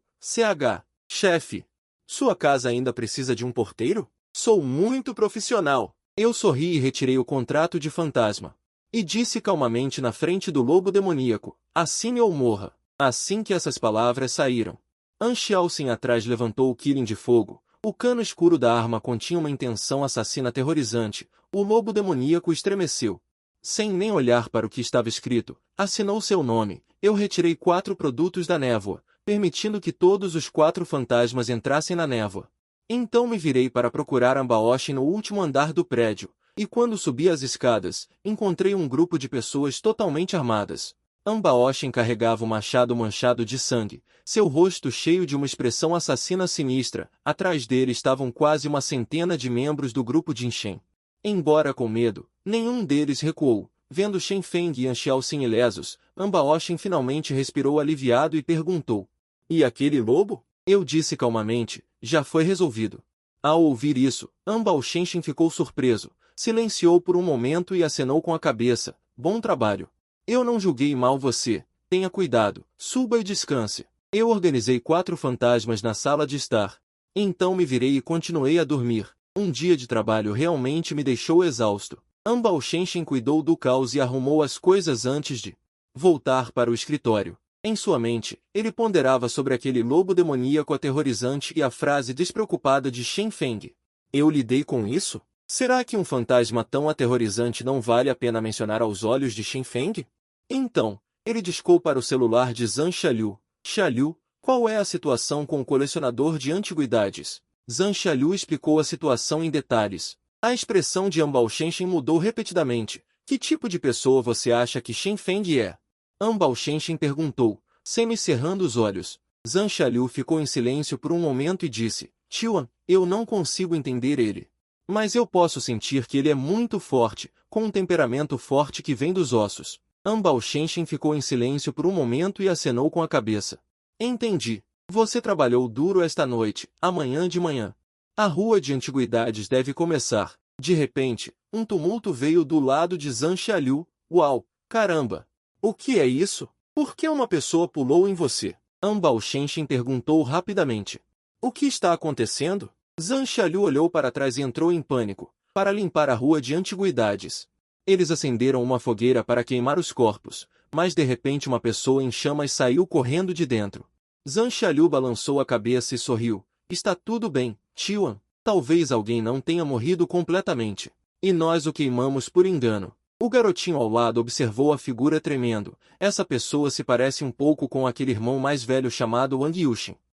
chefe, sua casa ainda precisa de um porteiro? Sou muito profissional. Eu sorri e retirei o contrato de fantasma. E disse calmamente na frente do lobo demoníaco, assine ou morra. Assim que essas palavras saíram, An Xiaoxin atrás levantou o Kirin de fogo. O cano escuro da arma continha uma intenção assassina aterrorizante. O lobo demoníaco estremeceu. Sem nem olhar para o que estava escrito, assinou seu nome. Eu retirei 4 produtos da névoa, permitindo que todos os 4 fantasmas entrassem na névoa. Então me virei para procurar Ambaoshi no último andar do prédio, e quando subi as escadas, encontrei um grupo de pessoas totalmente armadas. Ambaoshi carregava o machado manchado de sangue, seu rosto cheio de uma expressão assassina sinistra. Atrás dele estavam quase uma centena de membros do grupo de Shen. Embora com medo, nenhum deles recuou. Vendo Shen Feng e An Xiaoxin ilesos, Ambaoshi finalmente respirou aliviado e perguntou: "E aquele lobo?" Eu disse calmamente: "Já foi resolvido." Ao ouvir isso, Ambaoshi ficou surpreso, silenciou por um momento e acenou com a cabeça: "Bom trabalho. Eu não julguei mal você. Tenha cuidado, suba e descanse." Eu organizei 4 fantasmas na sala de estar. Então me virei e continuei a dormir. Um dia de trabalho realmente me deixou exausto. Ambaoshi cuidou do caos e arrumou as coisas antes de voltar para o escritório. Em sua mente, ele ponderava sobre aquele lobo demoníaco aterrorizante e a frase despreocupada de Shen Feng. Eu lidei com isso? Será que um fantasma tão aterrorizante não vale a pena mencionar aos olhos de Shen Feng? Então, ele discou para o celular de Zhang Xiaoliu. Xiaoliu, qual é a situação com o colecionador de antiguidades? Zhang Xiaoliu explicou a situação em detalhes. A expressão de Ambaoshi mudou repetidamente. Que tipo de pessoa você acha que Shen Feng é? Ambaoshi perguntou, semicerrando os olhos. Zhang Xiaoliu ficou em silêncio por um momento e disse, Tian, eu não consigo entender ele. Mas eu posso sentir que ele é muito forte, com um temperamento forte que vem dos ossos. Ambaoshi ficou em silêncio por um momento e acenou com a cabeça. Entendi. Você trabalhou duro esta noite, amanhã de manhã. A rua de antiguidades deve começar. De repente, um tumulto veio do lado de Zhang Xiaoliu. Uau, caramba! O que é isso? Por que uma pessoa pulou em você? Ambaoshi perguntou rapidamente. O que está acontecendo? Zhang Xiaoliu olhou para trás e entrou em pânico, para limpar a rua de antiguidades. Eles acenderam uma fogueira para queimar os corpos, mas de repente uma pessoa em chamas saiu correndo de dentro. Zhang Xiaoliu balançou a cabeça e sorriu. Está tudo bem, Tian. Talvez alguém não tenha morrido completamente. E nós o queimamos por engano. O garotinho ao lado observou a figura tremendo. Essa pessoa se parece um pouco com aquele irmão mais velho chamado Wang Yushin.